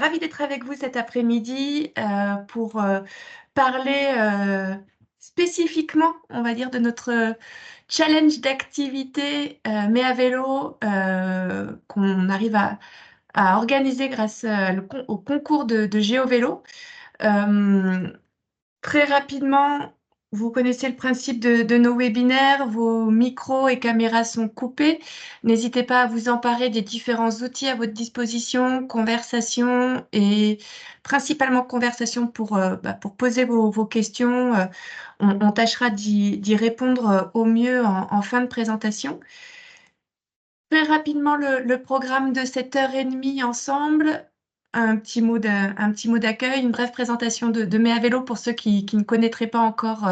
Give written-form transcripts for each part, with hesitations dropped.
Ravie d'être avec vous cet après-midi pour parler spécifiquement, on va dire, de notre challenge d'activité mais à vélo qu'on arrive à organiser grâce au concours de GeoVélo. Euh, Très rapidement, vous connaissez le principe de nos webinaires, vos micros et caméras sont coupés. N'hésitez pas à vous emparer des différents outils à votre disposition, conversation et principalement conversation pour poser vos questions. On tâchera d'y répondre au mieux en fin de présentation. Très rapidement, le programme de cette heure et demie ensemble, un petit mot d'accueil, une brève présentation de Mea Vélo pour ceux qui ne connaîtraient pas encore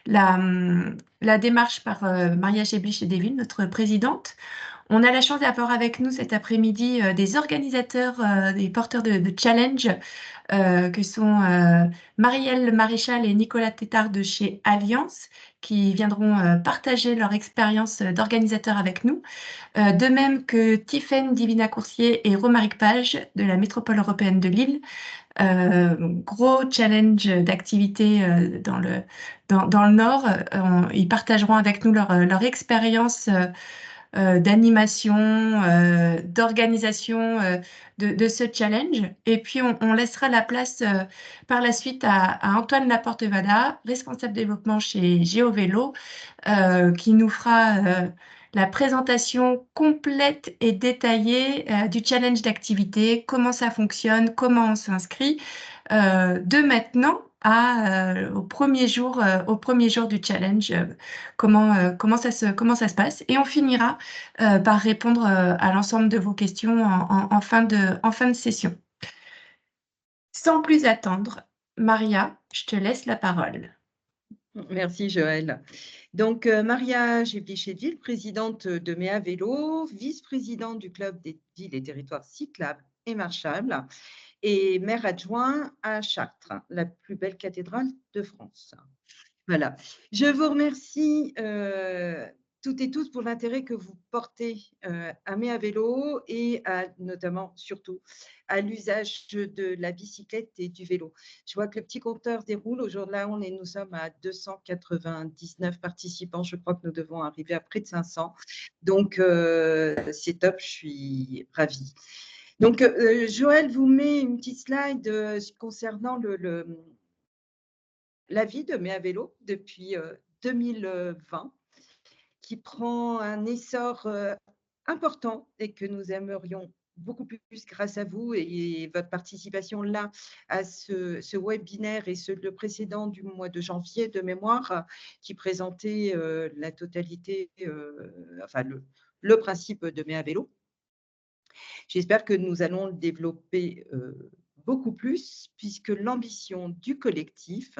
la démarche par Maria Geblich-Deville, notre présidente. On a la chance d'avoir avec nous cet après-midi des organisateurs, des porteurs de challenge, que sont Marielle Maréchal et Nicolas Tétard de chez Alliance, qui viendront partager leur expérience d'organisateur avec nous. De même que Tiffaine Divina-Coursier et Romaric Page de la métropole européenne de Lille. Gros challenge d'activité dans le Nord. Ils partageront avec nous leur expérience d'animation, d'organisation de ce challenge. Et puis, on laissera la place par la suite à Antoine Laporte-Vada, responsable développement chez GeoVélo, qui nous fera la présentation complète et détaillée du challenge d'activité, comment ça fonctionne, comment on s'inscrit, de maintenant au premier jour du challenge, comment ça se passe. Et on finira par répondre à l'ensemble de vos questions en fin de session. Sans plus attendre, Maria, je te laisse la parole. Merci Joël. Donc Maria Geblich-Deville, présidente de Mea Vélo, vice-présidente du club des villes et territoires cyclables et marchables et maire adjoint à Chartres, la plus belle cathédrale de France. Voilà. Je vous remercie toutes et tous pour l'intérêt que vous portez à Mea Vélo et notamment, surtout, à l'usage de la bicyclette et du vélo. Je vois que le petit compteur déroule. Aujourd'hui, nous sommes à 299 participants. Je crois que nous devons arriver à près de 500. Donc, c'est top. Je suis ravie. Donc, Joël vous met une petite slide concernant la vie de Mea Vélo depuis 2020, qui prend un essor important et que nous aimerions beaucoup plus grâce à vous et votre participation là à ce webinaire et le précédent du mois de janvier de mémoire qui présentait la totalité, enfin le principe de Mea Vélo. J'espère que nous allons le développer beaucoup plus, puisque l'ambition du collectif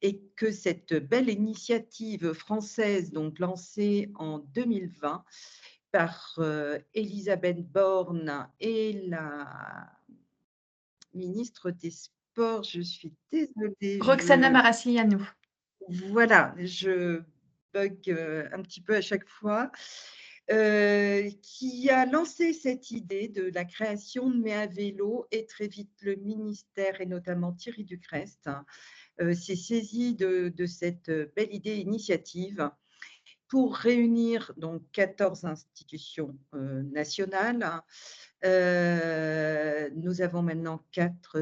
est que cette belle initiative française, donc lancée en 2020 par Elisabeth Borne et la ministre des Sports, je suis désolée. Roxana Maracillanou. Voilà, je bug un petit peu à chaque fois. Qui a lancé cette idée de la création de Mea Vélo et très vite le ministère et notamment Thierry Ducrest s'est saisi de cette belle idée initiative pour réunir donc 14 institutions nationales. Nous avons maintenant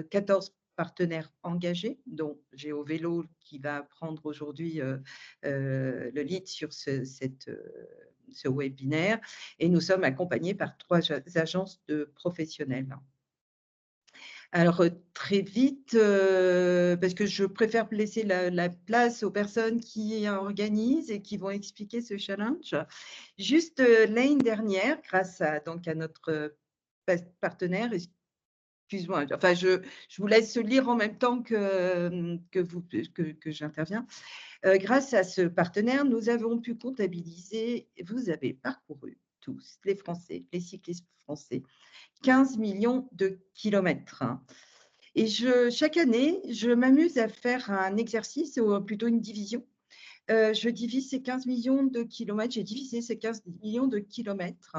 14 partenaires engagés, dont GeoVélo qui va prendre aujourd'hui le lead sur ce webinaire. Et nous sommes accompagnés par 3 agences de professionnels. Alors, très vite, parce que je préfère laisser la place aux personnes qui organisent et qui vont expliquer ce challenge. Juste l'année dernière, grâce à notre partenaire, excuse-moi, enfin, je vous laisse lire en même temps que j'interviens. Grâce à ce partenaire, nous avons pu comptabiliser, vous avez parcouru tous, les Français, les cyclistes français, 15 millions de kilomètres. Et chaque année, je m'amuse à faire un exercice, ou plutôt une division. Je divise ces 15 millions de kilomètres, j'ai divisé ces 15 millions de kilomètres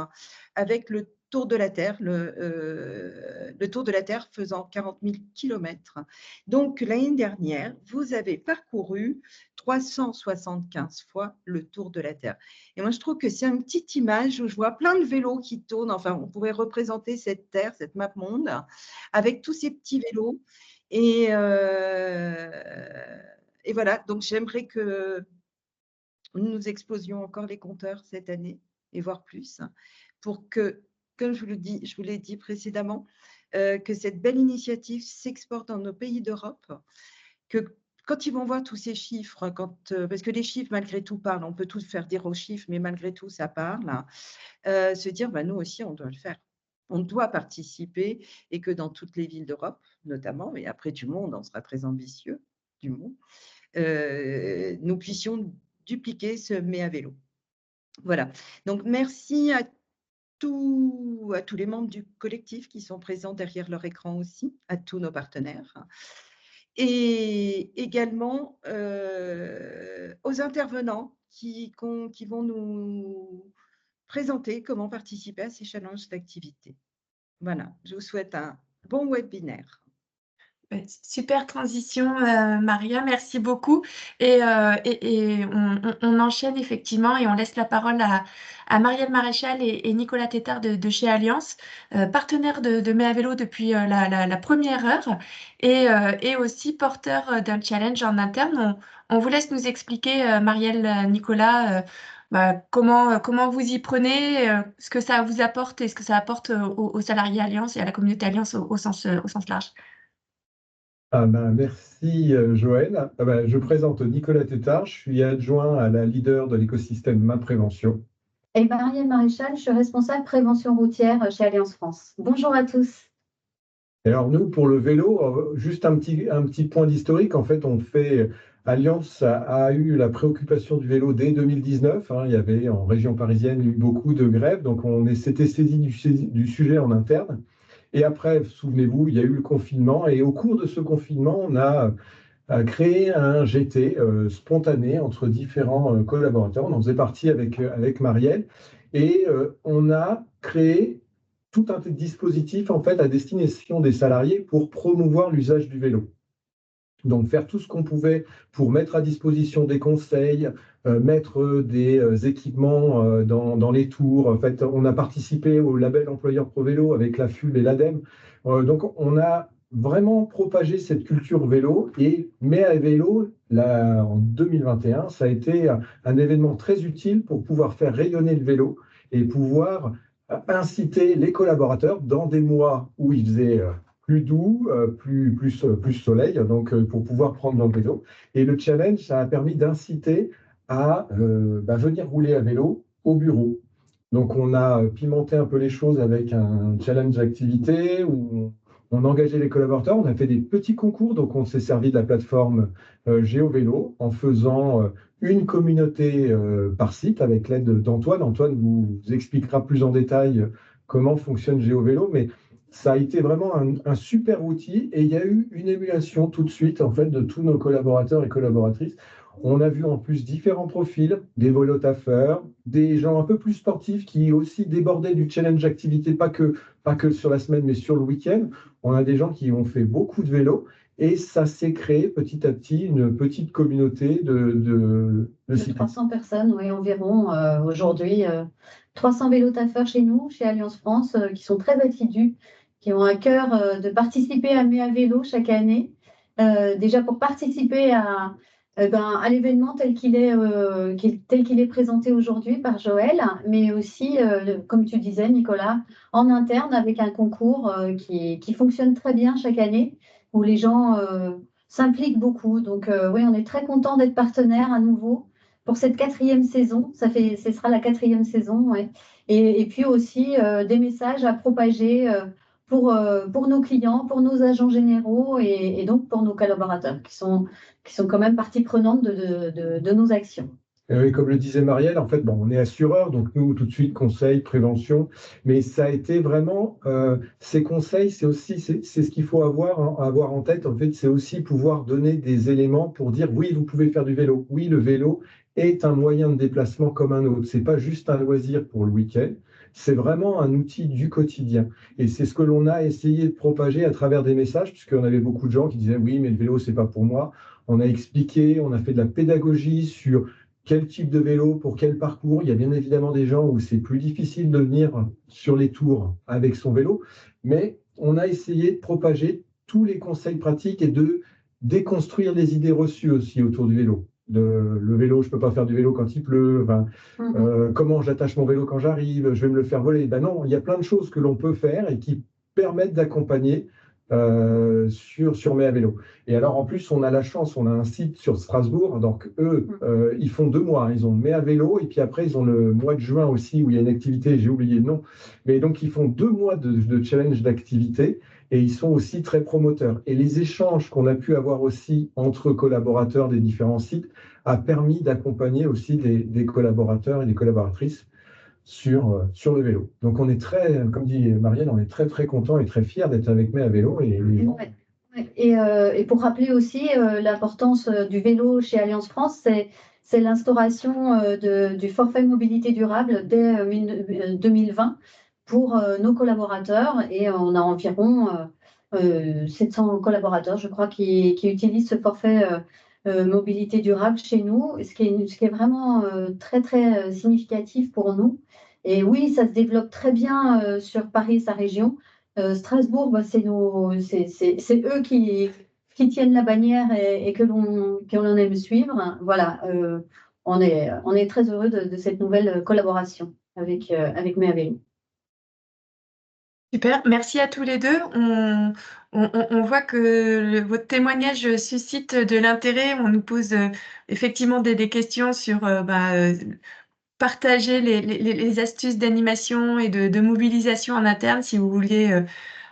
avec le tour de la Terre, le tour de la Terre faisant 40 000 kilomètres. Donc, l'année dernière, vous avez parcouru 375 fois le tour de la Terre. Et moi, je trouve que c'est une petite image où je vois plein de vélos qui tournent. Enfin, on pourrait représenter cette Terre, cette map monde, avec tous ces petits vélos. Et voilà, donc j'aimerais que nous explosions encore les compteurs cette année, et voire plus, pour que, comme je vous l'ai dit précédemment, que cette belle initiative s'exporte dans nos pays d'Europe, que quand ils vont voir tous ces chiffres, parce que les chiffres, malgré tout, parlent, on peut tout faire dire aux chiffres, mais malgré tout, ça parle, se dire, nous aussi, on doit le faire. On doit participer, et que dans toutes les villes d'Europe, notamment, et après du monde, on sera très ambitieux, du monde, nous puissions dupliquer ce Mais à vélo. Voilà. Donc, merci à tous les membres du collectif qui sont présents derrière leur écran aussi, à tous nos partenaires. Et également aux intervenants qui vont nous présenter comment participer à ces challenges d'activité. Voilà, je vous souhaite un bon webinaire. Super transition, Maria, merci beaucoup. Et on enchaîne effectivement et on laisse la parole à Marielle Maréchal et Nicolas Tétard de chez Alliance, partenaires de Mais à vélo depuis la première heure et aussi porteurs d'un challenge en interne. On vous laisse nous expliquer, Marielle, Nicolas, comment vous y prenez, ce que ça vous apporte et ce que ça apporte aux salariés Alliance et à la communauté Alliance au sens large. Merci Joël. Je présente Nicolas Tétard, je suis adjoint à la leader de l'écosystème Main Prévention. Et Marielle Maréchal, je suis responsable prévention routière chez Alliance France. Bonjour à tous. Alors nous, pour le vélo, juste un petit point d'historique. En fait, Alliance a eu la préoccupation du vélo dès 2019. Il y avait en région parisienne eu beaucoup de grèves, donc on s'était saisi du sujet en interne. Et après, souvenez-vous, il y a eu le confinement. Et au cours de ce confinement, on a créé un GT spontané entre différents collaborateurs. On en faisait partie avec Marielle. Et on a créé tout un dispositif en fait, à destination des salariés pour promouvoir l'usage du vélo. Donc, faire tout ce qu'on pouvait pour mettre à disposition des conseils, mettre des équipements dans les tours. En fait, on a participé au label employeur Pro Vélo avec la FUB et l'ADEME. Donc, on a vraiment propagé cette culture vélo. Et Mais à vélo, là, en 2021, ça a été un événement très utile pour pouvoir faire rayonner le vélo et pouvoir inciter les collaborateurs dans des mois où il faisait plus doux, plus soleil, donc pour pouvoir prendre le vélo. Et le challenge, ça a permis d'inciter à venir rouler à vélo au bureau. Donc on a pimenté un peu les choses avec un challenge d'activité où on engageait les collaborateurs, on a fait des petits concours, donc on s'est servi de la plateforme GeoVélo en faisant une communauté par site avec l'aide d'Antoine. Antoine vous expliquera plus en détail comment fonctionne GeoVélo, mais ça a été vraiment un super outil et il y a eu une émulation tout de suite en fait, de tous nos collaborateurs et collaboratrices. On a vu en plus différents profils, des vélo-taffeurs, des gens un peu plus sportifs qui aussi débordaient du challenge activité, pas que sur la semaine, mais sur le week-end. On a des gens qui ont fait beaucoup de vélo et ça s'est créé petit à petit une petite communauté de 300 personnes, oui, environ aujourd'hui. 300 vélo-taffeurs chez nous, chez Alliance France, qui sont très assidus, qui ont à cœur de participer à Mais à vélo chaque année. Déjà pour participer à l'événement tel qu'il est présenté aujourd'hui par Joël, mais aussi, comme tu disais, Nicolas, en interne avec un concours qui fonctionne très bien chaque année, où les gens s'impliquent beaucoup. Donc oui, on est très content d'être partenaire à nouveau pour cette 4e saison. Ce sera la 4e saison, ouais. Et puis aussi des messages à propager pour nos clients, pour nos agents généraux et donc pour nos collaborateurs qui sont quand même partie prenante de nos actions. Oui, comme le disait Marielle, en fait, on est assureur, donc nous, tout de suite, conseils, prévention, mais ça a été vraiment, ces conseils, c'est ce qu'il faut avoir en tête, en fait, c'est aussi pouvoir donner des éléments pour dire, oui, vous pouvez faire du vélo, oui, le vélo est un moyen de déplacement comme un autre, c'est pas juste un loisir pour le week-end, c'est vraiment un outil du quotidien. Et c'est ce que l'on a essayé de propager à travers des messages, puisqu'on avait beaucoup de gens qui disaient oui, mais le vélo, c'est pas pour moi. On a expliqué, on a fait de la pédagogie sur quel type de vélo, pour quel parcours. Il y a bien évidemment des gens où c'est plus difficile de venir sur les tours avec son vélo, mais on a essayé de propager tous les conseils pratiques et de déconstruire les idées reçues aussi autour du vélo. Le vélo, je ne peux pas faire du vélo quand il pleut. Enfin, comment j'attache mon vélo quand j'arrive, je vais me le faire voler. Ben non, il y a plein de choses que l'on peut faire et qui permettent d'accompagner sur Mes à Vélo. Et alors, en plus, on a la chance, on a un site sur Strasbourg. Donc, eux, ils font 2 mois. Hein. Ils ont Mes à Vélo et puis après, ils ont le mois de juin aussi où il y a une activité, j'ai oublié le nom. Mais donc, ils font 2 mois de challenge d'activité et ils sont aussi très promoteurs. Et les échanges qu'on a pu avoir aussi entre collaborateurs des différents sites a permis d'accompagner aussi des collaborateurs et des collaboratrices sur le vélo. Donc on est très, comme dit Marielle, on est très très content et très fiers d'être avec Mes à Vélo. Et pour rappeler aussi l'importance du vélo chez Alliance France, c'est l'instauration du forfait mobilité durable dès 2020 pour nos collaborateurs. Et on a environ 700 collaborateurs, je crois, qui utilisent ce forfait mobilité durable chez nous, ce qui est vraiment très très significatif pour nous. Et oui, ça se développe très bien sur Paris et sa région. Strasbourg, bah, c'est eux qui tiennent la bannière et que l'on aime suivre. Voilà, on est très heureux de cette nouvelle collaboration avec Mes à Vélo. Super, merci à tous les deux. On voit que votre témoignage suscite de l'intérêt. On nous pose effectivement des questions sur partager les astuces d'animation et de mobilisation en interne. Si vous vouliez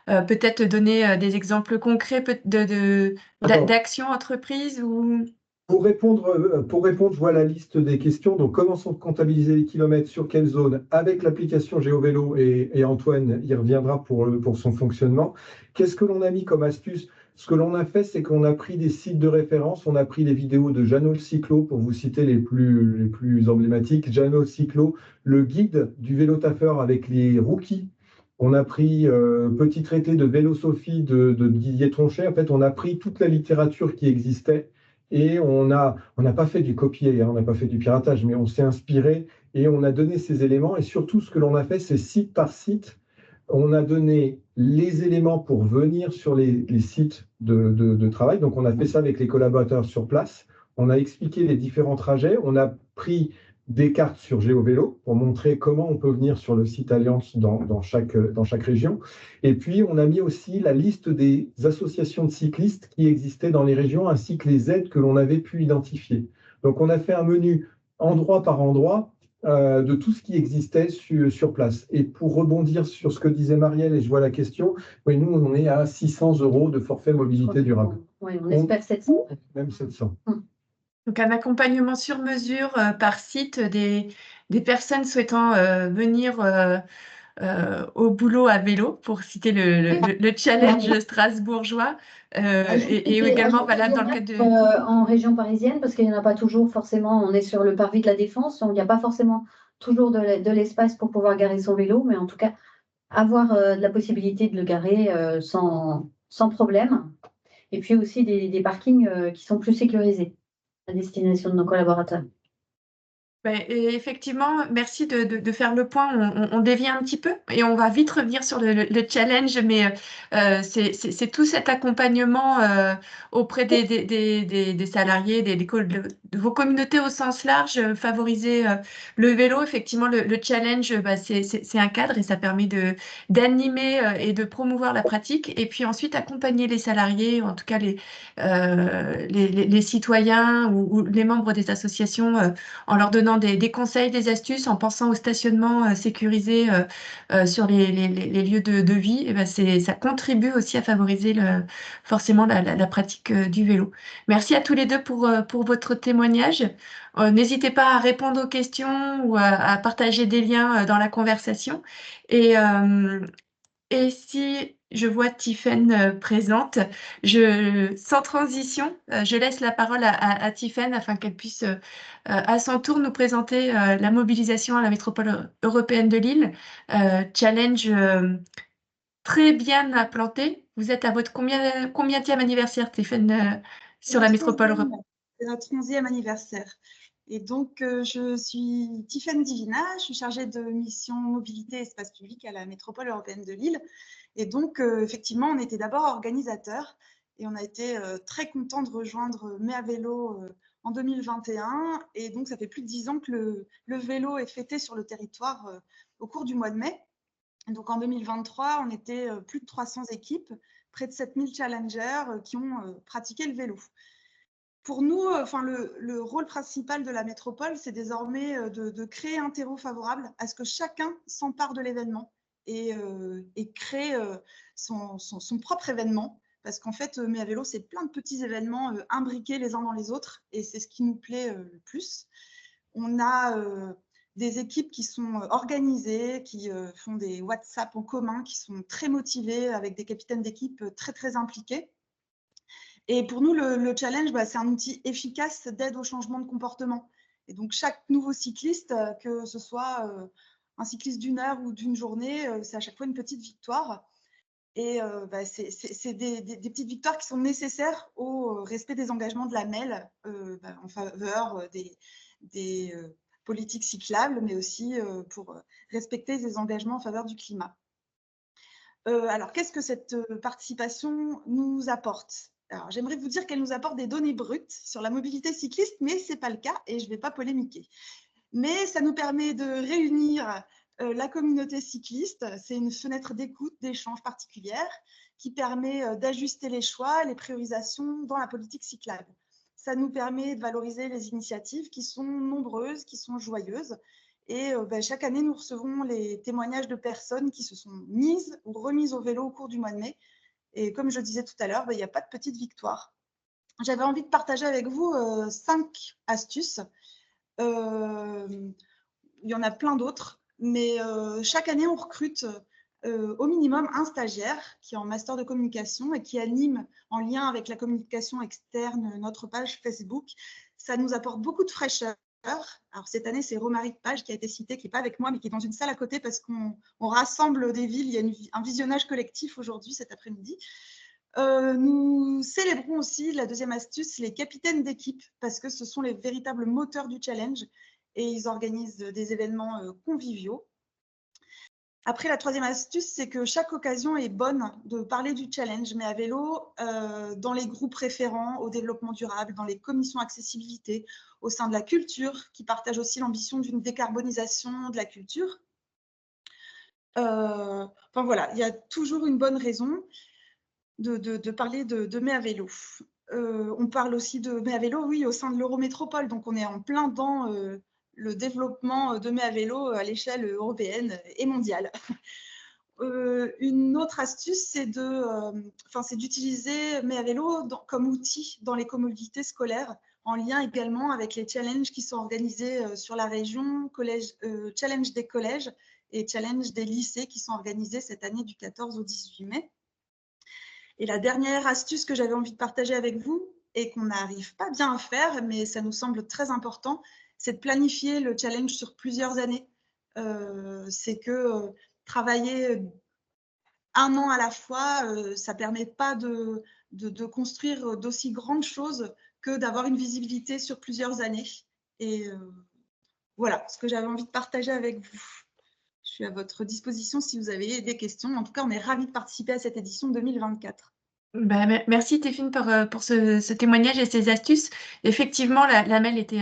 peut-être donner des exemples concrets d'actions entreprises ou... Pour répondre, je vois la liste des questions. Donc, comment sont comptabilisés les kilomètres, sur quelle zone, avec l'application GeoVélo, et Antoine y reviendra pour son fonctionnement. Qu'est-ce que l'on a mis comme astuce? Ce que l'on a fait, c'est qu'on a pris des sites de référence. On a pris les vidéos de Jeannot le Cyclo, pour vous citer les plus emblématiques. Jeannot le Cyclo, le guide du vélo taffeur avec les rookies. On a pris Petit traité de Vélosophie de Didier Tronchet. En fait, on a pris toute la littérature qui existait. Et on n'a pas fait du copier, hein, on n'a pas fait du piratage, mais on s'est inspiré et on a donné ces éléments. Et surtout, ce que l'on a fait, c'est site par site. On a donné les éléments pour venir sur les sites de travail. Donc, on a fait ça avec les collaborateurs sur place. On a expliqué les différents trajets. On a pris des cartes sur GeoVélo pour montrer comment on peut venir sur le site Alliance dans chaque région. Et puis, on a mis aussi la liste des associations de cyclistes qui existaient dans les régions, ainsi que les aides que l'on avait pu identifier. Donc, on a fait un menu endroit par endroit de tout ce qui existait sur place. Et pour rebondir sur ce que disait Marielle, et je vois la question, oui, nous, on est à 600 € de forfait mobilité durable. Oui, on espère 700. Même 700. Donc, un accompagnement sur mesure par site des personnes souhaitant venir au boulot à vélo, pour citer le challenge strasbourgeois, et également valable dans le cadre de... En région parisienne, parce qu'il n'y en a pas toujours forcément, on est sur le parvis de la Défense, donc il n'y a pas forcément toujours de l'espace pour pouvoir garer son vélo, mais en tout cas, avoir de la possibilité de le garer sans problème. Et puis aussi des parkings qui sont plus sécurisés à destination de nos collaborateurs. Et effectivement, merci de faire le point. On dévie un petit peu et on va vite revenir sur le challenge, mais c'est tout cet accompagnement auprès des salariés, de vos communautés au sens large, favoriser le vélo. Effectivement, le challenge, c'est un cadre et ça permet d'animer et de promouvoir la pratique, et puis ensuite accompagner les salariés, ou en tout cas les citoyens ou les membres des associations, en leur donnant des conseils, des astuces, en pensant au stationnement sécurisé sur les lieux de vie. Et ça contribue aussi à favoriser forcément la pratique du vélo. Merci à tous les deux pour votre témoignage. N'hésitez pas à répondre aux questions ou à partager des liens dans la conversation. Et si je vois Tiffaine présente. Sans transition, je laisse la parole à Tiffaine afin qu'elle puisse à son tour nous présenter la mobilisation à la métropole européenne de Lille. Challenge très bien implanté. Vous êtes à votre combienième anniversaire, Tiffaine, sur la métropole européenne? C'est notre 11e anniversaire. Et donc, je suis Tiffaine Divina, je suis chargée de mission mobilité et espace public à la métropole européenne de Lille. Et donc, effectivement, on était d'abord organisateurs et on a été très contents de rejoindre Mai à vélo en 2021. Et donc, ça fait plus de 10 ans que le vélo est fêté sur le territoire au cours du mois de mai. Donc, en 2023, on était plus de 300 équipes, près de 7000 challengers qui ont pratiqué le vélo. Pour nous, le rôle principal de la métropole, c'est désormais de créer un terreau favorable à ce que chacun s'empare de l'événement et crée son propre événement. Parce qu'en fait, Mai à vélo, c'est plein de petits événements imbriqués les uns dans les autres et c'est ce qui nous plaît le plus. On a des équipes qui sont organisées, qui font des WhatsApp en commun, qui sont très motivées, avec des capitaines d'équipe très, très impliqués. Et pour nous, le challenge, c'est un outil efficace d'aide au changement de comportement. Et donc, chaque nouveau cycliste, que ce soit un cycliste d'une heure ou d'une journée, c'est à chaque fois une petite victoire. Et c'est des petites victoires qui sont nécessaires au respect des engagements de la MEL en faveur des politiques cyclables, mais aussi pour respecter les engagements en faveur du climat. Alors, qu'est-ce que cette participation nous apporte ? Alors, j'aimerais vous dire qu'elle nous apporte des données brutes sur la mobilité cycliste, mais ce n'est pas le cas et je ne vais pas polémiquer. Mais ça nous permet de réunir la communauté cycliste. C'est une fenêtre d'écoute, d'échange particulière qui permet d'ajuster les choix, les priorisations dans la politique cyclable. Ça nous permet de valoriser les initiatives qui sont nombreuses, qui sont joyeuses. Et chaque année, nous recevons les témoignages de personnes qui se sont mises ou remises au vélo au cours du mois de mai. Et comme je disais tout à l'heure, il n'y a pas de petite victoire. J'avais envie de partager avec vous 5 astuces. Il y en a plein d'autres, mais chaque année, on recrute au minimum un stagiaire qui est en master de communication et qui anime en lien avec la communication externe notre page Facebook. Ça nous apporte beaucoup de fraîcheur. Alors cette année, c'est Romaric Page qui a été cité, qui n'est pas avec moi, mais qui est dans une salle à côté parce qu'on rassemble des villes. Il y a un visionnage collectif aujourd'hui, cet après-midi. Nous célébrons aussi, la deuxième astuce, les capitaines d'équipe, parce que ce sont les véritables moteurs du challenge et ils organisent des événements conviviaux. Après, la troisième astuce, c'est que chaque occasion est bonne de parler du challenge, mais à vélo, dans les groupes référents au développement durable, dans les commissions accessibilité, au sein de la culture, qui partagent aussi l'ambition d'une décarbonisation de la culture. Voilà, il y a toujours une bonne raison de parler de Mai à vélo. On parle aussi de Mai à vélo, oui, au sein de l'Eurométropole, donc on est en plein dans le développement de Mai à vélo à l'échelle européenne et mondiale. Une autre astuce, c'est d'utiliser Mai à vélo comme outil dans les communautés scolaires, en lien également avec les challenges qui sont organisés sur la région, challenge des collèges et challenge des lycées qui sont organisés cette année du 14 au 18 mai. Et la dernière astuce que j'avais envie de partager avec vous et qu'on n'arrive pas bien à faire, mais ça nous semble très important, c'est de planifier le challenge sur plusieurs années. C'est que travailler un an à la fois, ça ne permet pas de construire d'aussi grandes choses que d'avoir une visibilité sur plusieurs années. Et voilà ce que j'avais envie de partager avec vous. Je suis à votre disposition si vous avez des questions. En tout cas, on est ravis de participer à cette édition 2024. Merci Téphine pour ce témoignage et ces astuces. Effectivement, la MEL était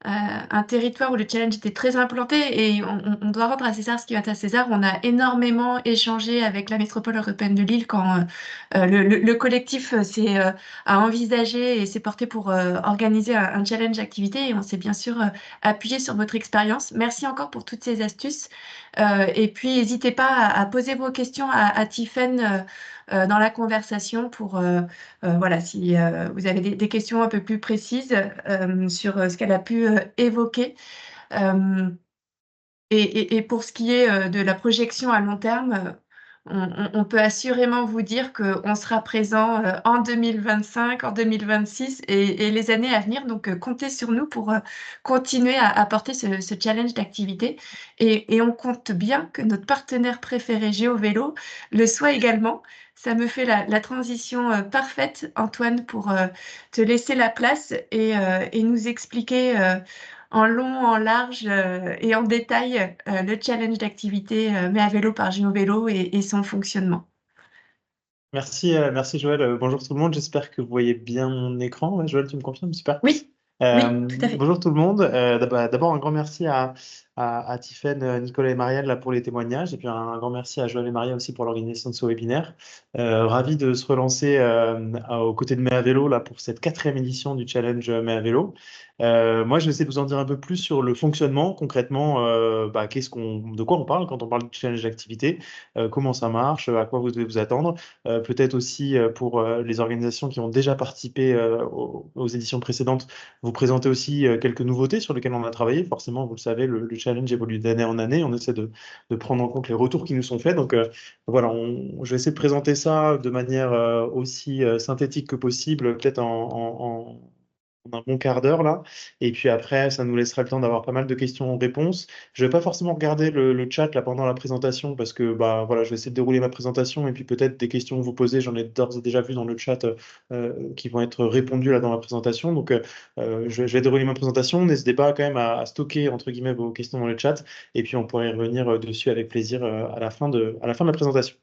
un territoire où le challenge était très implanté et on doit rendre à César ce qui est à César. On a énormément échangé avec la métropole européenne de Lille quand le collectif a envisagé et s'est porté pour organiser un challenge activité et on s'est bien sûr appuyé sur votre expérience. Merci encore pour toutes ces astuces. Et puis, n'hésitez pas à poser vos questions à Tiffaine dans la conversation pour, voilà, si vous avez des questions un peu plus précises sur ce qu'elle a pu évoquer. Et pour ce qui est de la projection à long terme, on peut assurément vous dire qu'on sera présent en 2025, en 2026 et les années à venir. Donc, comptez sur nous pour continuer à porter ce challenge d'activité. Et on compte bien que notre partenaire préféré GeoVélo le soit également. Ça me fait la transition parfaite, Antoine, pour te laisser la place et nous expliquer en long, en large et en détail le challenge d'activité Mais à vélo par GeoVélo et son fonctionnement. Merci Joël. Bonjour tout le monde. J'espère que vous voyez bien mon écran. Ouais, Joël, tu me confirmes? Super. Oui, oui, tout à fait. Bonjour tout le monde. D'abord, un grand merci à Tiffaine, Nicolas et Marielle là, pour les témoignages. Et puis un grand merci à Joël et Maria aussi pour l'organisation de ce webinaire. Ravi de se relancer aux côtés de Mais à vélo là, pour cette 4e édition du challenge Mais à vélo. Moi, je vais essayer de vous en dire un peu plus sur le fonctionnement. Concrètement, de quoi on parle quand on parle du challenge d'activité, comment ça marche, à quoi vous devez vous attendre. Peut-être aussi pour les organisations qui ont déjà participé aux éditions précédentes, vous présenter aussi quelques nouveautés sur lesquelles on a travaillé. Forcément, vous le savez, le challenge évolue d'année en année. On essaie de prendre en compte les retours qui nous sont faits. Donc voilà, je vais essayer de présenter ça de manière aussi synthétique que possible, peut-être en un bon quart d'heure là. Et puis après, ça nous laissera le temps d'avoir pas mal de questions-réponses. Je vais pas forcément regarder le chat là pendant la présentation parce que bah voilà, je vais essayer de dérouler ma présentation et puis peut-être des questions que vous posez, j'en ai d'ores et déjà vu dans le chat qui vont être répondues là dans la présentation. Donc je vais dérouler ma présentation. N'hésitez pas quand même à stocker entre guillemets vos questions dans le chat et puis on pourrait y revenir dessus avec plaisir à la fin de la présentation.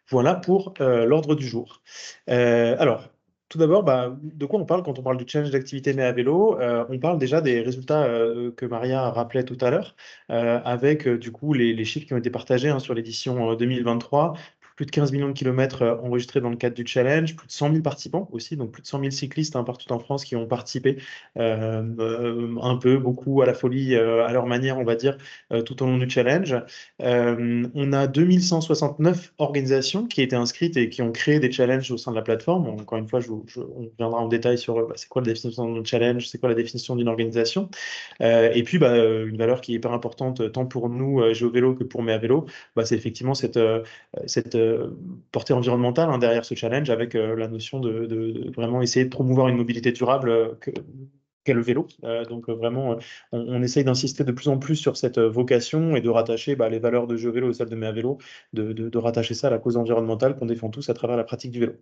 Voilà pour l'ordre du jour. Alors, tout d'abord, de quoi on parle quand on parle du challenge d'activité Mais à vélo? On parle déjà des résultats que Maria rappelait tout à l'heure, avec du coup les chiffres qui ont été partagés hein, sur l'édition 2023. Plus de 15 millions de kilomètres enregistrés dans le cadre du challenge, plus de 100 000 participants aussi, donc plus de 100 000 cyclistes hein, partout en France qui ont participé un peu, beaucoup, à la folie, à leur manière, on va dire, tout au long du challenge. On a 2169 organisations qui étaient inscrites et qui ont créé des challenges au sein de la plateforme. Encore une fois, on viendra en détail sur c'est quoi la définition d'un challenge, c'est quoi la définition d'une organisation. Et puis, une valeur qui est hyper importante tant pour nous, GeoVélo, que pour Mais à vélo, c'est effectivement cette portée environnementale hein, derrière ce challenge avec la notion de vraiment essayer de promouvoir une mobilité durable qu'est le vélo. Donc vraiment, on essaye d'insister de plus en plus sur cette vocation et de rattacher les valeurs de GeoVélo et celles de Mais à vélo, de rattacher ça à la cause environnementale qu'on défend tous à travers la pratique du vélo.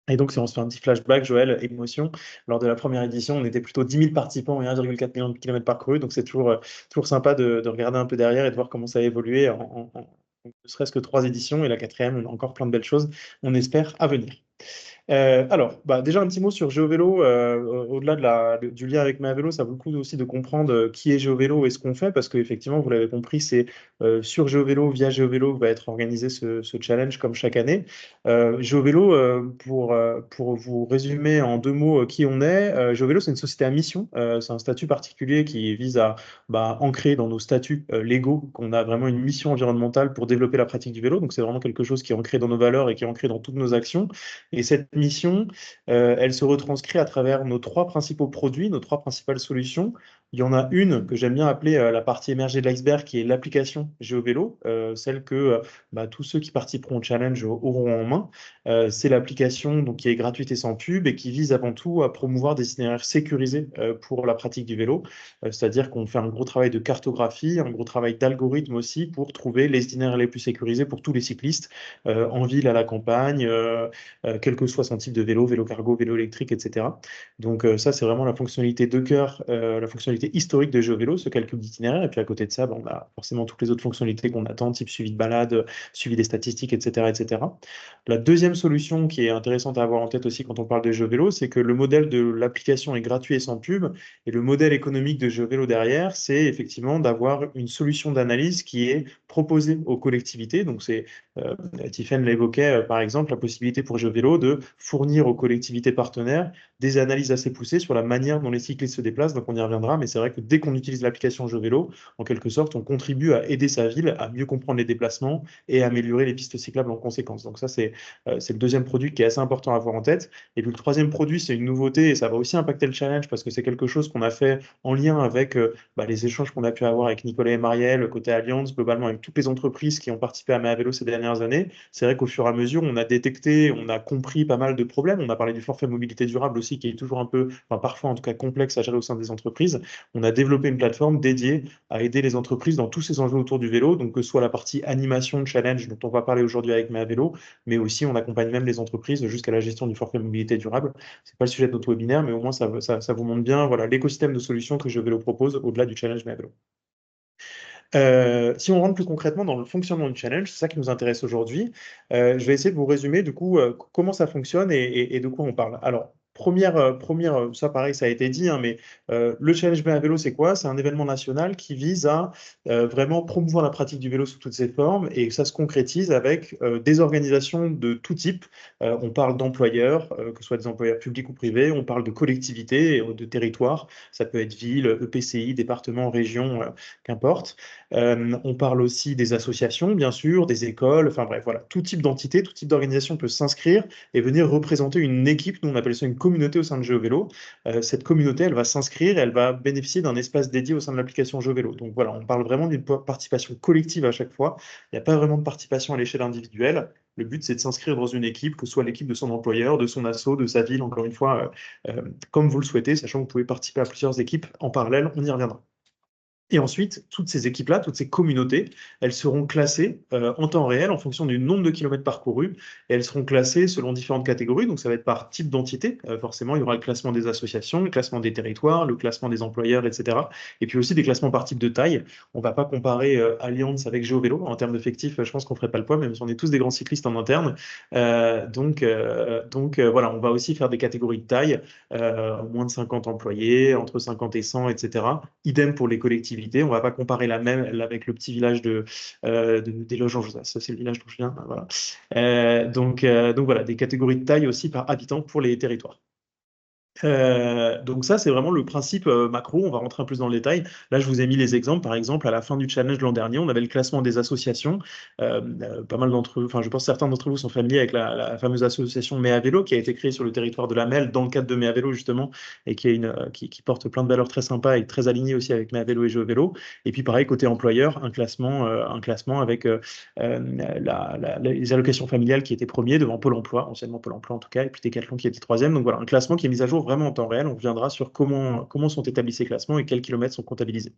Et donc, si on se fait un petit flashback, Joël, émotion, lors de la première édition, on était plutôt 10 000 participants et 1,4 million de kilomètres parcourus. Donc, c'est toujours sympa de regarder un peu derrière et de voir comment ça a évolué en ne serait-ce que 3 éditions. Et la 4e, on a encore plein de belles choses, on espère, à venir. Alors, déjà un petit mot sur GeoVélo. Au-delà du lien avec Mais à vélo, ça vaut le coup aussi de comprendre qui est GeoVélo et ce qu'on fait, parce qu'effectivement, vous l'avez compris, c'est sur GeoVélo, via GeoVélo, va être organisé ce challenge comme chaque année. GeoVélo, pour vous résumer en 2 mots qui on est, GeoVélo, c'est une société à mission. C'est un statut particulier qui vise à ancrer dans nos statuts légaux qu'on a vraiment une mission environnementale pour développer la pratique du vélo. Donc, c'est vraiment quelque chose qui est ancré dans nos valeurs et qui est ancré dans toutes nos actions. Et cette mission, elle se retranscrit à travers nos 3 principaux produits, nos 3 principales solutions. Il y en a une que j'aime bien appeler la partie émergée de l'iceberg, qui est l'application GeoVélo, celle que tous ceux qui participeront au challenge auront en main. C'est l'application qui est gratuite et sans pub et qui vise avant tout à promouvoir des itinéraires sécurisés pour la pratique du vélo. C'est-à-dire qu'on fait un gros travail de cartographie, un gros travail d'algorithme aussi pour trouver les itinéraires les plus sécurisés pour tous les cyclistes, en ville, à la campagne, quel que soit son type de vélo, vélo cargo, vélo électrique, etc. Donc ça, c'est vraiment la fonctionnalité de cœur, la fonctionnalité historique de GeoVélo, ce calcul d'itinéraire. Et puis à côté de ça, on a forcément toutes les autres fonctionnalités qu'on attend, type suivi de balade, suivi des statistiques, etc., etc. La deuxième solution qui est intéressante à avoir en tête aussi quand on parle de GeoVélo, c'est que le modèle de l'application est gratuit et sans pub. Et le modèle économique de GeoVélo derrière, c'est effectivement d'avoir une solution d'analyse qui est proposée aux collectivités. Donc c'est, Tiffaine l'évoquait par exemple, la possibilité pour GeoVélo de fournir aux collectivités partenaires des analyses assez poussées sur la manière dont les cyclistes se déplacent. Donc on y reviendra, mais mais c'est vrai que dès qu'on utilise l'application GeoVélo, en quelque sorte, on contribue à aider sa ville à mieux comprendre les déplacements et à améliorer les pistes cyclables en conséquence. Donc ça, c'est le deuxième produit qui est assez important à avoir en tête. Et puis le troisième produit, c'est une nouveauté et ça va aussi impacter le challenge parce que c'est quelque chose qu'on a fait en lien avec les échanges qu'on a pu avoir avec Nicolas et Marielle, côté Allianz, globalement avec toutes les entreprises qui ont participé à Mea Vélo ces dernières années. C'est vrai qu'au fur et à mesure, on a détecté, on a compris pas mal de problèmes. On a parlé du forfait mobilité durable aussi, qui est toujours un peu, enfin, parfois en tout cas complexe à gérer au sein des entreprises. On a développé une plateforme dédiée à aider les entreprises dans tous ces enjeux autour du vélo, donc que ce soit la partie animation de challenge dont on va parler aujourd'hui avec Mea Vélo, mais aussi on accompagne même les entreprises jusqu'à la gestion du forfait mobilité durable. C'est pas le sujet de notre webinaire, mais au moins ça vous montre bien voilà, l'écosystème de solutions que GeoVélo propose au-delà du challenge Mea Vélo. Si on rentre plus concrètement dans le fonctionnement du challenge, c'est ça qui nous intéresse aujourd'hui. Je vais essayer de vous résumer du coup comment ça fonctionne et de quoi on parle. Alors, première, ça pareil, ça a été dit, hein, mais le challenge Mea Vélo, c'est quoi? C'est un événement national qui vise à vraiment promouvoir la pratique du vélo sous toutes ses formes et ça se concrétise avec des organisations de tout type. On parle d'employeurs, que ce soit des employeurs publics ou privés, on parle de collectivités et de territoires, ça peut être ville, EPCI, département, région, qu'importe. On parle aussi des associations, bien sûr, des écoles, enfin bref, voilà, tout type d'entité, tout type d'organisation peut s'inscrire et venir représenter une équipe, nous on appelle ça une communauté au sein de GeoVélo. Cette communauté, elle va s'inscrire, elle va bénéficier d'un espace dédié au sein de l'application GeoVélo. Donc voilà, on parle vraiment d'une participation collective à chaque fois. Il n'y a pas vraiment de participation à l'échelle individuelle. Le but, c'est de s'inscrire dans une équipe, que ce soit l'équipe de son employeur, de son asso, de sa ville, encore une fois, comme vous le souhaitez, sachant que vous pouvez participer à plusieurs équipes en parallèle, on y reviendra. Et ensuite, toutes ces équipes-là, toutes ces communautés, elles seront classées en temps réel en fonction du nombre de kilomètres parcourus et elles seront classées selon différentes catégories. Donc, ça va être par type d'entité. Forcément, il y aura le classement des associations, le classement des territoires, le classement des employeurs, etc. Et puis aussi des classements par type de taille. On ne va pas comparer Allianz avec GeoVélo. En termes d'effectifs, je pense qu'on ne ferait pas le poids, même si on est tous des grands cyclistes en interne. Voilà, on va aussi faire des catégories de taille, moins de 50 employés, entre 50 et 100, etc. Idem pour les collectivités. On ne va pas comparer la même avec le petit village des Loges en Josas. Ça, c'est le village dont je viens. Voilà. Donc voilà, des catégories de taille aussi par habitant pour les territoires. Donc ça, c'est vraiment le principe macro. On va rentrer un peu plus dans le détail. Là, je vous ai mis les exemples. Par exemple, à la fin du challenge de l'an dernier, on avait le classement des associations. Pas mal d'entre eux, enfin, je pense que certains d'entre vous sont familiers avec la fameuse association Mea Vélo qui a été créée sur le territoire de la Melle dans le cadre de Mea Vélo, justement, et qui porte plein de valeurs très sympas et très alignées aussi avec Mea Vélo et GeoVélo. Et puis, pareil, côté employeur, un classement avec les allocations familiales qui étaient premiers devant Pôle emploi, anciennement Pôle emploi en tout cas, et puis Decathlon qui était troisième. Donc voilà, un classement qui est mis à jour vraiment en temps réel. On reviendra sur comment sont établis ces classements et quels kilomètres sont comptabilisés.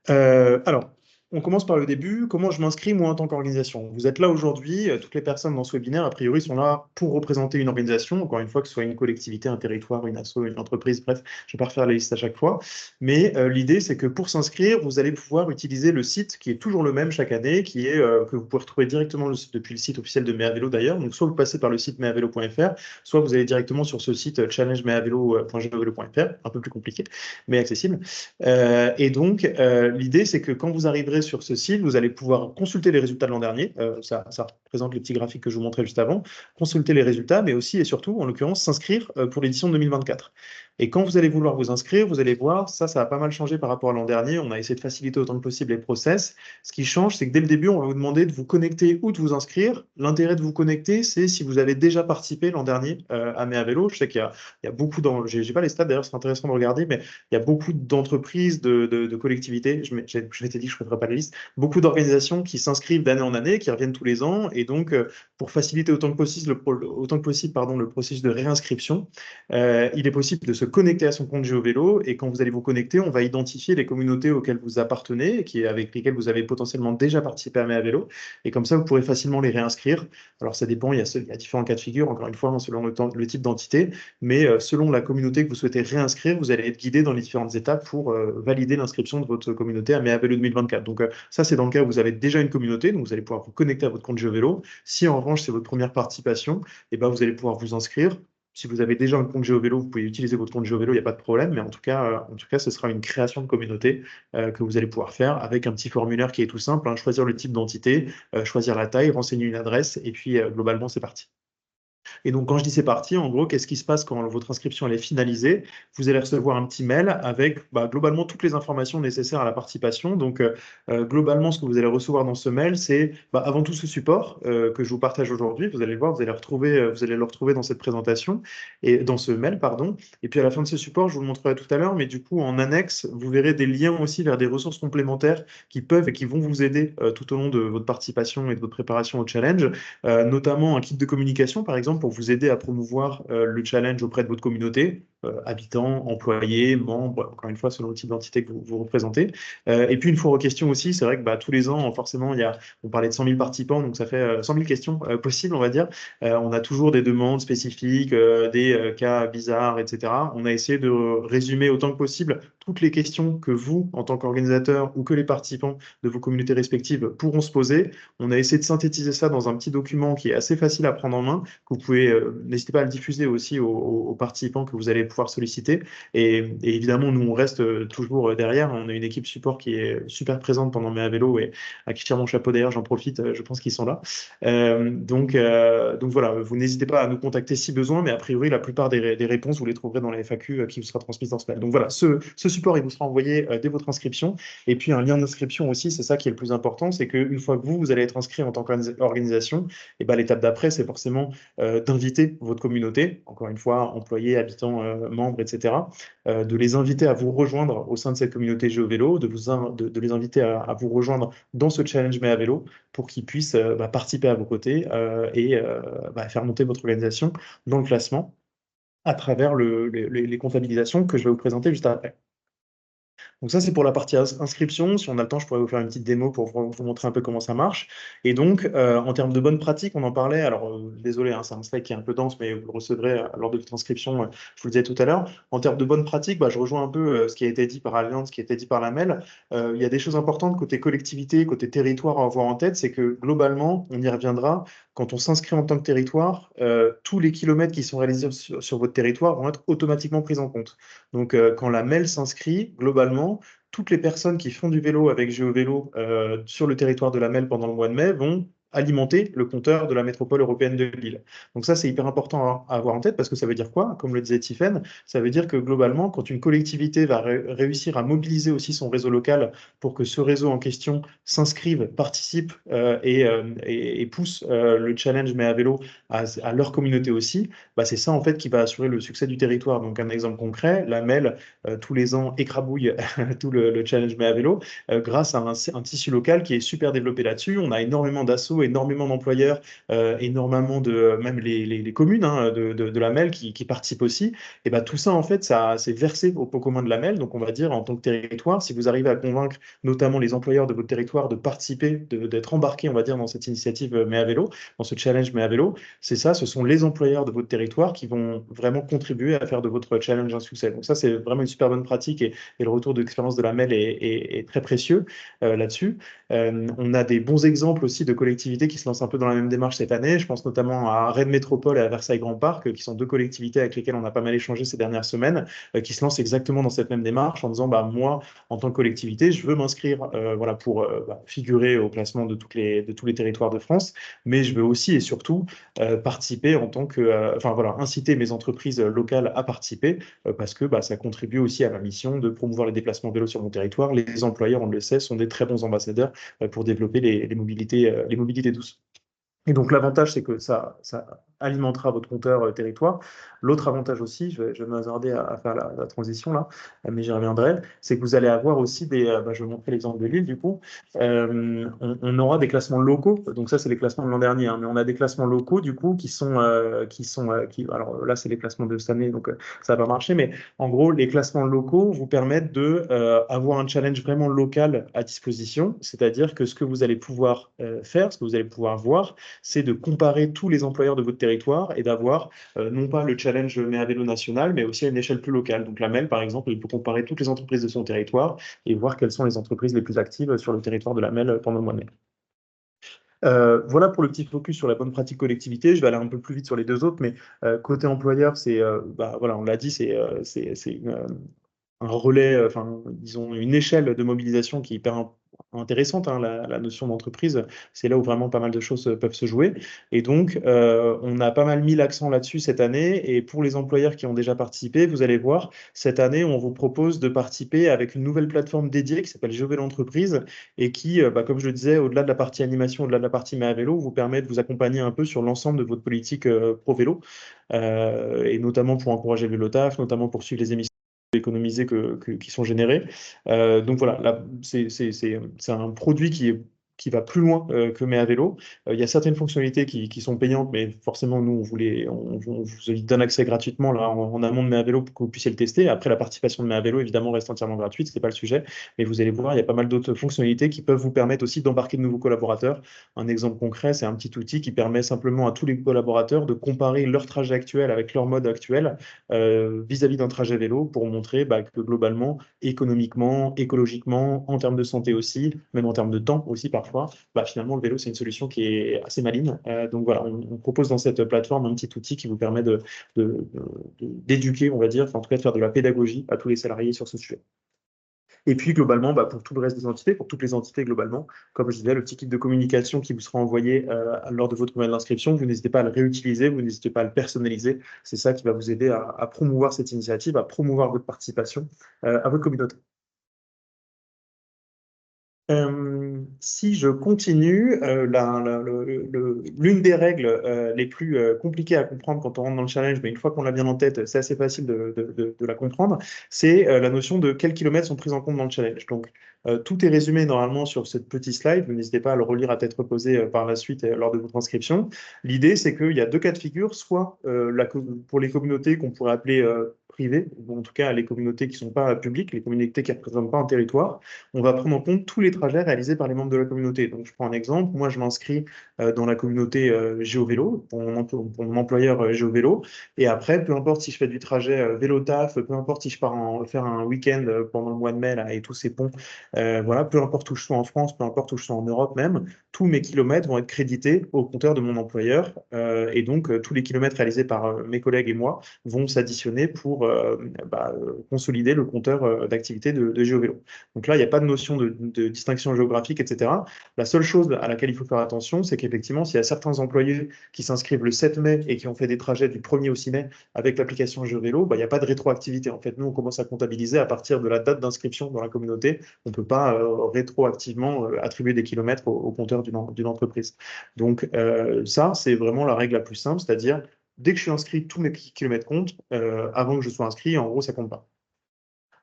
Alors, on commence par le début. Comment je m'inscris, moi, en tant qu'organisation? Vous êtes là aujourd'hui, toutes les personnes dans ce webinaire, a priori, sont là pour représenter une organisation, encore une fois, que ce soit une collectivité, un territoire, une asso, une entreprise, bref, je ne vais pas refaire la liste à chaque fois. Mais l'idée, c'est que pour s'inscrire, vous allez pouvoir utiliser le site qui est toujours le même chaque année, qui est que vous pouvez retrouver directement depuis le site officiel de Mea Vélo d'ailleurs. Donc, soit vous passez par le site meavélo.fr, soit vous allez directement sur ce site challengemeavélo.geovélo.fr, un peu plus compliqué, mais accessible. Et donc, l'idée, c'est que quand vous arriverez sur ce site, vous allez pouvoir consulter les résultats de l'an dernier. Ça représente les petits graphiques que je vous montrais juste avant. Consulter les résultats, mais aussi et surtout, en l'occurrence, s'inscrire pour l'édition 2024. Et quand vous allez vouloir vous inscrire, vous allez voir, ça a pas mal changé par rapport à l'an dernier. On a essayé de faciliter autant que possible les process. Ce qui change, c'est que dès le début, on va vous demander de vous connecter ou de vous inscrire. L'intérêt de vous connecter, c'est si vous avez déjà participé l'an dernier à Mea Vélo. Je sais qu'il y a beaucoup j'ai pas les stats, d'ailleurs, c'est intéressant de regarder, mais il y a beaucoup d'entreprises, de collectivités, je m'étais dit que je ne ferais pas la liste, beaucoup d'organisations qui s'inscrivent d'année en année, qui reviennent tous les ans, et donc pour faciliter autant que possible le processus de réinscription, il est possible de se connecter à son compte GeoVélo, et quand vous allez vous connecter, on va identifier les communautés auxquelles vous appartenez, avec lesquelles vous avez potentiellement déjà participé à Mea Vélo, et comme ça, vous pourrez facilement les réinscrire. Alors ça dépend, il y a différents cas de figure, encore une fois, selon le type d'entité, mais selon la communauté que vous souhaitez réinscrire, vous allez être guidé dans les différentes étapes pour valider l'inscription de votre communauté à Mea Vélo 2024. Donc ça, c'est dans le cas où vous avez déjà une communauté, donc vous allez pouvoir vous connecter à votre compte GeoVélo. Si en revanche, c'est votre première participation, et ben, vous allez pouvoir vous inscrire. Si vous avez déjà un compte GeoVélo, vous pouvez utiliser votre compte GeoVélo, il n'y a pas de problème, mais en tout cas, ce sera une création de communauté que vous allez pouvoir faire avec un petit formulaire qui est tout simple, hein, choisir le type d'entité, choisir la taille, renseigner une adresse, et puis globalement, c'est parti. Et donc, quand je dis c'est parti, en gros, qu'est-ce qui se passe quand votre inscription elle est finalisée? Vous allez recevoir un petit mail avec globalement toutes les informations nécessaires à la participation. Donc, globalement, ce que vous allez recevoir dans ce mail, c'est avant tout ce support que je vous partage aujourd'hui. Vous allez le voir, vous allez le retrouver dans cette présentation et dans ce mail, pardon. Et puis, à la fin de ce support, je vous le montrerai tout à l'heure, mais du coup, en annexe, vous verrez des liens aussi vers des ressources complémentaires qui peuvent et qui vont vous aider tout au long de votre participation et de votre préparation au challenge, notamment un kit de communication, par exemple, pour vous aider à promouvoir le challenge auprès de votre communauté, habitants, employés, membres, encore une fois, selon le type d'entité que vous représentez. Et puis, une foire aux questions aussi, c'est vrai que tous les ans, forcément, on parlait de 100 000 participants, donc ça fait 100 000 questions possibles, on va dire. On a toujours des demandes spécifiques, des cas bizarres, etc. On a essayé de résumer autant que possible toutes les questions que vous, en tant qu'organisateur, ou que les participants de vos communautés respectives pourront se poser. On a essayé de synthétiser ça dans un petit document qui est assez facile à prendre en main, que vous pouvez, n'hésitez pas à le diffuser aussi aux participants que vous allez pouvoir solliciter. Et évidemment, nous, on reste toujours derrière. On a une équipe support qui est super présente pendant mes vélos et à qui je tire mon chapeau d'ailleurs, j'en profite, je pense qu'ils sont là. Donc voilà, vous n'hésitez pas à nous contacter si besoin, mais a priori, la plupart des réponses, vous les trouverez dans la FAQ qui vous sera transmise dans ce mail. Donc voilà, ce support, il vous sera envoyé dès votre inscription. Et puis un lien d'inscription aussi, c'est ça qui est le plus important, c'est qu'une fois que vous allez être inscrit en tant qu'organisation, et l'étape d'après, c'est forcément d'inviter votre communauté, encore une fois, employés, habitants, membres, etc., de les inviter à vous rejoindre au sein de cette communauté GeoVélo, de les inviter à vous rejoindre dans ce challenge Mais à vélo pour qu'ils puissent participer à vos côtés et faire monter votre organisation dans le classement à travers les comptabilisations que je vais vous présenter juste après. Donc ça, c'est pour la partie inscription. Si on a le temps, je pourrais vous faire une petite démo pour vous montrer un peu comment ça marche. Et donc, en termes de bonnes pratiques, on en parlait. Alors, désolé, hein, c'est un slide qui est un peu dense, mais vous le recevrez lors de votre inscription, je vous le disais tout à l'heure. En termes de bonnes pratiques, je rejoins un peu ce qui a été dit par Allianz, ce qui a été dit par la MEL. Il y a des choses importantes côté collectivité, côté territoire à avoir en tête. C'est que globalement, on y reviendra, quand on s'inscrit en tant que territoire, tous les kilomètres qui sont réalisés sur votre territoire vont être automatiquement pris en compte. Donc, quand la MEL s'inscrit, globalement, toutes les personnes qui font du vélo avec GeoVélo sur le territoire de la MEL pendant le mois de mai vont alimenter le compteur de la métropole européenne de Lille. Donc ça, c'est hyper important à avoir en tête parce que ça veut dire quoi? Comme le disait Tiffaine, ça veut dire que globalement, quand une collectivité va réussir à mobiliser aussi son réseau local pour que ce réseau en question s'inscrive, participe et pousse le challenge Mais à vélo à leur communauté aussi, c'est ça en fait qui va assurer le succès du territoire. Donc un exemple concret, la MEL tous les ans écrabouille tout le challenge Mais à vélo grâce à un tissu local qui est super développé là-dessus. On a énormément d'assauts, énormément d'employeurs, énormément même les communes de la MEL qui participent aussi. Et tout ça, en fait, ça c'est versé au pot commun de la MEL. Donc, on va dire, en tant que territoire, si vous arrivez à convaincre notamment les employeurs de votre territoire de participer, d'être embarqués, on va dire, dans cette initiative Mais à vélo, dans ce challenge Mais à vélo, c'est ça, ce sont les employeurs de votre territoire qui vont vraiment contribuer à faire de votre challenge un succès. Donc ça, c'est vraiment une super bonne pratique et le retour d'expérience de la MEL est très précieux là-dessus. On a des bons exemples aussi de collectivités qui se lancent un peu dans la même démarche cette année. Je pense notamment à Rennes Métropole et à Versailles Grand Parc, qui sont deux collectivités avec lesquelles on a pas mal échangé ces dernières semaines, qui se lancent exactement dans cette même démarche en disant moi, en tant que collectivité, je veux m'inscrire pour figurer au classement de tous les territoires de France, mais je veux aussi et surtout participer en tant que, inciter mes entreprises locales à participer parce que ça contribue aussi à ma mission de promouvoir les déplacements vélo sur mon territoire. Les employeurs, on le sait, sont des très bons ambassadeurs pour développer les mobilités douces. Et donc l'avantage, c'est que ça alimentera votre compteur territoire. L'autre avantage aussi, je vais m'hasarder à faire la transition là, mais j'y reviendrai, c'est que vous allez avoir aussi je vais montrer l'exemple de Lille du coup, on aura des classements locaux, donc ça c'est les classements de l'an dernier, mais on a des classements locaux du coup alors là c'est les classements de cette année, donc ça va pas marcher, mais en gros les classements locaux vous permettent de avoir un challenge vraiment local à disposition, c'est-à-dire que ce que vous allez pouvoir faire, ce que vous allez pouvoir voir, c'est de comparer tous les employeurs de votre territoire et d'avoir non pas le challenge Mais à vélo national, mais aussi à une échelle plus locale. Donc la MEL, par exemple, il peut comparer toutes les entreprises de son territoire et voir quelles sont les entreprises les plus actives sur le territoire de la MEL pendant le mois de mai. Voilà pour le petit focus sur la bonne pratique collectivité. Je vais aller un peu plus vite sur les deux autres, mais côté employeur, c'est, on l'a dit, c'est un relais, disons une échelle de mobilisation qui est hyper intéressante, hein, la notion d'entreprise. C'est là où vraiment pas mal de choses peuvent se jouer. Et donc, on a pas mal mis l'accent là-dessus cette année. Et pour les employeurs qui ont déjà participé, vous allez voir, cette année, on vous propose de participer avec une nouvelle plateforme dédiée qui s'appelle GeoVélo Entreprise et qui, comme je le disais, au-delà de la partie animation, au-delà de la partie mais à vélo, vous permet de vous accompagner un peu sur l'ensemble de votre politique pro vélo, et notamment pour encourager le vélo taf, notamment pour suivre les émissions économisées qui sont générées. Donc voilà, là, c'est un produit qui va plus loin que Mais à vélo. Il y a certaines fonctionnalités qui sont payantes, mais forcément, nous, on vous donne accès gratuitement là, en amont de Mais à vélo pour que vous puissiez le tester. Après, la participation de Mais à vélo, évidemment, reste entièrement gratuite, ce n'est pas le sujet. Mais vous allez voir, il y a pas mal d'autres fonctionnalités qui peuvent vous permettre aussi d'embarquer de nouveaux collaborateurs. Un exemple concret, c'est un petit outil qui permet simplement à tous les collaborateurs de comparer leur trajet actuel avec leur mode actuel vis-à-vis d'un trajet vélo pour montrer que globalement, économiquement, écologiquement, en termes de santé aussi, même en termes de temps aussi parfois, finalement le vélo c'est une solution qui est assez maligne. Donc voilà, on propose dans cette plateforme un petit outil qui vous permet d'éduquer, on va dire, enfin, en tout cas de faire de la pédagogie à tous les salariés sur ce sujet. Et puis, globalement, pour tout le reste des entités, pour toutes les entités, globalement, comme je disais, le petit kit de communication qui vous sera envoyé lors de votre mail d'inscription, vous n'hésitez pas à le réutiliser, vous n'hésitez pas à le personnaliser. C'est ça qui va vous aider à promouvoir cette initiative, à promouvoir votre participation à votre communauté. Si je continue, l'une des règles les plus compliquées à comprendre quand on rentre dans le challenge, mais une fois qu'on l'a bien en tête, c'est assez facile de la comprendre, c'est la notion de quels kilomètres sont pris en compte dans le challenge. Donc, tout est résumé normalement sur cette petite slide. Vous n'hésitez pas à le relire à tête reposée par la suite lors de votre inscription. L'idée, c'est qu'il y a deux cas de figure, soit pour les communautés qu'on pourrait appeler privées, ou en tout cas les communautés qui ne sont pas publiques, les communautés qui ne représentent pas un territoire, on va prendre en compte tous les trajets réalisés par les membres de la communauté. Donc, je prends un exemple. Moi, je m'inscris dans la communauté GeoVélo, pour mon employeur GeoVélo. Et après, peu importe si je fais du trajet vélo taf, peu importe si je pars faire un week-end pendant le mois de mai là, et tous ces ponts, voilà, peu importe où je sois en France, peu importe où je sois en Europe même, tous mes kilomètres vont être crédités au compteur de mon employeur. Et donc, tous les kilomètres réalisés par mes collègues et moi vont s'additionner pour consolider le compteur d'activité de GeoVélo. Donc là, il n'y a pas de notion de distinction géographique, etc. La seule chose à laquelle il faut faire attention, c'est qu'effectivement, s'il y a certains employés qui s'inscrivent le 7 mai et qui ont fait des trajets du 1er au 6 mai avec l'application GeoVélo, il n'y a pas de rétroactivité. En fait, nous, on commence à comptabiliser à partir de la date d'inscription dans la communauté. On ne peut pas rétroactivement attribuer des kilomètres au compteur d'une entreprise. Donc ça, c'est vraiment la règle la plus simple, c'est-à-dire dès que je suis inscrit, tous mes kilomètres comptent. Avant que je sois inscrit, en gros, ça ne compte pas.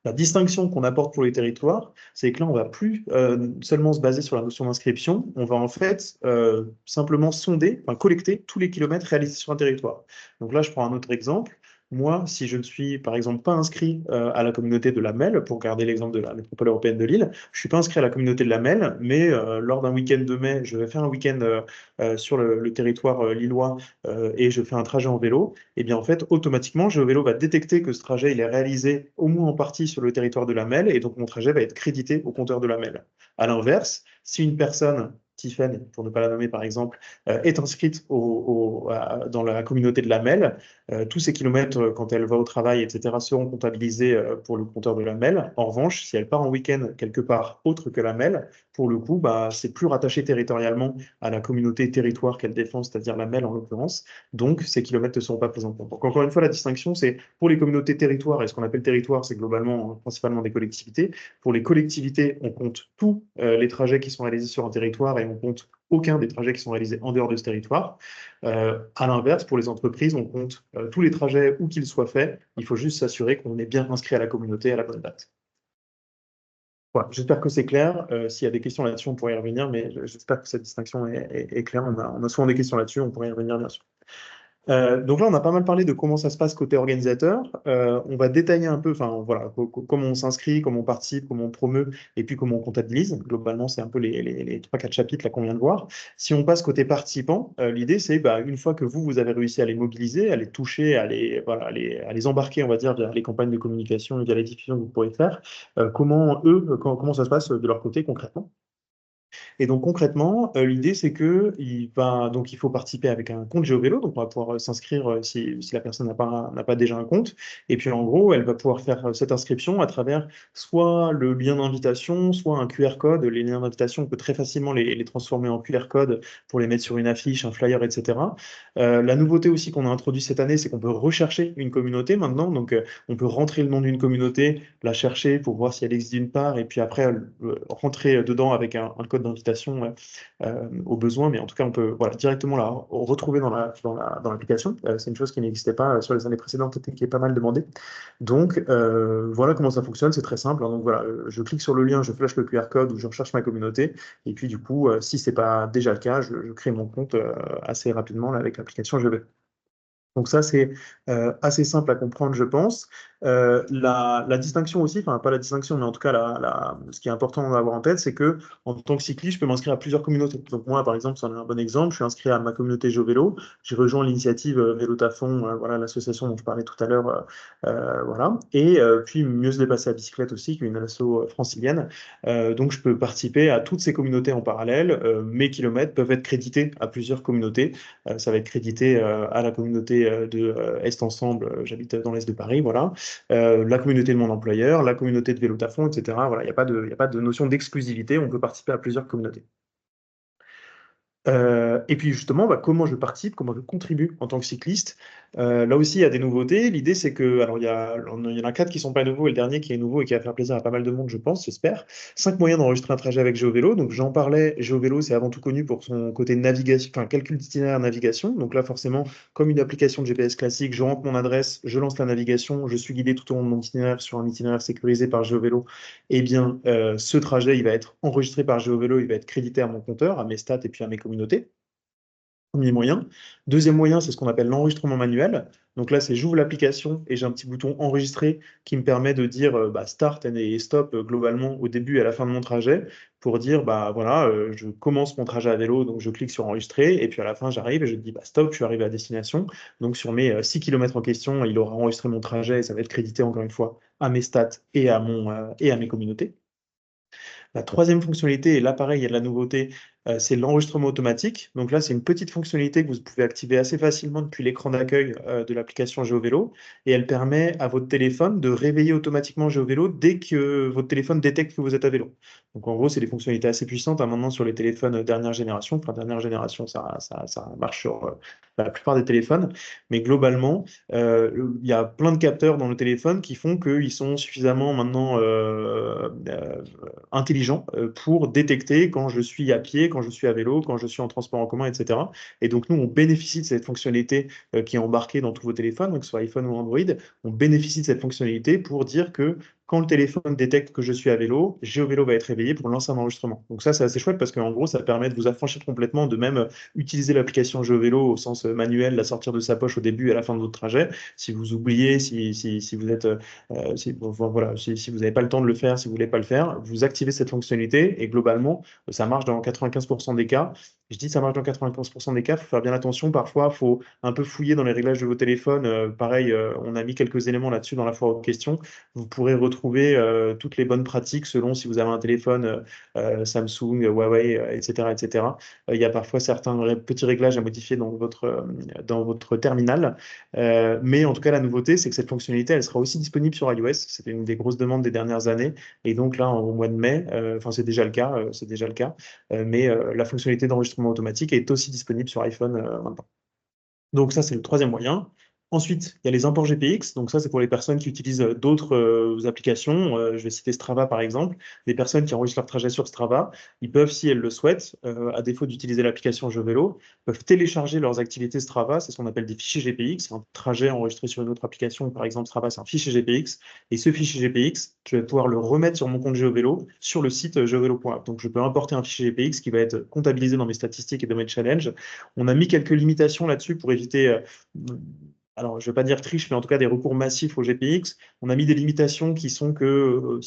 La distinction qu'on apporte pour les territoires, c'est que là, on ne va plus seulement se baser sur la notion d'inscription, on va en fait simplement sonder, collecter tous les kilomètres réalisés sur un territoire. Donc là, je prends un autre exemple. Moi, si je ne suis par exemple pas inscrit à la communauté de la MEL, pour garder l'exemple de la métropole européenne de Lille, je ne suis pas inscrit à la communauté de la MEL, mais lors d'un week-end de mai, je vais faire un week-end sur le territoire lillois et je fais un trajet en vélo, et bien en fait, automatiquement, GeoVélo va détecter que ce trajet il est réalisé au moins en partie sur le territoire de la MEL, et donc mon trajet va être crédité au compteur de la MEL. À l'inverse, si une personne, Tiffen, pour ne pas la nommer par exemple, est inscrite dans la communauté de la MEL, tous ces kilomètres, quand elle va au travail, etc., seront comptabilisés pour le compteur de la MEL. En revanche, si elle part en week-end quelque part autre que la MEL, pour le coup, c'est plus rattaché territorialement à la communauté territoire qu'elle défend, c'est-à-dire la MEL en l'occurrence. Donc, ces kilomètres ne seront pas pris en compte. Donc, encore une fois, la distinction, c'est pour les communautés territoires, et ce qu'on appelle territoire, c'est globalement, principalement des collectivités. Pour les collectivités, on compte tous les trajets qui sont réalisés sur un territoire et on compte aucun des trajets qui sont réalisés en dehors de ce territoire. À l'inverse, pour les entreprises, on compte tous les trajets où qu'ils soient faits. Il faut juste s'assurer qu'on est bien inscrit à la communauté à la bonne date. Voilà, j'espère que c'est clair. S'il y a des questions là-dessus, on pourrait y revenir, mais j'espère que cette distinction est claire. On a souvent des questions là-dessus, on pourrait y revenir bien sûr. Donc là, on a pas mal parlé de comment ça se passe côté organisateur. On va détailler un peu, voilà, comment on s'inscrit, comment on participe, comment on promeut, et puis comment on comptabilise. Globalement, c'est un peu les 3-4 chapitres là qu'on vient de voir. Si on passe côté participants, l'idée c'est une fois que vous avez réussi à les mobiliser, à les toucher, à les embarquer, on va dire, via les campagnes de communication, via les diffusions que vous pourrez faire, comment ça se passe de leur côté concrètement. Et donc concrètement, l'idée c'est que il faut participer avec un compte GeoVélo, donc on va pouvoir s'inscrire si la personne n'a pas déjà un compte. Et puis en gros, elle va pouvoir faire cette inscription à travers soit le lien d'invitation, soit un QR code. Les liens d'invitation, on peut très facilement les transformer en QR code pour les mettre sur une affiche, un flyer, etc. La nouveauté aussi qu'on a introduit cette année, c'est qu'on peut rechercher une communauté maintenant. Donc on peut rentrer le nom d'une communauté, la chercher pour voir si elle existe d'une part, et puis après rentrer dedans avec un code d'invitation au besoin. Mais en tout cas, on peut directement la retrouver dans l'application. C'est une chose qui n'existait pas sur les années précédentes et qui est pas mal demandée. Donc voilà comment ça fonctionne, c'est très simple. Hein. Donc voilà, je clique sur le lien, je flash le QR code ou je recherche ma communauté. Et puis du coup, si ce n'est pas déjà le cas, je crée mon compte assez rapidement là, avec l'application Je vais. Donc ça, c'est assez simple à comprendre, je pense. La distinction aussi, enfin pas la distinction, mais en tout cas ce qui est important d'avoir en tête, c'est que en tant que cycliste, je peux m'inscrire à plusieurs communautés. Donc moi, par exemple, c'en est un bon exemple, je suis inscrit à ma communauté GeoVélo, j'ai rejoint l'initiative Vélotafon, voilà l'association dont je parlais tout à l'heure, voilà. Et puis Mieux se déplacer à bicyclette aussi, qui est une asso francilienne. Donc je peux participer à toutes ces communautés en parallèle. Mes kilomètres peuvent être crédités à plusieurs communautés. Ça va être crédité à la communauté de Est Ensemble, j'habite dans l'Est de Paris, voilà. La communauté de mon employeur, la communauté de Vélotafon, etc. Voilà, il n'y a pas de notion d'exclusivité, on peut participer à plusieurs communautés. Et puis justement, comment je participe, comment je contribue en tant que cycliste. Là aussi, il y a des nouveautés. L'idée, c'est que, alors il y en a 4 qui ne sont pas nouveaux et le dernier qui est nouveau et qui va faire plaisir à pas mal de monde, je pense, j'espère. 5 moyens d'enregistrer un trajet avec GeoVélo. Donc j'en parlais, GeoVélo, c'est avant tout connu pour son côté navigation, enfin calcul d'itinéraire navigation. Donc là, forcément, comme une application de GPS classique, je rentre mon adresse, je lance la navigation, je suis guidé tout au long de mon itinéraire sur un itinéraire sécurisé par GeoVélo. Eh bien, ce trajet, il va être enregistré par GeoVélo, il va être crédité à mon compteur, à mes stats et puis à mes communautés. Premier moyen. Deuxième moyen, c'est ce qu'on appelle l'enregistrement manuel. Donc là, c'est j'ouvre l'application et j'ai un petit bouton enregistrer qui me permet de dire start et stop globalement au début et à la fin de mon trajet pour dire voilà, je commence mon trajet à vélo, donc je clique sur enregistrer et puis à la fin, j'arrive et je dis stop, je suis arrivé à destination. Donc sur mes 6 km en question, il aura enregistré mon trajet et ça va être crédité encore une fois à mes stats et à mes communautés. La troisième fonctionnalité, et là pareil, il y a de la nouveauté, c'est l'enregistrement automatique. Donc là, c'est une petite fonctionnalité que vous pouvez activer assez facilement depuis l'écran d'accueil de l'application GeoVélo. Et elle permet à votre téléphone de réveiller automatiquement GeoVélo dès que votre téléphone détecte que vous êtes à vélo. Donc en gros, c'est des fonctionnalités assez puissantes maintenant sur les téléphones dernière génération. Enfin, dernière génération, ça marche sur la plupart des téléphones. Mais globalement, il y a plein de capteurs dans le téléphone qui font qu'ils sont suffisamment maintenant intelligents pour détecter quand je suis à pied, quand je suis à vélo, quand je suis en transport en commun, etc. Et donc nous, on bénéficie de cette fonctionnalité qui est embarquée dans tous vos téléphones, que ce soit iPhone ou Android. On bénéficie de cette fonctionnalité pour dire que quand le téléphone détecte que je suis à vélo, GeoVélo va être réveillé pour lancer un enregistrement. Donc ça, c'est assez chouette parce qu'en gros, ça permet de vous affranchir complètement, de même utiliser l'application GeoVélo au sens manuel, la sortir de sa poche au début et à la fin de votre trajet. Si vous oubliez, si vous êtes, si vous n'avez pas le temps de le faire, si vous ne voulez pas le faire, vous activez cette fonctionnalité et globalement, ça marche dans 95% des cas. Je dis ça marche dans 95% des cas, il faut faire bien attention. Parfois, il faut un peu fouiller dans les réglages de vos téléphones. Pareil, on a mis quelques éléments là-dessus dans la foire aux questions. Vous pourrez retrouver toutes les bonnes pratiques selon si vous avez un téléphone Samsung, Huawei, etc. etc. Il y a parfois certains petits réglages à modifier dans votre terminal. Mais en tout cas, la nouveauté, c'est que cette fonctionnalité, elle sera aussi disponible sur iOS. C'était une des grosses demandes des dernières années. Et donc là, au mois de mai, c'est déjà le cas, mais la fonctionnalité d'enregistrement automatique est aussi disponible sur iPhone maintenant. Donc ça, c'est le troisième moyen. Ensuite, il y a les imports GPX. Donc ça, c'est pour les personnes qui utilisent d'autres applications. Je vais citer Strava, par exemple. Les personnes qui enregistrent leur trajet sur Strava, ils peuvent, si elles le souhaitent, à défaut d'utiliser l'application GeoVélo, peuvent télécharger leurs activités Strava. C'est ce qu'on appelle des fichiers GPX. Un trajet enregistré sur une autre application, par exemple Strava, c'est un fichier GPX. Et ce fichier GPX, je vais pouvoir le remettre sur mon compte GeoVélo sur le site geovélo.app. Donc je peux importer un fichier GPX qui va être comptabilisé dans mes statistiques et dans mes challenges. On a mis quelques limitations là-dessus pour éviter alors je ne vais pas dire triche, mais en tout cas des recours massifs au GPX. On a mis des limitations qui sont que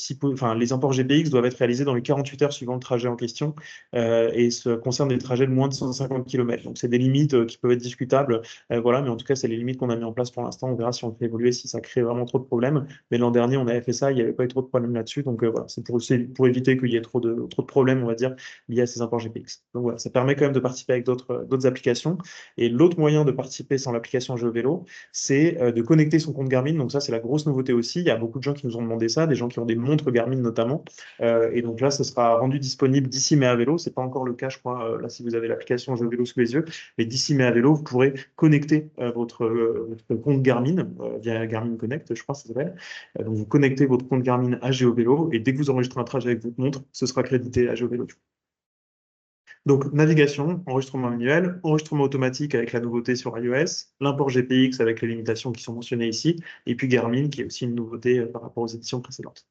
les imports GPX doivent être réalisés dans les 48 heures suivant le trajet en question et ça concerne des trajets de moins de 150 km. Donc c'est des limites qui peuvent être discutables, voilà, mais en tout cas c'est les limites qu'on a mis en place pour l'instant. On verra si on le fait évoluer, si ça crée vraiment trop de problèmes. Mais l'an dernier on avait fait ça, il n'y avait pas eu trop de problèmes là-dessus. Donc voilà, c'est pour éviter qu'il y ait trop de problèmes, on va dire, liés à ces imports GPX. Donc voilà, ça permet quand même de participer avec d'autres applications. Et l'autre moyen de participer sans l'application GeoVélo, c'est de connecter son compte Garmin. Donc ça, c'est la grosse nouveauté aussi. Il y a beaucoup de gens qui nous ont demandé ça, des gens qui ont des montres Garmin notamment. Et donc là, ce sera rendu disponible d'ici mai à vélo. C'est pas encore le cas, je crois, là, si vous avez l'application GeoVélo sous les yeux. Mais d'ici mai à vélo, vous pourrez connecter votre compte Garmin via Garmin Connect, je crois que ça s'appelle. Donc vous connectez votre compte Garmin à GeoVélo et dès que vous enregistrez un trajet avec votre montre, ce sera crédité à GeoVélo. Donc, navigation, enregistrement manuel, enregistrement automatique avec la nouveauté sur iOS, l'import GPX avec les limitations qui sont mentionnées ici, et puis Garmin qui est aussi une nouveauté par rapport aux éditions précédentes.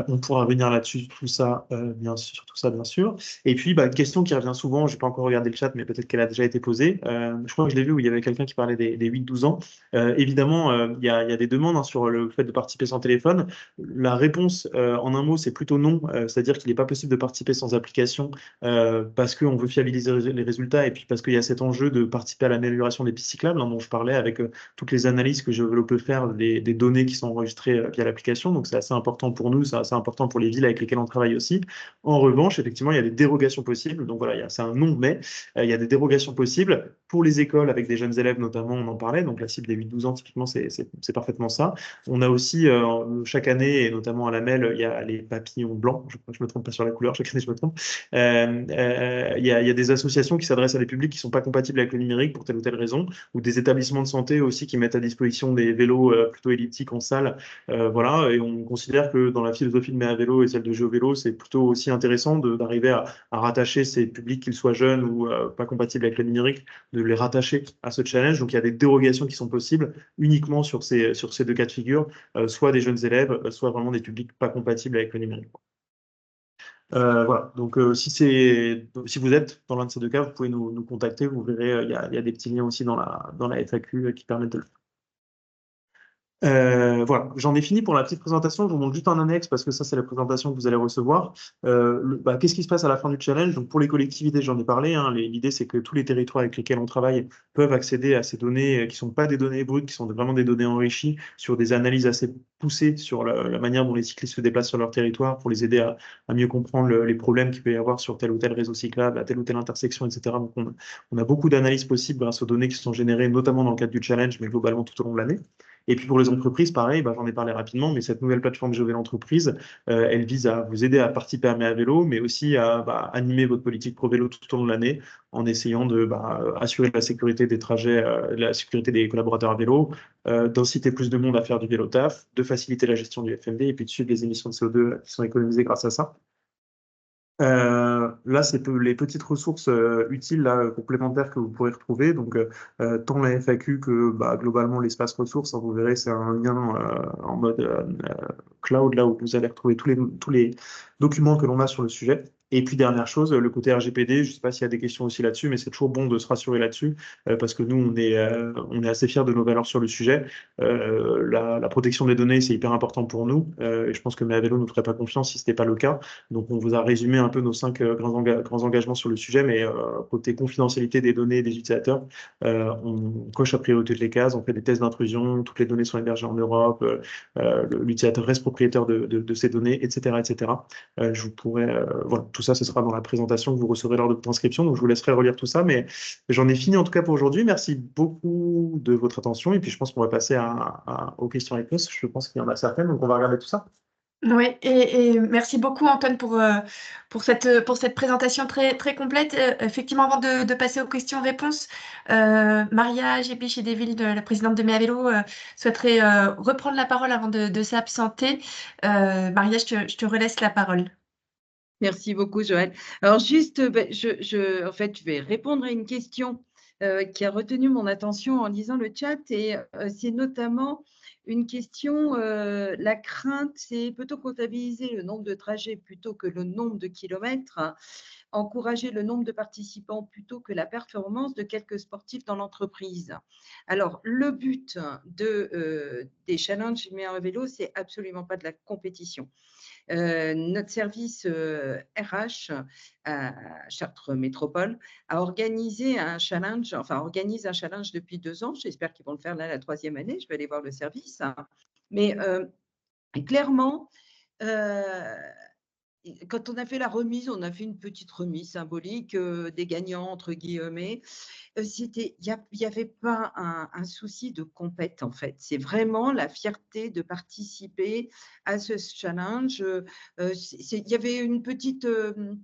On pourra revenir là-dessus, tout ça, bien sûr. Et puis, une question qui revient souvent, je n'ai pas encore regardé le chat, mais peut-être qu'elle a déjà été posée. Je crois que je l'ai vu où il y avait quelqu'un qui parlait des 8-12 ans. Évidemment, il y a des demandes sur le fait de participer sans téléphone. La réponse, en un mot, c'est plutôt non. C'est-à-dire qu'il n'est pas possible de participer sans application parce qu'on veut fiabiliser les résultats et puis parce qu'il y a cet enjeu de participer à l'amélioration des pistes cyclables, dont je parlais avec toutes les analyses que GeoVélo peut faire des données qui sont enregistrées via l'application. Donc, c'est assez important pour nous. C'est assez important pour les villes avec lesquelles on travaille aussi. En revanche, effectivement, il y a des dérogations possibles. Donc voilà, c'est un non, mais il y a des dérogations possibles pour les écoles avec des jeunes élèves, notamment, on en parlait. Donc la cible des 8-12 ans, typiquement, c'est parfaitement ça. On a aussi, chaque année, et notamment à la MEL, il y a les papillons blancs. Je crois que je ne me trompe pas sur la couleur, chaque année, je me trompe. Il y a des associations qui s'adressent à des publics qui ne sont pas compatibles avec le numérique pour telle ou telle raison, ou des établissements de santé aussi qui mettent à disposition des vélos plutôt elliptiques en salle. Voilà, et on considère que dans la philosophie de Méa Vélo et celle de GeoVélo, c'est plutôt aussi intéressant d'arriver à rattacher ces publics, qu'ils soient jeunes ou pas compatibles avec le numérique, de les rattacher à ce challenge. Donc il y a des dérogations qui sont possibles uniquement sur ces deux cas de figure, soit des jeunes élèves, soit vraiment des publics pas compatibles avec le numérique. Voilà, donc si vous êtes dans l'un de ces deux cas, vous pouvez nous contacter, vous verrez, il y a des petits liens aussi dans la FAQ qui permettent de le faire. Voilà, j'en ai fini pour la petite présentation. Je vous montre juste un annexe parce que ça, c'est la présentation que vous allez recevoir. Qu'est-ce qui se passe à la fin du challenge? Donc, pour les collectivités, j'en ai parlé. L'idée, c'est que tous les territoires avec lesquels on travaille peuvent accéder à ces données qui ne sont pas des données brutes, qui sont vraiment des données enrichies sur des analyses assez poussées sur la manière dont les cyclistes se déplacent sur leur territoire pour les aider à mieux comprendre les problèmes qu'il peut y avoir sur tel ou tel réseau cyclable, à telle ou telle intersection, etc. Donc, on a beaucoup d'analyses possibles grâce aux données qui sont générées, notamment dans le cadre du challenge, mais globalement tout au long de l'année. Et puis pour les entreprises, pareil, j'en ai parlé rapidement, mais cette nouvelle plateforme GeoVélo Entreprise, elle vise à vous aider à participer à Méa Vélo, mais aussi à animer votre politique pro vélo tout au long de l'année en essayant de assurer la sécurité des trajets, la sécurité des collaborateurs à vélo, d'inciter plus de monde à faire du vélo taf, de faciliter la gestion du FMD et puis de suivre les émissions de CO2 qui sont économisées grâce à ça. Là, c'est les petites ressources utiles complémentaires que vous pourrez retrouver. Donc, tant la FAQ que globalement l'espace ressources, vous verrez, c'est un lien en mode cloud, là où vous allez retrouver tous les documents que l'on a sur le sujet. Et puis, dernière chose, le côté RGPD, je ne sais pas s'il y a des questions aussi là-dessus, mais c'est toujours bon de se rassurer là-dessus, parce que nous, on est assez fiers de nos valeurs sur le sujet. La protection des données, c'est hyper important pour nous, et je pense que Méa Vélo ne nous ferait pas confiance si ce n'était pas le cas. Donc, on vous a résumé un peu nos 5 grands engagements sur le sujet, mais côté confidentialité des données des utilisateurs, on coche à priorité toutes les cases, on fait des tests d'intrusion, toutes les données sont hébergées en Europe, l'utilisateur reste propriétaire de ces données, etc. etc. Je vous pourrais, voilà, tout ça, ce sera dans la présentation que vous recevrez lors de votre inscription, donc je vous laisserai relire tout ça, mais j'en ai fini en tout cas pour aujourd'hui. Merci beaucoup de votre attention, et puis je pense qu'on va passer aux questions-réponses. Je pense qu'il y en a certaines, donc on va regarder tout ça. Oui, et merci beaucoup Antoine pour cette présentation très, très complète. Effectivement, avant de passer aux questions-réponses, Maria Gépi-Chédeville, la présidente de Méa Vélo, souhaiterait reprendre la parole avant de s'absenter. Maria, je te relaisse la parole. Merci beaucoup, Joël. Alors, juste, en fait, je vais répondre à une question qui a retenu mon attention en lisant le chat, et c'est notamment une question, la crainte, c'est peut-on comptabiliser le nombre de trajets plutôt que le nombre de kilomètres, hein, encourager le nombre de participants plutôt que la performance de quelques sportifs dans l'entreprise. Alors, le but des challenges Meilleur Vélo, c'est absolument pas de la compétition. Notre service RH à Chartres Métropole a organisé un challenge, enfin organise un challenge depuis 2 ans. J'espère qu'ils vont le faire là la 3e année. Je vais aller voir le service. Mais clairement, quand on a fait la remise, on a fait une petite remise symbolique des gagnants, entre guillemets. Il n'y avait pas un souci de compète, en fait. C'est vraiment la fierté de participer à ce challenge. Il y avait une petite, je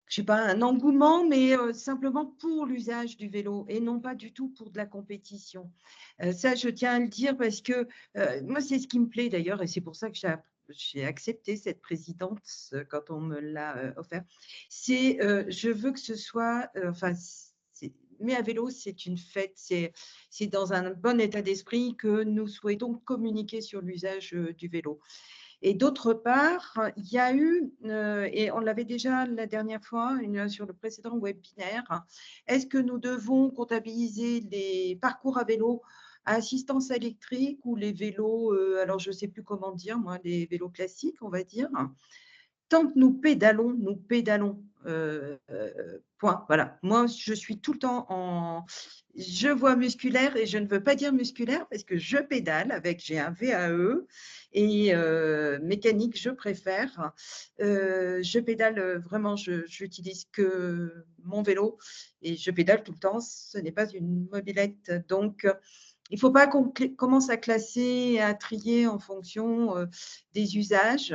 sais pas, un engouement, mais simplement pour l'usage du vélo et non pas du tout pour de la compétition. Ça, je tiens à le dire parce que moi, c'est ce qui me plaît d'ailleurs et c'est pour ça que j'ai accepté cette présidence quand on me l'a offert. C'est, je veux que ce soit, mais à vélo, c'est une fête, c'est dans un bon état d'esprit que nous souhaitons communiquer sur l'usage du vélo. Et d'autre part, il y a eu, et on l'avait déjà la dernière fois sur le précédent webinaire, est-ce que nous devons comptabiliser les parcours à vélo à assistance électrique ou les vélos, alors je ne sais plus comment dire, moi, les vélos classiques, on va dire. Tant que nous pédalons, point. Voilà. Moi, je suis tout le temps en… Je vois musculaire et je ne veux pas dire musculaire parce que je pédale j'ai un VAE et mécanique, je préfère. Je pédale vraiment, j'utilise que mon vélo et je pédale tout le temps. Ce n'est pas une mobilette. Donc, il ne faut pas qu'on commence à classer et à trier en fonction des usages.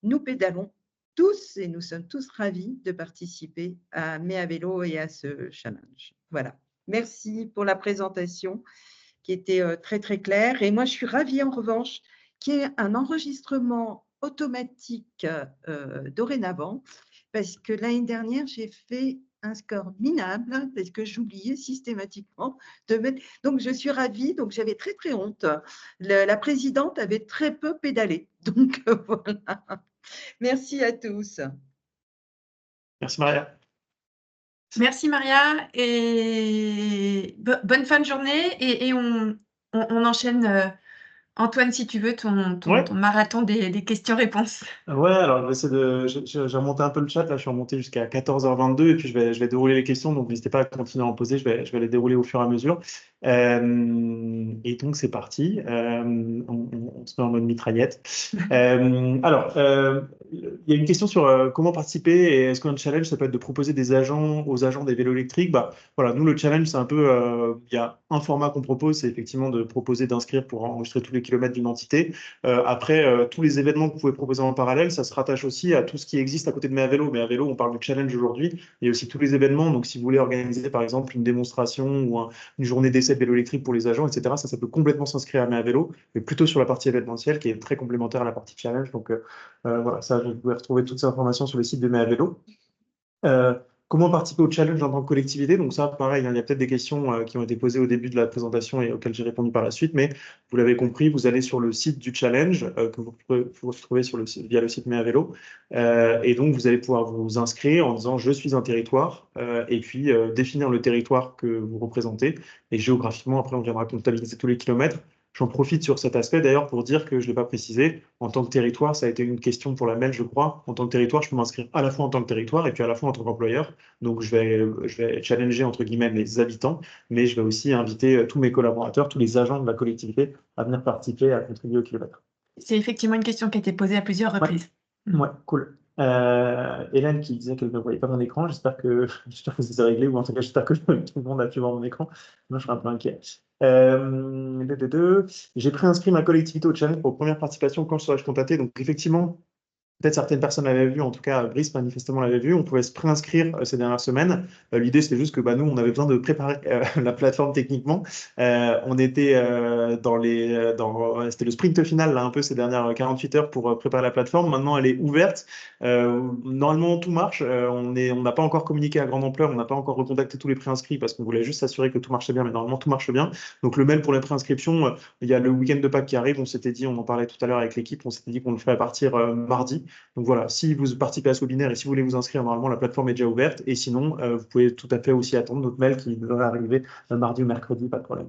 Nous pédalons tous et nous sommes tous ravis de participer à Mea Vélo et à ce challenge. Voilà. Merci pour la présentation qui était très, très claire. Et moi, je suis ravie en revanche qu'il y ait un enregistrement automatique dorénavant parce que l'année dernière, j'ai fait un score minable parce que j'oubliais systématiquement de mettre… Donc, je suis ravie. Donc, j'avais très, très honte. La présidente avait très peu pédalé. Donc, voilà. Merci à tous. Merci Maria. Merci Maria et bonne fin de journée et on enchaîne. Antoine, si tu veux, ton Ouais. marathon des questions-réponses. Ouais, alors je vais essayer j'ai remonté un peu le chat, là je suis remonté jusqu'à 14h22 et puis je vais dérouler les questions, donc n'hésitez pas à continuer à en poser, je vais les dérouler au fur et à mesure. Et donc c'est parti, on se met en mode mitraillette. Alors, il y a une question sur comment participer et est-ce qu'un challenge ça peut être de proposer des agents aux agents des vélos électriques? Bah voilà, nous le challenge c'est un peu, il y a un format qu'on propose, c'est effectivement de proposer d'inscrire pour enregistrer tous les kilomètres d'une entité. Après, tous les événements que vous pouvez proposer en parallèle, ça se rattache aussi à tout ce qui existe à côté de Mea Vélo. Mea Vélo, on parle du challenge aujourd'hui. Il y a aussi tous les événements. Donc, si vous voulez organiser, par exemple, une démonstration ou une journée d'essai de vélo électrique pour les agents, etc., ça peut complètement s'inscrire à Mea Vélo, mais plutôt sur la partie événementielle qui est très complémentaire à la partie challenge. Donc, voilà, ça, vous pouvez retrouver toutes ces informations sur le site de Mea Vélo. Comment participer au challenge en tant que collectivité? Donc ça, pareil, hein, il y a peut-être des questions qui ont été posées au début de la présentation et auxquelles j'ai répondu par la suite, mais vous l'avez compris, vous allez sur le site du challenge que vous retrouvez via le site Mea Vélo, et donc vous allez pouvoir vous inscrire en disant je suis un territoire, et puis définir le territoire que vous représentez, et géographiquement, après on viendra comptabiliser tous les kilomètres. J'en profite sur cet aspect d'ailleurs pour dire que je ne l'ai pas précisé. En tant que territoire, ça a été une question pour la MEL, je crois. En tant que territoire, je peux m'inscrire à la fois en tant que territoire et puis à la fois en tant qu'employeur. Donc, je vais challenger, entre guillemets, les habitants, mais je vais aussi inviter tous mes collaborateurs, tous les agents de la collectivité à venir participer, à contribuer au kilomètre. C'est effectivement une question qui a été posée à plusieurs reprises. Ouais, cool. Hélène qui disait qu'elle ne voyait pas mon écran, j'espère que ça s'est réglé, ou en tout cas, j'espère que tout le monde a pu voir mon écran. Moi, je serais un peu inquiet. J'ai préinscrit ma collectivité au challenge pour première participation quand je serai contacté. Donc, effectivement, Peut-être certaines personnes l'avaient vu, en tout cas Brice manifestement l'avait vu, on pouvait se préinscrire ces dernières semaines. L'idée c'était juste que nous on avait besoin de préparer la plateforme techniquement. On était c'était le sprint final là un peu ces dernières 48 heures pour préparer la plateforme. Maintenant elle est ouverte. Normalement tout marche. On n'a pas encore communiqué à grande ampleur, on n'a pas encore recontacté tous les préinscrits parce qu'on voulait juste s'assurer que tout marchait bien, mais normalement tout marche bien. Donc le mail pour les préinscriptions, il y a le week-end de Pâques qui arrive. On s'était dit, on en parlait tout à l'heure avec l'équipe, on s'était dit qu'on le ferait à partir mardi. Donc voilà, si vous participez à ce webinaire et si vous voulez vous inscrire, normalement la plateforme est déjà ouverte. Et sinon, vous pouvez tout à fait aussi attendre notre mail qui devrait arriver mardi ou mercredi, pas de problème.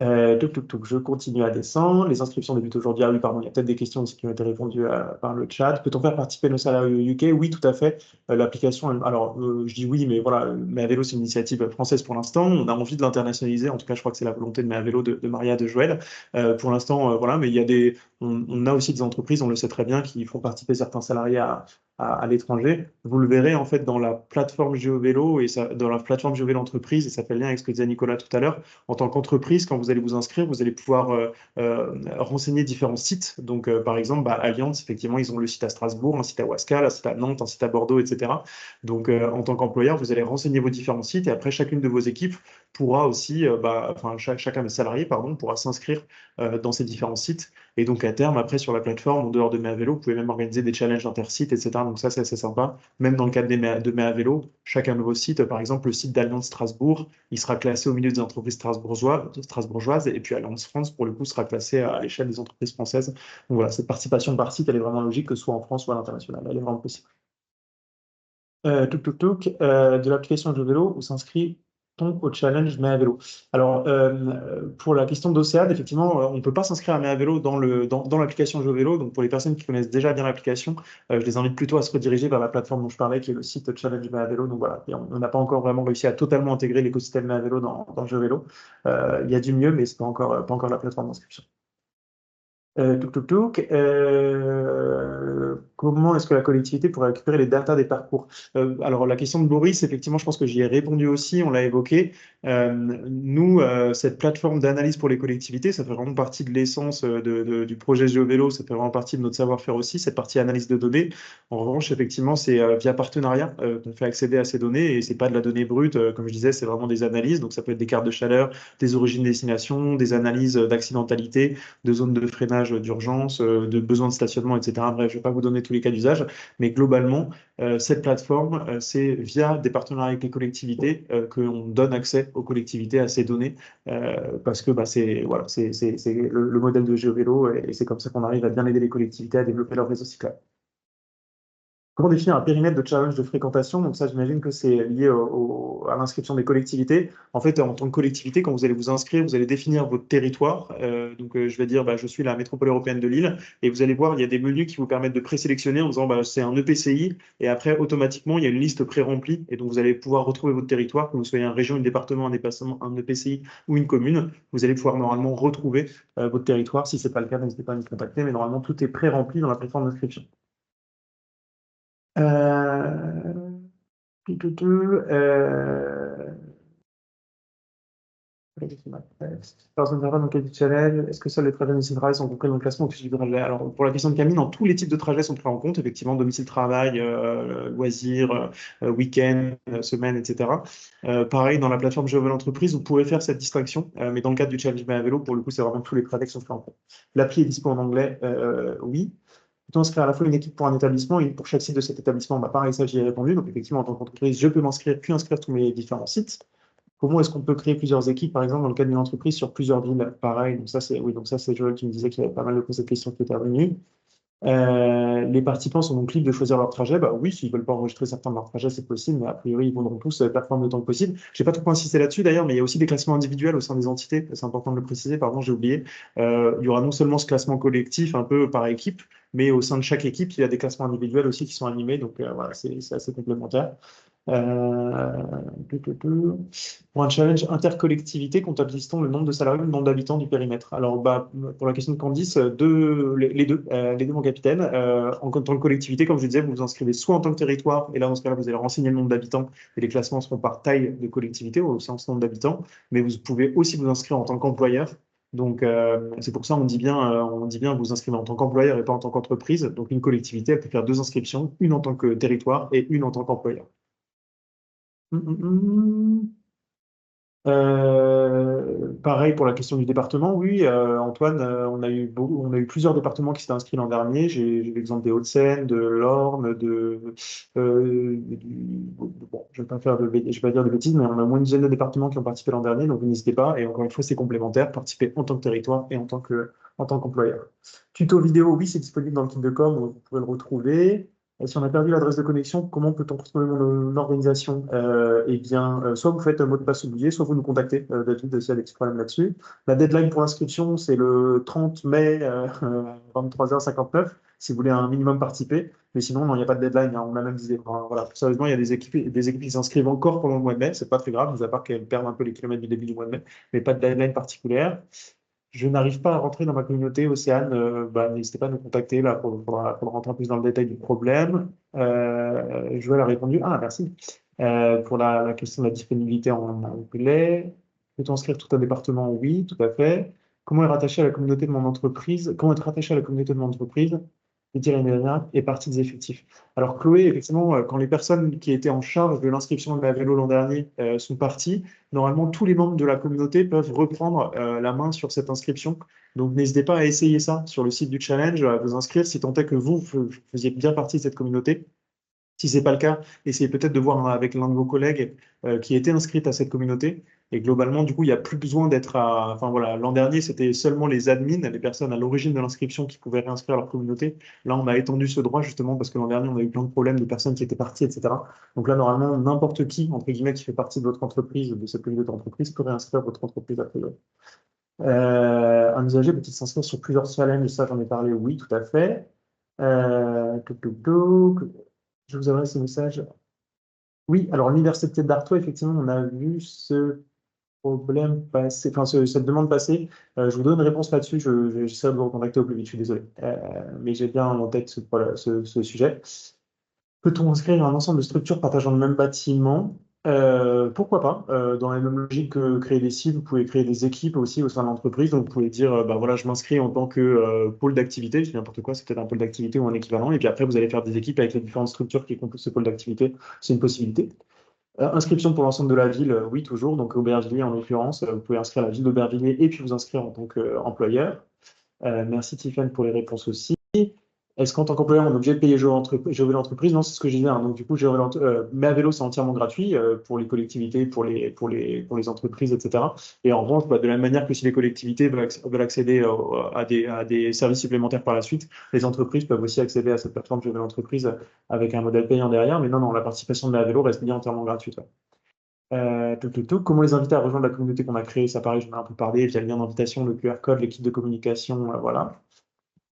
Je continue à descendre. Les inscriptions débutent aujourd'hui. Ah oui, pardon, il y a peut-être des questions aussi qui ont été répondues par le chat. Peut-on faire participer nos salariés au UK? Oui, tout à fait. L'application, alors je dis oui, mais voilà, MEAVélo, c'est une initiative française pour l'instant. On a envie de l'internationaliser. En tout cas, je crois que c'est la volonté de MEAVélo, de Maria, de Joël. Pour l'instant, voilà, mais il y a on a aussi des entreprises, on le sait très bien, qui font participer certains salariés à l'étranger. Vous le verrez en fait dans la plateforme GeoVélo et dans la plateforme GeoVélo entreprise, et ça fait le lien avec ce que disait Nicolas tout à l'heure. En tant qu'entreprise, quand vous allez vous inscrire, vous allez pouvoir renseigner différents sites. Donc, par exemple, Allianz, effectivement, ils ont le site à Strasbourg, un site à Ouascal, un site à Nantes, un site à Bordeaux, etc. Donc, en tant qu'employeur, vous allez renseigner vos différents sites et après, chacune de vos équipes pourra aussi, chacun des salariés, pardon, pourra s'inscrire dans ces différents sites. Et donc, à terme, après, sur la plateforme, en dehors de MEAVélo, vous pouvez même organiser des challenges intersites, etc. Donc, ça, c'est assez sympa. Même dans le cadre de MEAVélo, chacun de vos sites, par exemple, le site d'Allianz Strasbourg, il sera classé au milieu des entreprises strasbourgeoises, et puis Allianz France, pour le coup, sera classé à l'échelle des entreprises françaises. Donc voilà, cette participation par site, elle est vraiment logique, que ce soit en France ou à l'international. Elle est vraiment possible. De l'application GeoVélo, où s'inscrit au challenge MEAVélo. Alors, pour la question d'Océane, effectivement, on ne peut pas s'inscrire à MEAVélo dans l'application GeoVélo. Donc, pour les personnes qui connaissent déjà bien l'application, je les invite plutôt à se rediriger vers la plateforme dont je parlais, qui est le site Challenge MEAVélo. Donc, voilà, et on n'a pas encore vraiment réussi à totalement intégrer l'écosystème MEAVélo dans GeoVélo. Il y a du mieux, mais ce n'est pas encore la plateforme d'inscription. Comment est-ce que la collectivité pourrait récupérer les datas des parcours? Alors, la question de Boris, effectivement, je pense que j'y ai répondu aussi, on l'a évoqué. Nous, cette plateforme d'analyse pour les collectivités, ça fait vraiment partie de l'essence du projet GeoVélo, ça fait vraiment partie de notre savoir-faire aussi, cette partie analyse de données. En revanche, effectivement, c'est via partenariat qu'on fait accéder à ces données et c'est pas de la donnée brute, comme je disais, c'est vraiment des analyses. Donc, ça peut être des cartes de chaleur, des origines-destinations, des analyses d'accidentalité, de zones de freinage d'urgence, de besoins de stationnement, etc. Bref, je ne vais pas vous donner tous les cas d'usage, mais globalement, cette plateforme, c'est via des partenariats avec les collectivités qu'on donne accès aux collectivités à ces données, parce que c'est le modèle de GeoVélo et c'est comme ça qu'on arrive à bien aider les collectivités à développer leur réseau cyclable. Comment définir un périmètre de challenge de fréquentation? Donc ça, j'imagine que c'est lié à l'inscription des collectivités. En fait, en tant que collectivité, quand vous allez vous inscrire, vous allez définir votre territoire. Donc, je vais dire, je suis la métropole européenne de Lille. Et vous allez voir, il y a des menus qui vous permettent de présélectionner en disant, c'est un EPCI. Et après, automatiquement, il y a une liste pré-remplie. Et donc, vous allez pouvoir retrouver votre territoire, que vous soyez une région, un département, un EPCI ou une commune. Vous allez pouvoir normalement retrouver votre territoire. Si ce n'est pas le cas, n'hésitez pas à nous contacter. Mais normalement, tout est pré-rempli dans la plateforme d'inscription. Est-ce que seuls les trajets domicile-travail sont compris dans le classement au-dessus du trajet? Alors, pour la question de Camille, dans tous les types de trajets sont pris en compte, effectivement, domicile-travail, loisirs, week-end, semaine, etc. Pareil, dans la plateforme GeoVélo Entreprise, vous pouvez faire cette distinction, mais dans le cadre du challenge MEAVélo, pour le coup, c'est vraiment tous les trajets qui sont pris en compte. L'appli est dispo en anglais, oui. Peut-on inscrire à la fois une équipe pour un établissement et pour chaque site de cet établissement? Pareil, ça, j'y ai répondu. Donc, effectivement, en tant qu'entreprise, je peux m'inscrire puis inscrire tous mes différents sites. Comment est-ce qu'on peut créer plusieurs équipes, par exemple, dans le cadre d'une entreprise sur plusieurs villes? Pareil, donc ça, c'est Joël qui me disait qu'il y avait pas mal de cette question qui était revenue. Les participants sont donc libres de choisir leur trajet. Oui, s'ils ne veulent pas enregistrer certains de leurs trajets, c'est possible, mais a priori, ils voudront tous plateforme le temps que possible. Je n'ai pas trop insisté là-dessus d'ailleurs, mais il y a aussi des classements individuels au sein des entités. C'est important de le préciser, pardon, j'ai oublié. Il y aura non seulement ce classement collectif, un peu par équipe, mais au sein de chaque équipe, il y a des classements individuels aussi qui sont animés. Donc voilà, c'est assez complémentaire. Pour un challenge intercollectivité, comptabilise-t-on le nombre de salariés ou le nombre d'habitants du périmètre? Alors, pour la question de Candice, les deux, mon capitaine. En tant que collectivité, comme je disais, vous vous inscrivez soit en tant que territoire, et là, dans ce cas-là, vous allez renseigner le nombre d'habitants, et les classements seront par taille de collectivité, au sens nombre d'habitants, mais vous pouvez aussi vous inscrire en tant qu'employeur, Donc, c'est pour ça on dit bien vous inscrivez en tant qu'employeur et pas en tant qu'entreprise. Donc, une collectivité, elle peut faire 2 inscriptions, une en tant que territoire et une en tant qu'employeur. Pareil pour la question du département, oui, Antoine, on a eu plusieurs départements qui s'étaient inscrits l'an dernier. J'ai l'exemple des Hauts-de-Seine, de l'Orne, bon, je vais pas dire de bêtises, mais on a au moins une dizaine de départements qui ont participé l'an dernier, donc n'hésitez pas. Et encore une fois, c'est complémentaire, participer en tant que territoire et en tant qu'employeur. Tuto vidéo, oui, c'est disponible dans le kit de com, vous pouvez le retrouver. Et si on a perdu l'adresse de connexion, comment peut-on retrouver l'organisation? Eh bien, soit vous faites un mot de passe oublié, soit vous nous contactez, David, s'il y a des petits problèmes là-dessus. La deadline pour l'inscription, c'est le 30 mai, 23h59, si vous voulez un minimum participer. Mais sinon, non, il n'y a pas de deadline, hein, on a même dit, enfin, voilà, sérieusement, il y a des équipes qui s'inscrivent encore pendant le mois de mai, c'est pas très grave, mis à part qu'elles perdent un peu les kilomètres du début du mois de mai, mais pas de deadline particulière. Je n'arrive pas à rentrer dans ma communauté, Océane. N'hésitez pas à nous contacter là pour rentrer un peu plus dans le détail du problème. Joël a répondu. Ah, merci. Pour la question de la disponibilité en anglais. Peut-on inscrire tout un département? Oui, tout à fait. Comment être rattaché à la communauté de mon entreprise? Comment être rattaché à la communauté de mon entreprise? Et partie des effectifs. Alors, Chloé, effectivement, quand les personnes qui étaient en charge de l'inscription de la vélo l'an dernier sont parties, normalement, tous les membres de la communauté peuvent reprendre la main sur cette inscription. Donc, n'hésitez pas à essayer ça sur le site du challenge, à vous inscrire si tant est que vous faisiez bien partie de cette communauté. Si ce n'est pas le cas, essayez peut-être de voir avec l'un de vos collègues qui était inscrit à cette communauté. Et globalement, du coup, il n'y a plus besoin d'être à... Enfin voilà, l'an dernier, c'était seulement les admins, les personnes à l'origine de l'inscription qui pouvaient réinscrire leur communauté. Là, on a étendu ce droit justement parce que l'an dernier, on a eu plein de problèmes de personnes qui étaient parties, etc. Donc là, normalement, n'importe qui, entre guillemets, qui fait partie de votre entreprise, de cette communauté d'entreprise, peut réinscrire votre entreprise à priori. Un usager peut-il s'inscrire sur plusieurs challenges? Ça, j'en ai parlé, oui, tout à fait. Je vous adresse ce message. Oui, alors l'Université d'Artois, effectivement, on a vu ce problème passer, enfin cette demande passer. Je vous donne une réponse là-dessus. J'essaie de vous recontacter au plus vite, je suis désolé. Mais j'ai bien en tête ce sujet. Peut-on inscrire un ensemble de structures partageant le même bâtiment? Pourquoi pas? Dans la même logique que créer des sites, vous pouvez créer des équipes aussi au sein de l'entreprise. Donc, vous pouvez dire, bah voilà, je m'inscris en tant que pôle d'activité, je dis n'importe quoi, c'est peut-être un pôle d'activité ou un équivalent. Et puis après, vous allez faire des équipes avec les différentes structures qui composent ce pôle d'activité. C'est une possibilité. Inscription pour l'ensemble de la ville, oui, toujours. Donc, Aubervilliers, en l'occurrence, vous pouvez inscrire la ville d'Aubervilliers et puis vous inscrire en tant qu'employeur. Merci, Tiffany, pour les réponses aussi. Est-ce qu'en tant qu'employeur, on est obligé de payer Géovélo Entreprise? Non, c'est ce que je disais. Donc, du coup, Méavélo, c'est entièrement gratuit pour les collectivités, pour les entreprises, etc. Et en revanche, de la même manière que si les collectivités veulent accéder à des services supplémentaires par la suite, les entreprises peuvent aussi accéder à cette plateforme Géovélo Entreprise avec un modèle payant derrière. Mais non, la participation de Méavélo reste bien entièrement gratuite. Comment les inviter à rejoindre la communauté qu'on a créée? Ça, pareil, j'en ai un peu parlé via le lien d'invitation, le QR code, l'équipe de communication, voilà.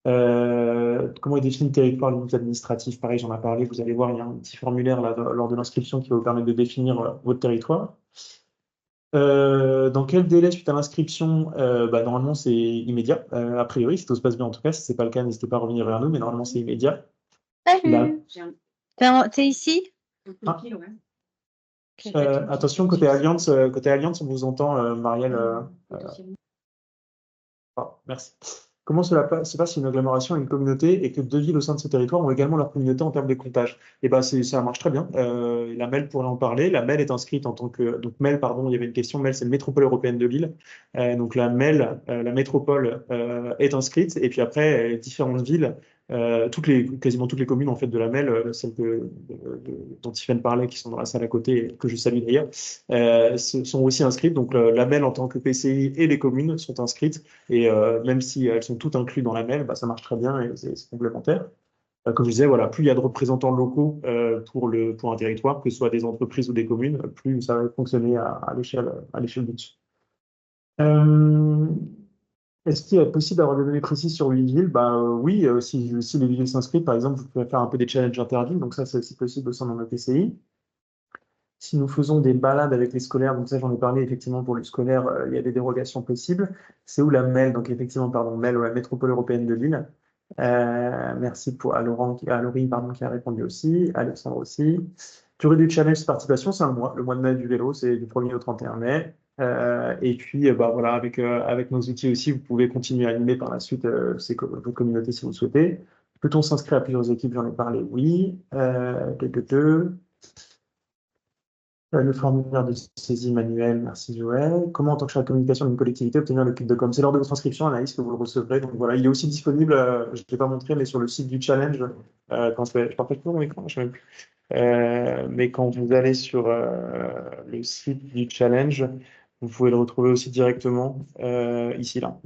Comment est défini le territoire limite administratif? Pareil, j'en ai parlé. Vous allez voir, il y a un petit formulaire là, lors de l'inscription qui va vous permettre de définir votre territoire. Dans quel délai suite à l'inscription? Normalement, c'est immédiat. A priori, si tout se passe bien en tout cas. Si ce n'est pas le cas, n'hésitez pas à revenir vers nous, mais normalement, c'est immédiat. Salut. T'es ici? Attention, côté Alliance, on vous entend, Marielle. Merci. Comment cela se passe si une agglomération a une communauté et que 2 villes au sein de ce territoire ont également leur communauté en termes de comptage? Et ça marche très bien. La MEL pourrait en parler. La MEL est inscrite en tant que... Donc MEL, pardon, il y avait une question. MEL, c'est Métropole Européenne de Lille. Donc la MEL, la métropole, est inscrite. Et puis après, différentes villes, quasiment toutes les communes en fait, de la MEL, celles dont Tiffany parlait, qui sont dans la salle à côté, que je salue d'ailleurs, sont aussi inscrites. Donc la MEL en tant que PCI et les communes sont inscrites. Et même si elles sont toutes incluses dans la MEL, ça marche très bien et c'est complémentaire. Comme je disais, voilà, plus il y a de représentants locaux pour un territoire, que ce soit des entreprises ou des communes, plus ça va fonctionner à l'échelle du dessus. Est-ce qu'il est possible d'avoir des données précises sur 8 villes? Oui, si les villes s'inscrivent, par exemple, vous pouvez faire un peu des challenges interdits, donc ça, c'est aussi possible au sein de notre PCI. Si nous faisons des balades avec les scolaires, donc ça j'en ai parlé effectivement pour le scolaire, il y a des dérogations possibles. C'est où la MEL, donc effectivement, pardon, MEL ou la Métropole Européenne de Lille. Merci à Laurie, qui a répondu aussi, Alexandre aussi. Durée du challenge de participation, c'est un mois. Le mois de mai du vélo, c'est du 1er au 31 mai. Et puis, voilà, avec nos outils aussi, vous pouvez continuer à animer par la suite vos communautés si vous le souhaitez. Peut-on s'inscrire à plusieurs équipes? J'en ai parlé, oui. Le formulaire de saisie manuel, merci Joël. Comment, en tant que chargé de communication d'une collectivité, obtenir le kit de com? C'est lors de votre inscription, Anaïs, que vous le recevrez. Donc voilà, il est aussi disponible, je ne l'ai pas montré, mais sur le site du challenge. Je partage toujours mon écran, je ne sais même plus. Mais quand vous allez sur le site du challenge, vous pouvez le retrouver aussi directement ici, là,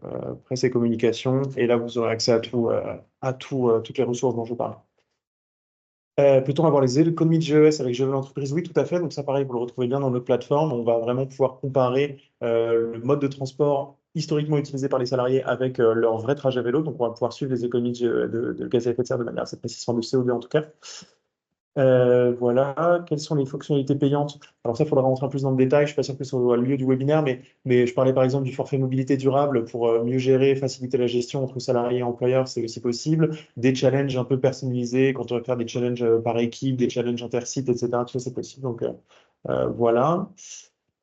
presse et communication. Et là, vous aurez accès à toutes les ressources dont je vous parle. Peut-on avoir les économies de GES avec GEVEL Entreprise? Oui, tout à fait. Donc ça, pareil, vous le retrouvez bien dans notre plateforme. On va vraiment pouvoir comparer le mode de transport historiquement utilisé par les salariés avec leur vrai trajet vélo. Donc on va pouvoir suivre les économies de gaz à effet de serre de manière assez précise, de CO2 en tout cas. Voilà, quelles sont les fonctionnalités payantes? Alors ça, il faudra rentrer un peu plus dans le détail. Je ne suis pas sûr que ce soit le lieu du webinaire, mais je parlais par exemple du forfait mobilité durable pour mieux gérer, faciliter la gestion entre salariés et employeurs, c'est aussi possible. Des challenges un peu personnalisés, quand on va faire des challenges par équipe, des challenges intersites, etc. Tout ça, c'est possible. Donc voilà.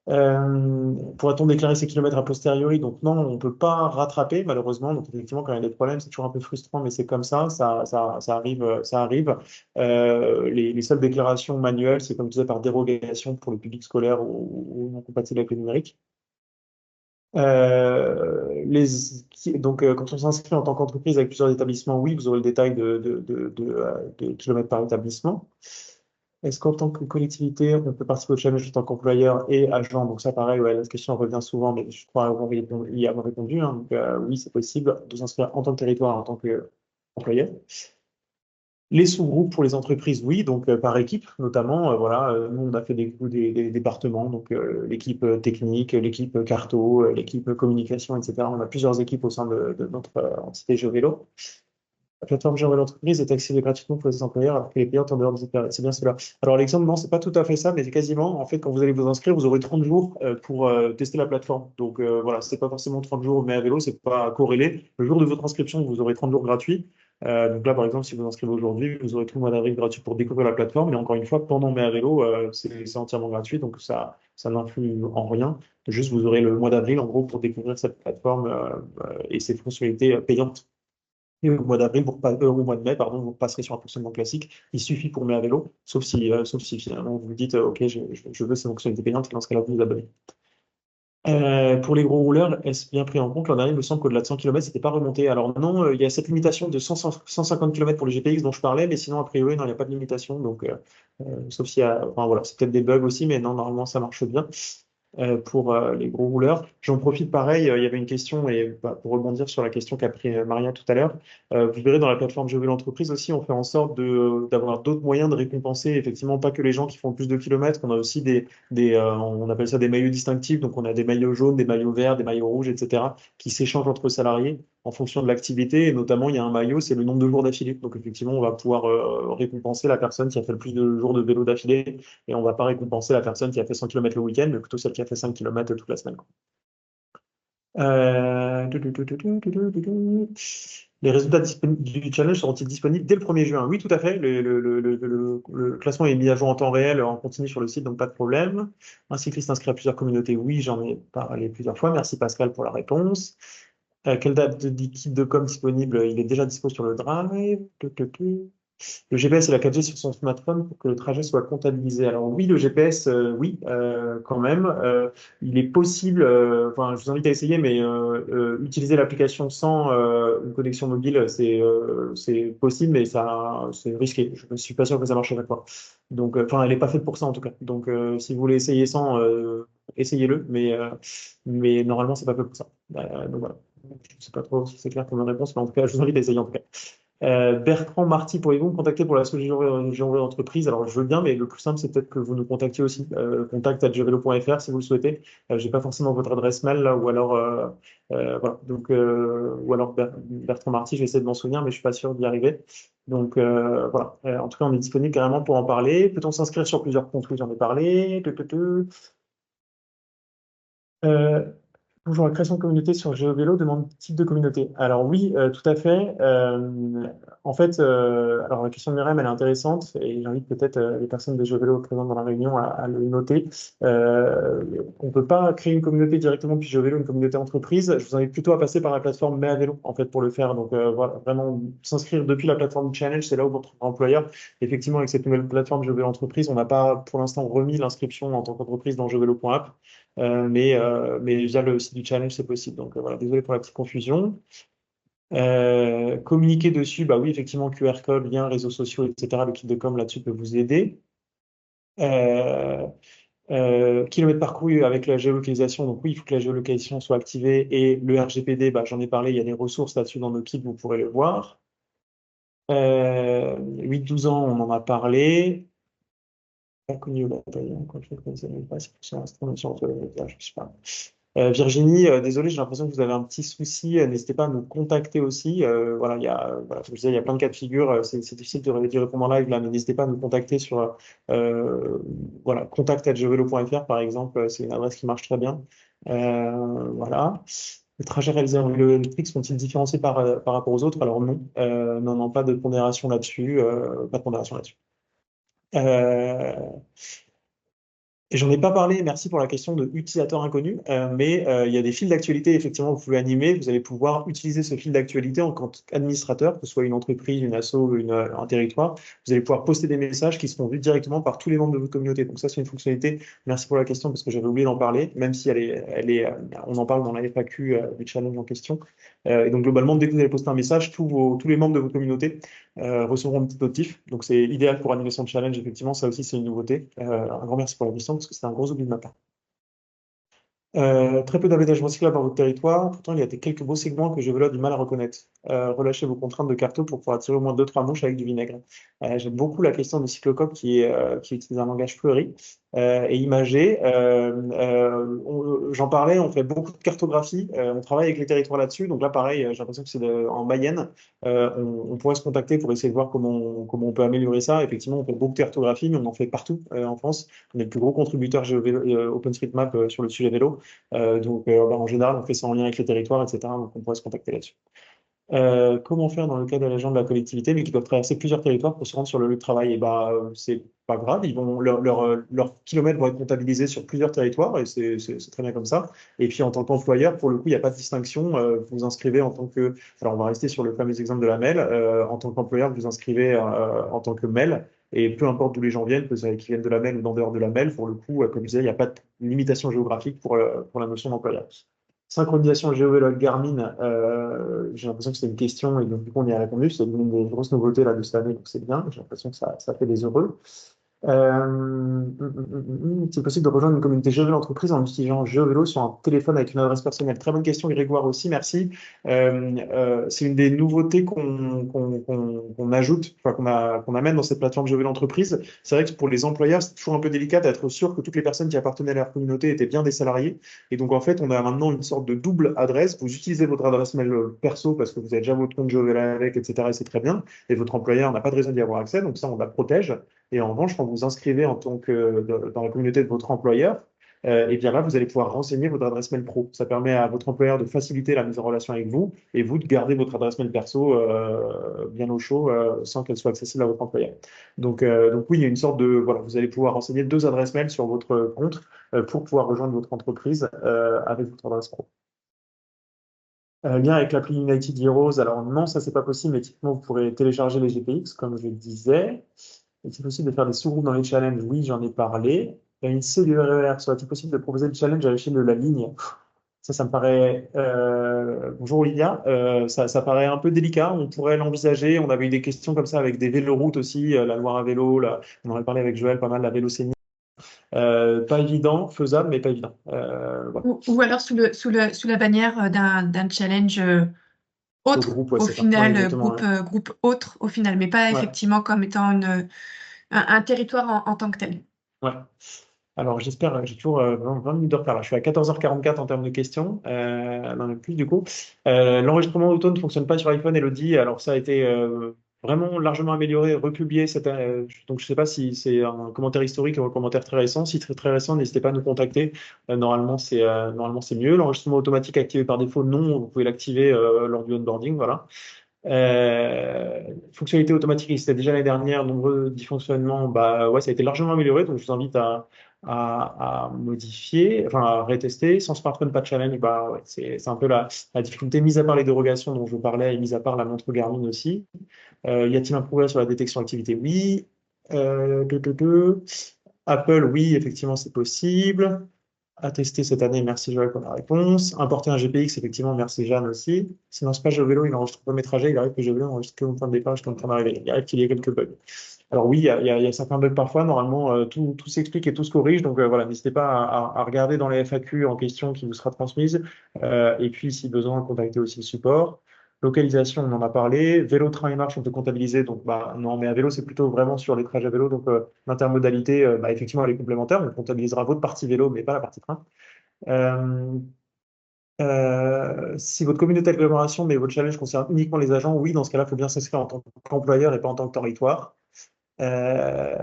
Pourra-t-on déclarer ces kilomètres a posteriori? Donc non, on ne peut pas rattraper malheureusement. Donc effectivement, quand il y a des problèmes, c'est toujours un peu frustrant, mais c'est comme ça, ça arrive, ça arrive. Les seules déclarations manuelles, c'est comme je disais par dérogation pour le public scolaire ou non compatible avec le numérique. Quand on s'inscrit en tant qu'entreprise avec plusieurs établissements, oui, vous aurez le détail de kilomètres par établissement. Est-ce qu'en tant que collectivité, on peut participer au challenge en tant qu'employeur et agent? Donc ça, pareil, ouais, la question revient souvent, mais je crois y avoir répondu. Hein. Donc oui, c'est possible de s'inscrire en tant que territoire, en tant qu'employeur. Les sous-groupes pour les entreprises, oui, donc par équipe, notamment, voilà, nous, on a fait des départements, donc l'équipe technique, l'équipe carto, l'équipe communication, etc. On a plusieurs équipes au sein de notre entité GeoVélo. La plateforme Gérer l'entreprise est accessible gratuitement pour les employeurs alors que les clients en dehors de cette période. C'est bien cela. Alors, Alexandre, non, c'est pas tout à fait ça, mais c'est quasiment, en fait, quand vous allez vous inscrire, vous aurez 30 jours pour tester la plateforme. Donc, voilà, c'est pas forcément 30 jours, mais à vélo, c'est pas corrélé. Le jour de votre inscription, vous aurez 30 jours gratuits. Donc là, par exemple, si vous inscrivez aujourd'hui, vous aurez tout le mois d'avril gratuit pour découvrir la plateforme. Mais encore une fois, pendant mai à vélo, c'est entièrement gratuit, donc ça n'influe en rien. Juste, vous aurez le mois d'avril, en gros, pour découvrir cette plateforme et ses fonctionnalités payantes. Et au mois d'avril, au mois de mai, pardon, vous passerez sur un fonctionnement classique. Il suffit pour mai à vélo, sauf si finalement vous vous dites, OK, je veux ces fonctionnalités payantes, et dans ce cas-là, vous vous abonnez. Pour les gros rouleurs, est-ce bien pris en compte? L'an dernier, il me semble qu'au-delà de 100 km, c'était pas remonté. Alors non, il y a cette limitation de 150 km pour le GPX dont je parlais, mais sinon, a priori, non, il n'y a pas de limitation. Donc, sauf s'il y a, enfin, voilà, c'est peut-être des bugs aussi, mais non, normalement, ça marche bien. Pour les gros rouleurs. J'en profite pareil, il y avait une question, et pour rebondir sur la question qu'a pris Maria tout à l'heure, vous verrez dans la plateforme Je veux l'entreprise aussi, on fait en sorte d'avoir d'autres moyens de récompenser, effectivement, pas que les gens qui font plus de kilomètres, on a aussi on appelle ça des maillots distinctifs, donc on a des maillots jaunes, des maillots verts, des maillots rouges, etc., qui s'échangent entre salariés en fonction de l'activité, et notamment il y a un maillot, c'est le nombre de jours d'affilée. Donc effectivement, on va pouvoir récompenser la personne qui a fait le plus de jours de vélo d'affilée, et on ne va pas récompenser la personne qui a fait 100 km le week-end, mais plutôt celle qui a fait 5 km toute la semaine. Les résultats du challenge seront-ils disponibles dès le 1er juin? Oui, tout à fait. Le classement est mis à jour en temps réel, en continu sur le site, donc pas de problème. Un cycliste inscrit à plusieurs communautés? Oui, j'en ai parlé plusieurs fois. Merci Pascal pour la réponse. Quelle date de kit de com disponible? Il est déjà disponible sur le Drive. Le GPS et la 4G sur son smartphone pour que le trajet soit comptabilisé. Alors oui, le GPS, oui, quand même. Il est possible, enfin, je vous invite à essayer, mais utiliser l'application sans une connexion mobile, c'est possible, mais c'est risqué. Je ne suis pas sûr que ça marche à chaque fois. Donc, enfin, elle n'est pas faite pour ça en tout cas. Donc, si vous voulez essayer sans, essayez-le, mais normalement, c'est pas fait pour ça. Donc voilà. Je ne sais pas trop si c'est clair pour ma réponse, mais en tout cas, je vous invite à essayer en tout cas. Bertrand Marty, pourriez-vous me contacter pour la solution d'entreprise? Alors, je veux bien, mais le plus simple, c'est peut-être que vous nous contactiez aussi. contact@jevelo.fr si vous le souhaitez. Je n'ai pas forcément votre adresse mail, là, ou alors, voilà. Donc, ou alors Bertrand Marty, je vais essayer de m'en souvenir, mais je ne suis pas sûr d'y arriver. Donc, voilà. En tout cas, on est disponible carrément pour en parler. Peut-on s'inscrire sur plusieurs comptes? Oui, j'en ai parlé. Bonjour, la création de communauté sur GeoVélo demande type de communauté. Alors oui, tout à fait. En fait, alors la question de Myriam, elle est intéressante et j'invite peut-être les personnes de GeoVélo présentes dans la réunion à le noter. On ne peut pas créer une communauté directement depuis GeoVélo, une communauté entreprise. Je vous invite plutôt à passer par la plateforme MeAvélo en fait pour le faire. Donc voilà, vraiment s'inscrire depuis la plateforme du challenge, c'est là où votre employeur. Effectivement, avec cette nouvelle plateforme GeoVélo entreprise, on n'a pas pour l'instant remis l'inscription en tant qu'entreprise dans GeoVélo.app. Mais via le site du challenge, c'est possible. Donc voilà, désolé pour la petite confusion. Communiquer dessus, bah oui, effectivement, QR code, liens, réseaux sociaux, etc. Le kit de com là-dessus peut vous aider. Kilomètres parcourus avec la géolocalisation. Donc oui, il faut que la géolocalisation soit activée. Et le RGPD, bah, j'en ai parlé, il y a des ressources là-dessus dans nos kits, vous pourrez le voir. 8-12 ans, on en a parlé. Pas connu au bataillon, quand je ne connaissais pas, c'est pour ça, je sais pas. Virginie, désolé, j'ai l'impression que vous avez un petit souci. N'hésitez pas à nous contacter aussi. Voilà, voilà, comme je disais, il y a plein de cas de figure. C'est difficile de répondre en live là, mais n'hésitez pas à nous contacter sur voilà, contact@geovelo.fr par exemple. C'est une adresse qui marche très bien. Voilà. Les trajets réalisés en vélo électrique sont-ils différenciés par rapport aux autres? Alors non, non, pas de pondération là-dessus, pas de pondération là-dessus. Et j'en ai pas parlé, merci pour la question de utilisateur inconnu, mais il y a des fils d'actualité, effectivement, vous pouvez animer, vous allez pouvoir utiliser ce fil d'actualité en tant qu'administrateur, que ce soit une entreprise, une asso, un territoire, vous allez pouvoir poster des messages qui seront vus directement par tous les membres de votre communauté. Donc ça, c'est une fonctionnalité, merci pour la question, parce que j'avais oublié d'en parler, même si on en parle dans la FAQ du challenge en question. Et donc globalement, dès que vous allez poster un message, tous les membres de votre communauté recevront un petit notif. Donc c'est idéal pour animer son challenge, effectivement, ça aussi c'est une nouveauté. Un grand merci pour la question, parce que c'était un gros oubli de ma part. Très peu d'aménagements cyclables dans votre territoire, pourtant il y a quelques beaux segments que GeoVélo a du mal à reconnaître. Relâchez vos contraintes de carto pour pouvoir attirer au moins 2-3 mouches avec du vinaigre. J'aime beaucoup la question de Cyclocop qui utilise un langage fleuri et imagé. J'en parlais, on fait beaucoup de cartographie, on travaille avec les territoires là-dessus, donc là pareil, j'ai l'impression que c'est en Mayenne. On pourrait se contacter pour essayer de voir comment on peut améliorer ça. Effectivement, on fait beaucoup de cartographie, mais on en fait partout en France. On est le plus gros contributeur OpenStreetMap sur le sujet vélo. En général, on fait ça en lien avec les territoires, etc. Donc, on pourrait se contacter là-dessus. Comment faire dans le cas des agents de la collectivité, mais qui doivent traverser plusieurs territoires pour se rendre sur le lieu de travail? Et c'est pas grave, leurs kilomètres vont être comptabilisés sur plusieurs territoires et c'est très bien comme ça. Et puis en tant qu'employeur, pour le coup, il n'y a pas de distinction. Vous vous inscrivez en tant que. Alors on va rester sur le fameux exemple de la MEL. En tant qu'employeur, vous vous inscrivez en tant que MEL. Et peu importe d'où les gens viennent, que qu'ils viennent de la MEL ou d'en dehors de la MEL, pour le coup, comme je disais, il n'y a pas de limitation géographique pour la notion d'employeur. Synchronisation GeoVélo avec Garmin, j'ai l'impression que c'est une question et donc du coup on y a répondu. C'est une des grosses nouveautés là, de cette année, donc c'est bien. J'ai l'impression que ça fait des heureux. C'est possible de rejoindre une communauté GeoVélo entreprise en utilisant GeoVélo sur un téléphone avec une adresse personnelle. Très bonne question, Grégoire aussi, merci. C'est une des nouveautés qu'on ajoute, qu'on amène dans cette plateforme GeoVélo entreprise. C'est vrai que pour les employeurs, c'est toujours un peu délicat d'être sûr que toutes les personnes qui appartenaient à leur communauté étaient bien des salariés. Et donc en fait, on a maintenant une sorte de double adresse. Vous utilisez votre adresse mail perso parce que vous avez déjà votre compte GeoVélo avec, etc. Et c'est très bien. Et votre employeur n'a pas de raison d'y avoir accès, donc ça, on la protège. Et en revanche, quand vous vous inscrivez en tant que dans la communauté de votre employeur, et bien là, vous allez pouvoir renseigner votre adresse mail pro. Ça permet à votre employeur de faciliter la mise en relation avec vous et vous de garder votre adresse mail perso bien au chaud sans qu'elle soit accessible à votre employeur. Donc oui, il y a une sorte de voilà, vous allez pouvoir renseigner 2 adresses mail sur votre compte pour pouvoir rejoindre votre entreprise avec votre adresse pro. Lien avec l'appli United Heroes, alors non, ça c'est pas possible, mais typiquement vous pourrez télécharger les GPX, comme je le disais. Est-il possible de faire des sous-groupes dans les challenges? Oui, j'en ai parlé. Il y a une C du RER. Serait-il possible de proposer le challenge à l'échelle de la ligne? Ça me paraît. Bonjour Olivia. Ça paraît un peu délicat. On pourrait l'envisager. On avait eu des questions comme ça avec des véloroutes aussi, la Loire à vélo. On en a parlé avec Joël pas mal, la Vélocénie. Pas évident, faisable, mais pas évident. Voilà. Ou alors sous la bannière d'un challenge autre, groupe, ouais, au final, ouais. groupe autre, au final, mais pas effectivement comme étant un territoire en tant que tel. Ouais. Alors, j'espère, j'ai toujours 20 minutes de retard. Là. Je suis à 14h44 en termes de questions. Non, même plus du coup. L'enregistrement auto ne fonctionne pas sur iPhone, Elodie. Alors, ça a été vraiment largement amélioré, republié cette année. Donc, je ne sais pas si c'est un commentaire historique ou un commentaire très récent. Si très, très récent, n'hésitez pas à nous contacter. Normalement, c'est mieux. L'enregistrement automatique activé par défaut, non. Vous pouvez l'activer lors du onboarding. Voilà. Fonctionnalité automatique, c'était déjà l'année dernière, nombreux dysfonctionnements, bah ouais, ça a été largement amélioré, donc je vous invite à modifier, enfin à retester. Sans smartphone, pas de challenge, bah ouais, c'est un peu la difficulté, mis à part les dérogations dont je vous parlais, et mis à part la montre Garmin aussi. Y a-t-il un progrès sur la détection d'activité? Oui. Apple, oui, effectivement, c'est possible. À tester cette année, merci Joël pour la réponse. Importer un GPX, effectivement, merci Jeanne aussi. Sinon, c'est pas GeoVélo, il n'enregistre pas mes trajets, il arrive que GeoVélo n'enregistre que mon point de départ jusqu'à mon point d'arrivée. Il arrive qu'il y ait quelques bugs. Alors oui, il y a certains bugs parfois, normalement, tout s'explique et tout se corrige, donc voilà, n'hésitez pas à regarder dans les FAQ en question qui vous sera transmise, et puis si besoin, contactez aussi le support. Localisation, on en a parlé. Vélo, train et marche, on peut comptabiliser. Donc, bah, non, mais à vélo, c'est plutôt vraiment sur les trajets à vélo. Donc, l'intermodalité, bah, effectivement, elle est complémentaire. On comptabilisera votre partie vélo, mais pas la partie train. Si votre communauté d'agglomération, mais votre challenge concerne uniquement les agents, oui, dans ce cas-là, il faut bien s'inscrire en tant qu'employeur et pas en tant que territoire. Euh,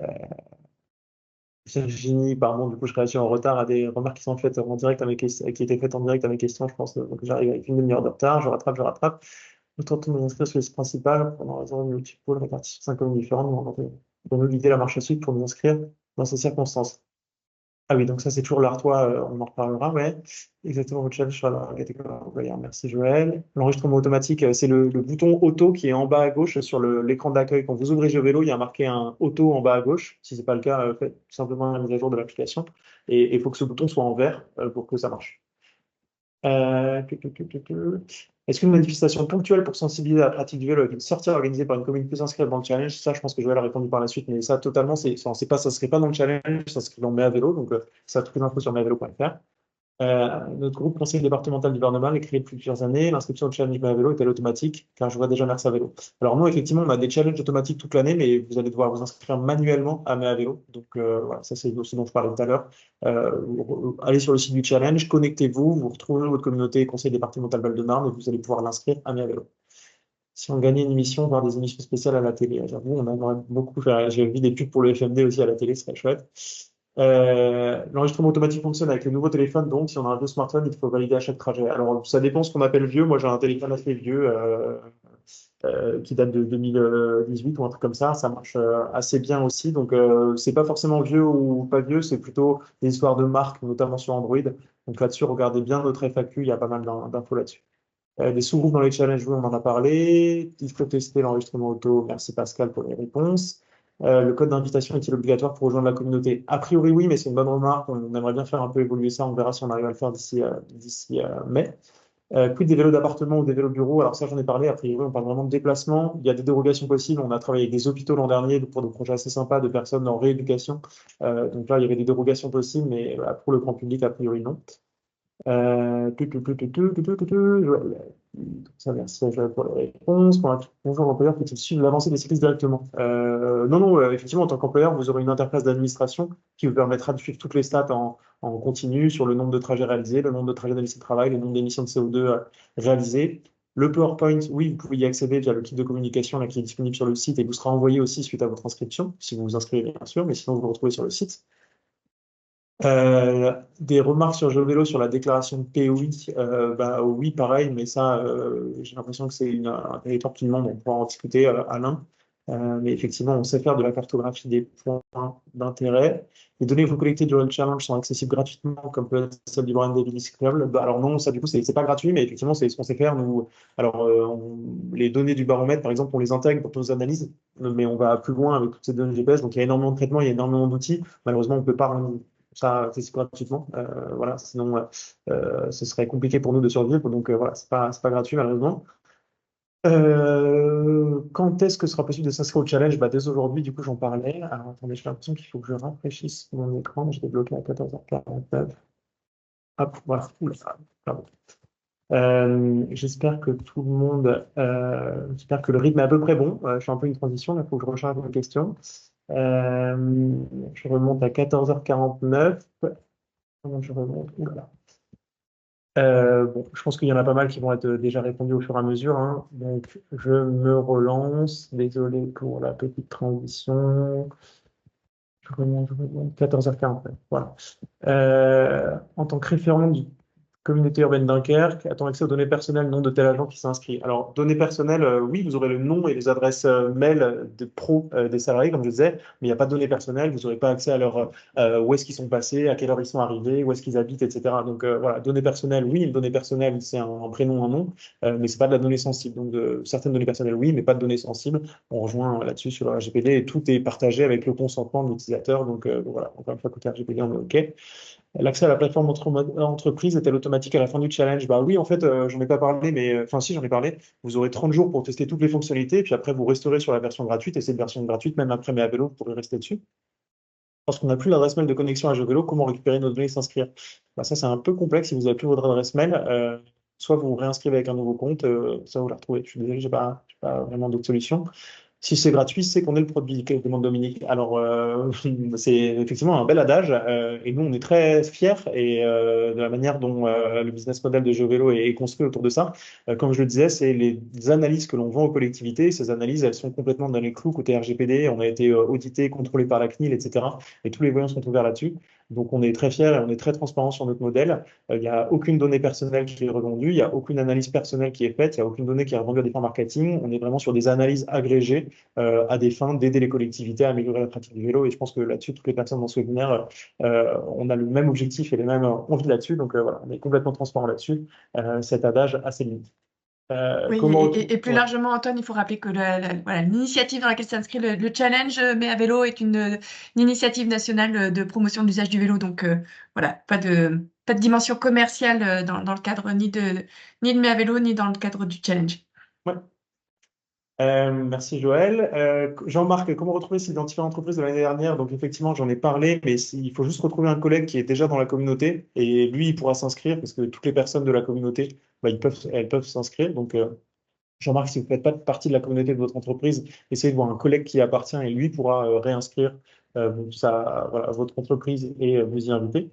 Virginie, pardon, du coup, je réagis en retard à des remarques qui sont faites en direct à mes questions, qui étaient faites en direct à mes questions, je pense. Donc, j'arrive avec une demi-heure de retard, je rattrape. Nous tentons de nous inscrire sur les sites principales pendant raison de multiples répartis sur 5 communes différentes. Pour nous guider la marche à suivre pour nous inscrire dans ces circonstances. Ah oui, donc ça, c'est toujours l'Artois, on en reparlera, ouais. Exactement, votre challenge sur la catégorie employeur. Merci Joël. L'enregistrement automatique, c'est le bouton auto qui est en bas à gauche sur l'écran d'accueil. Quand vous ouvrez GeoVélo, il y a marqué un auto en bas à gauche. Si ce n'est pas le cas, faites tout simplement la mise à jour de l'application. Et il faut que ce bouton soit en vert pour que ça marche. Est-ce qu'une manifestation ponctuelle pour sensibiliser à la pratique du vélo avec une sortie organisée par une commune peut s'inscrire dans le challenge? Ça, je pense que Joël a répondu par la suite, mais ça, totalement, ça ne serait pas dans le challenge, ça serait dans Mets à vélo, donc ça, toutes les infos sur meavélo.fr. Notre groupe conseil départemental du Var-de-Marne est créé depuis plusieurs années. L'inscription au challenge Mets à vélo est-elle automatique? Car je vois déjà Mers à vélo. Alors non, effectivement, on a des challenges automatiques toute l'année, mais vous allez devoir vous inscrire manuellement à Mets à vélo. Donc voilà, ça c'est ce dont je parlais tout à l'heure. Allez sur le site du challenge, connectez-vous, vous retrouvez votre communauté conseil départemental Val-de-Marne et vous allez pouvoir l'inscrire à Mets à vélo. Si on gagnait une émission, voire des émissions spéciales à la télé, j'avoue, on aimerait beaucoup faire. J'ai vu des pubs pour le FMD aussi à la télé, ce serait chouette. L'enregistrement automatique fonctionne avec le nouveau téléphone, donc si on a un vieux smartphone, il faut valider à chaque trajet. Alors, ça dépend ce qu'on appelle vieux. Moi, j'ai un téléphone assez vieux qui date de 2018 ou un truc comme ça. Ça marche assez bien aussi. Donc, c'est pas forcément vieux ou pas vieux, c'est plutôt des histoires de marque, notamment sur Android. Donc là-dessus, regardez bien notre FAQ, il y a pas mal d'infos là-dessus. Des sous-groupes dans les challenges, oui, on en a parlé. Il faut tester l'enregistrement auto. Merci Pascal pour les réponses. Le code d'invitation est-il obligatoire pour rejoindre la communauté? A priori, oui, mais c'est une bonne remarque. On aimerait bien faire un peu évoluer ça. On verra si on arrive à le faire d'ici mai. Quid des vélos d'appartement ou des vélos bureau? Alors ça, j'en ai parlé. A priori, on parle vraiment de déplacement. Il y a des dérogations possibles. On a travaillé avec des hôpitaux l'an dernier pour des projets assez sympas de personnes en rééducation. Donc là, il y avait des dérogations possibles, mais pour le grand public, a priori, non. Ça, merci pour les réponses. Bonjour, l'employeur peut-il suivre l'avancée des cyclistes directement? Non, effectivement, en tant qu'employeur, vous aurez une interface d'administration qui vous permettra de suivre toutes les stats en continu sur le nombre de trajets réalisés, le nombre de trajets d'analyse de travail, le nombre d'émissions de CO2 réalisées. Le PowerPoint, oui, vous pouvez y accéder via le kit de communication là, qui est disponible sur le site et vous sera envoyé aussi suite à votre inscription, si vous vous inscrivez bien sûr, mais sinon vous le retrouvez sur le site. Des remarques sur GeoVélo sur la déclaration de POI, oui, pareil, mais ça, j'ai l'impression que c'est un territoire qui demande, on pourra en discuter, Alain. Mais effectivement, on sait faire de la cartographie des points d'intérêt. Les données que vous collectez durant le challenge sont accessibles gratuitement, comme peut être celle du Brian Davis Club. Alors non, ça du coup, c'est pas gratuit, mais effectivement, c'est ce qu'on sait faire. Nous, alors, les données du baromètre, par exemple, on les intègre pour nos analyses, mais on va plus loin avec toutes ces données GPS. Donc, il y a énormément de traitements, il y a énormément d'outils. Malheureusement, on ne peut pas ça c'est gratuitement. Voilà, sinon ce serait compliqué pour nous de survivre. Donc voilà, c'est pas gratuit malheureusement. Quand est-ce que ce sera possible de s'inscrire au challenge? Dès aujourd'hui, du coup, j'en parlais. Alors attendez, j'ai l'impression qu'il faut que je rafraîchisse mon écran. Je l'ai bloqué à 14h49. Hop, voilà. Oula, pardon. J'espère que tout le monde, j'espère que le rythme est à peu près bon. Je fais un peu une transition, il faut que je recharge mes questions. Je remonte à 14h49. Comment je remonte? Oulala. Bon, je pense qu'il y en a pas mal qui vont être déjà répondus au fur et à mesure, hein. Donc, je me relance. Désolé pour la petite transition. Je remonte, 14h40. Voilà. En tant que référent du communauté urbaine Dunkerque, a-t-on accès aux données personnelles, nom de tel agent qui s'inscrit? Alors, données personnelles, oui, vous aurez le nom et les adresses mail de pro des salariés, comme je disais, mais il n'y a pas de données personnelles, vous n'aurez pas accès à leur où est-ce qu'ils sont passés, à quelle heure ils sont arrivés, où est-ce qu'ils habitent, etc. Donc voilà, données personnelles, oui, une donnée personnelle, c'est un prénom, un nom, mais c'est pas de la donnée sensible. Donc certaines données personnelles, oui, mais pas de données sensibles. On rejoint là-dessus sur le RGPD et tout est partagé avec le consentement de l'utilisateur. Donc voilà, encore une fois, côté RGPD, on est OK. L'accès à la plateforme entreprise est-elle automatique à la fin du challenge? Bah oui, en fait, j'en ai pas parlé, mais enfin si, j'en ai parlé. Vous aurez 30 jours pour tester toutes les fonctionnalités, et puis après, vous resterez sur la version gratuite, et cette version gratuite, même après mes vélo, vous pourrez rester dessus. Lorsqu'on n'a plus l'adresse mail de connexion à GeoVélo, comment récupérer nos données et s'inscrire? Bah, ça, c'est un peu complexe si vous n'avez plus votre adresse mail. Soit vous vous réinscrivez avec un nouveau compte, ça vous la retrouvez. Je suis désolé, j'ai pas vraiment d'autre solution. Si c'est gratuit, c'est qu'on est le produit, demande Dominique. Alors, c'est effectivement un bel adage, et nous, on est très fiers de la manière dont le business model de GeoVélo est construit autour de ça. Comme je le disais, c'est les analyses que l'on vend aux collectivités. Ces analyses, elles sont complètement dans les clous côté RGPD. On a été audité, contrôlé par la CNIL, etc. Et tous les voyants sont ouverts là-dessus. Donc, on est très fiers et on est très transparent sur notre modèle. Il n'y a aucune donnée personnelle qui est revendue, il n'y a aucune analyse personnelle qui est faite, il n'y a aucune donnée qui est revendue à des fins marketing. On est vraiment sur des analyses agrégées à des fins d'aider les collectivités à améliorer la pratique du vélo. Et je pense que là-dessus, toutes les personnes dans ce webinaire, on a le même objectif et les mêmes envies là-dessus. Donc voilà, on est complètement transparent là-dessus. Cet adage a ses limites. Oui, Comment et plus largement, Antoine, il faut rappeler que voilà, l'initiative dans laquelle s'inscrit le challenge Mais à vélo est une initiative nationale de promotion de l'usage du vélo. Donc voilà, pas de dimension commerciale dans le cadre ni de Mais à vélo, ni dans le cadre du challenge. Ouais. Merci Joël. Jean-Marc, comment retrouver ses identifiants d'entreprise de l'année dernière? Donc effectivement, j'en ai parlé, mais il faut juste retrouver un collègue qui est déjà dans la communauté et lui, il pourra s'inscrire parce que toutes les personnes de la communauté, bah, elles peuvent s'inscrire. Donc Jean-Marc, si vous ne faites pas partie de la communauté de votre entreprise, essayez de voir un collègue qui y appartient et lui pourra réinscrire voilà, votre entreprise et vous y inviter.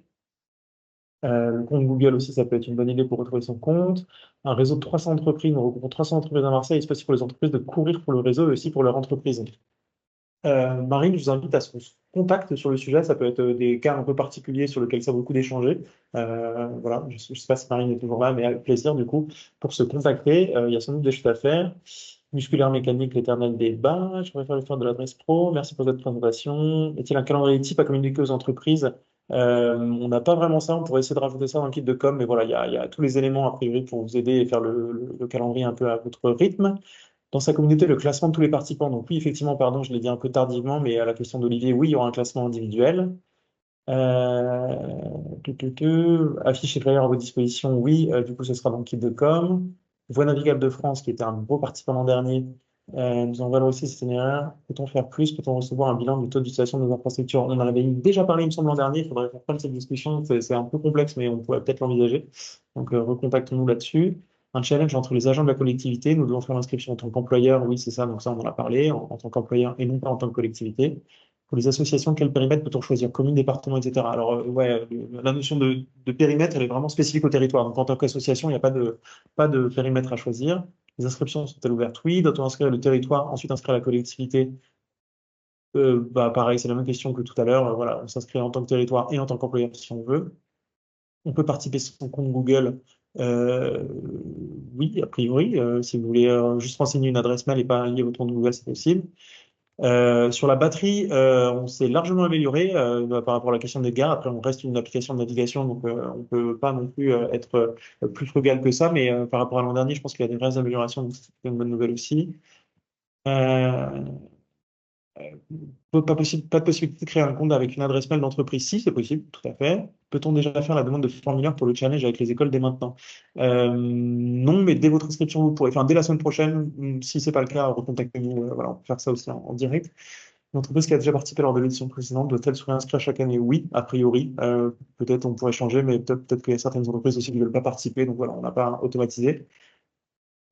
Le compte Google aussi, ça peut être une bonne idée pour retrouver son compte. Un réseau de 300 entreprises, nous regroupons 300 entreprises à Marseille. C'est possible pour les entreprises de courir pour le réseau et aussi pour leur entreprise. Marine, je vous invite à ce qu'on se contacte sur le sujet. Ça peut être des cas un peu particuliers sur lesquels ça vaut le coup d'échanger. Voilà, je ne sais pas si Marine est toujours là, mais avec plaisir du coup pour se contacter. Il y a sans doute des choses à faire. Musculaire mécanique, l'éternel débat. Je préfère le faire de l'adresse pro. Merci pour cette présentation. Est-il un calendrier type à communiquer aux entreprises? On n'a pas vraiment ça. On pourrait essayer de rajouter ça dans le kit de com, mais voilà, il y a tous les éléments a priori pour vous aider et faire le calendrier un peu à votre rythme. Dans sa communauté, le classement de tous les participants. Donc oui, effectivement, pardon, je l'ai dit un peu tardivement, mais à la question d'Olivier, oui, il y aura un classement individuel. Affiche et flyer à votre disposition, oui, du coup, ce sera dans le kit de com. Voie navigable de France, qui était un beau participant l'an dernier, nous en valons aussi cette erreur. Peut-on faire plus? Peut-on recevoir un bilan du taux d'utilisation de nos infrastructures? On en avait déjà parlé, il me semble, l'an dernier. Il faudrait reprendre cette discussion. C'est un peu complexe, mais on pourrait peut-être l'envisager. Donc, recontactons-nous là-dessus. Un challenge entre les agents de la collectivité. Nous devons faire l'inscription en tant qu'employeur. Oui, c'est ça. Donc, ça, on en a parlé, en tant qu'employeur et non pas en tant que collectivité. Pour les associations, quel périmètre peut-on choisir? Commune, département, etc. Alors, ouais, la notion de périmètre, elle est vraiment spécifique au territoire. Donc, en tant qu'association, il n'y a pas de périmètre à choisir. Les inscriptions sont-elles ouvertes? Oui. Doit-on inscrire le territoire, ensuite inscrire la collectivité? Bah, pareil, c'est la même question que tout à l'heure. Voilà, on s'inscrit en tant que territoire et en tant qu'employeur si on veut. On peut participer sur son compte Google. Oui, a priori. Si vous voulez juste renseigner une adresse mail et pas lier votre compte Google, c'est possible. Sur la batterie, on s'est largement amélioré par rapport à la question des gares. Après, on reste une application de navigation, donc on ne peut pas non plus être plus frugal que ça. Mais par rapport à l'an dernier, je pense qu'il y a des vraies améliorations, donc c'est une bonne nouvelle aussi. Pas de possibilité de créer un compte avec une adresse mail d'entreprise? Si, c'est possible, tout à fait. Peut-on déjà faire la demande de formulaire pour le challenge avec les écoles dès maintenant? Non, mais dès votre inscription, vous pourrez, enfin dès la semaine prochaine, si ce n'est pas le cas, recontactez-nous. Voilà, on peut faire ça aussi en direct. L'entreprise qui a déjà participé lors de l'édition précédente doit-elle se réinscrire chaque année? Oui, a priori. Peut-être on pourrait changer, mais peut-être qu'il y a certaines entreprises aussi qui ne veulent pas participer, donc voilà, on n'a pas automatisé.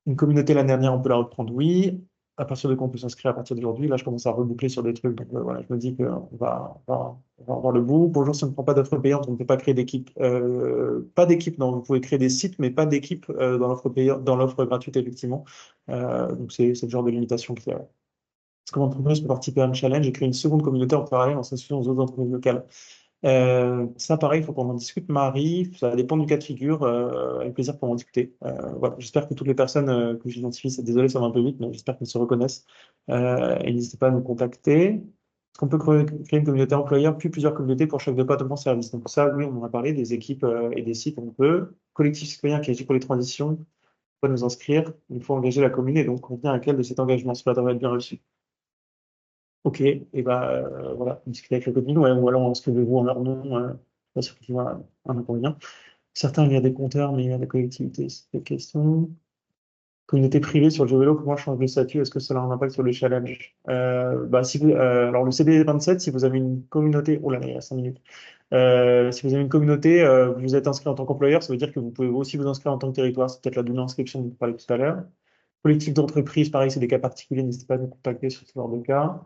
Une communauté l'année dernière, on peut la reprendre? Oui. à partir de quand on peut s'inscrire à partir d'aujourd'hui. Là, je commence à reboucler sur des trucs. Donc voilà, je me dis qu'on on va avoir le bout. Bonjour, ça ne prend pas d'offre payante, on ne peut pas créer d'équipe. Pas d'équipe, non, vous pouvez créer des sites, mais pas d'équipe dans l'offre payante, dans l'offre gratuite, effectivement. Donc c'est le genre de limitation qu'il y a. Est-ce que l'entreprise peut participer à un challenge et créer une seconde communauté en parallèle en s'associant aux autres entreprises locales? Ça, pareil, il faut qu'on en discute, Marie. Ça dépend du cas de figure. Avec plaisir pour en discuter. Voilà. J'espère que toutes les personnes que j'identifie, désolé, ça va un peu vite, mais j'espère qu'elles se reconnaissent. Et n'hésitez pas à nous contacter. Est-ce qu'on peut créer une communauté employeur, puis plusieurs communautés pour chaque département service? Donc ça, oui, on en a parlé, des équipes et des sites, on peut. Collectif citoyen qui agit pour les transitions, on peut nous inscrire. Il faut engager la commune et donc convenir à quel de cet engagement. Cela devrait être bien reçu. Ok, et bah voilà, discuter avec la copine, ouais, ou alors inscrivez-vous en leur nom, pas sûr qu'il y aura un inconvénient. Certains, il y a des compteurs, mais il y a des collectivités, c'est une question. Communauté privée sur le jeu vélo, comment change le statut? Est-ce que cela a un impact sur le challenge? Bah, si vous, alors le CD27, si vous avez une communauté, oh là là, il y a 5 minutes. Si vous avez une communauté, vous êtes inscrit en tant qu'employeur, ça veut dire que vous pouvez aussi vous inscrire en tant que territoire, c'est peut-être la double inscription dont vous parlez tout à l'heure. Collectif d'entreprise, pareil, c'est des cas particuliers, n'hésitez pas à nous contacter sur ce genre de cas.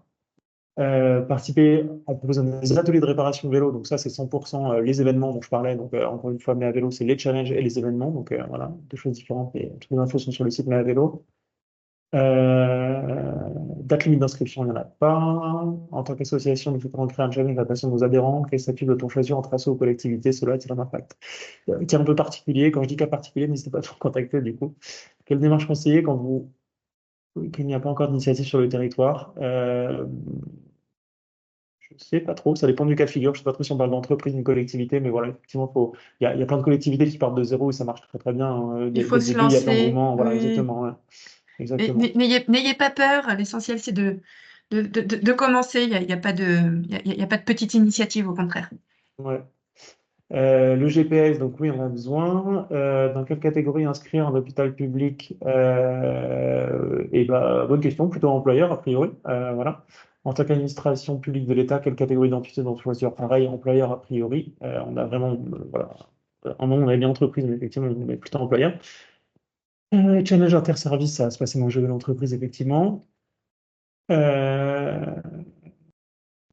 Participer en proposant des ateliers de réparation de vélo, donc ça c'est 100% les événements dont je parlais, donc encore une fois, Mais à vélo, c'est les challenges et les événements, donc voilà, deux choses différentes, et toutes les infos sont sur le site Mais à vélo. Date limite d'inscription, il n'y en a pas. En tant qu'association, nous souhaitons créer un challenge à la passion de nos adhérents, quel statut doit-on choisir entre assos ou collectivités, cela a-t-il un impact? Qui est un peu particulier, quand je dis cas particulier, n'hésitez pas à nous contacter du coup. Quelle démarche conseiller quand qu'il n'y a pas encore d'initiative sur le territoire? Je sais pas trop, ça dépend du cas de figure. Je sais pas trop si on parle d'entreprise, d'une collectivité, mais voilà, effectivement, il y a plein de collectivités qui partent de zéro et ça marche très très bien. Il faut Dès le se début, il y a plein de lancer. mouvements. Voilà, Oui. exactement. Ouais. Mais Exactement. n'ayez pas peur. L'essentiel, c'est de commencer. Il y a pas de petite initiative, au contraire. Ouais. Le GPS, donc oui, on a besoin. Dans quelle catégorie inscrire un hôpital public? Et bah, bonne question, plutôt employeur, a priori. Voilà. En tant qu'administration publique de l'État, quelle catégorie d'identité doit choisir? Pareil, employeur, a priori. On a vraiment, voilà. Un moment, on avait bien entreprise, mais effectivement, on est plutôt employeur. Challenge interservice, ça va se passer dans le jeu de l'entreprise, effectivement.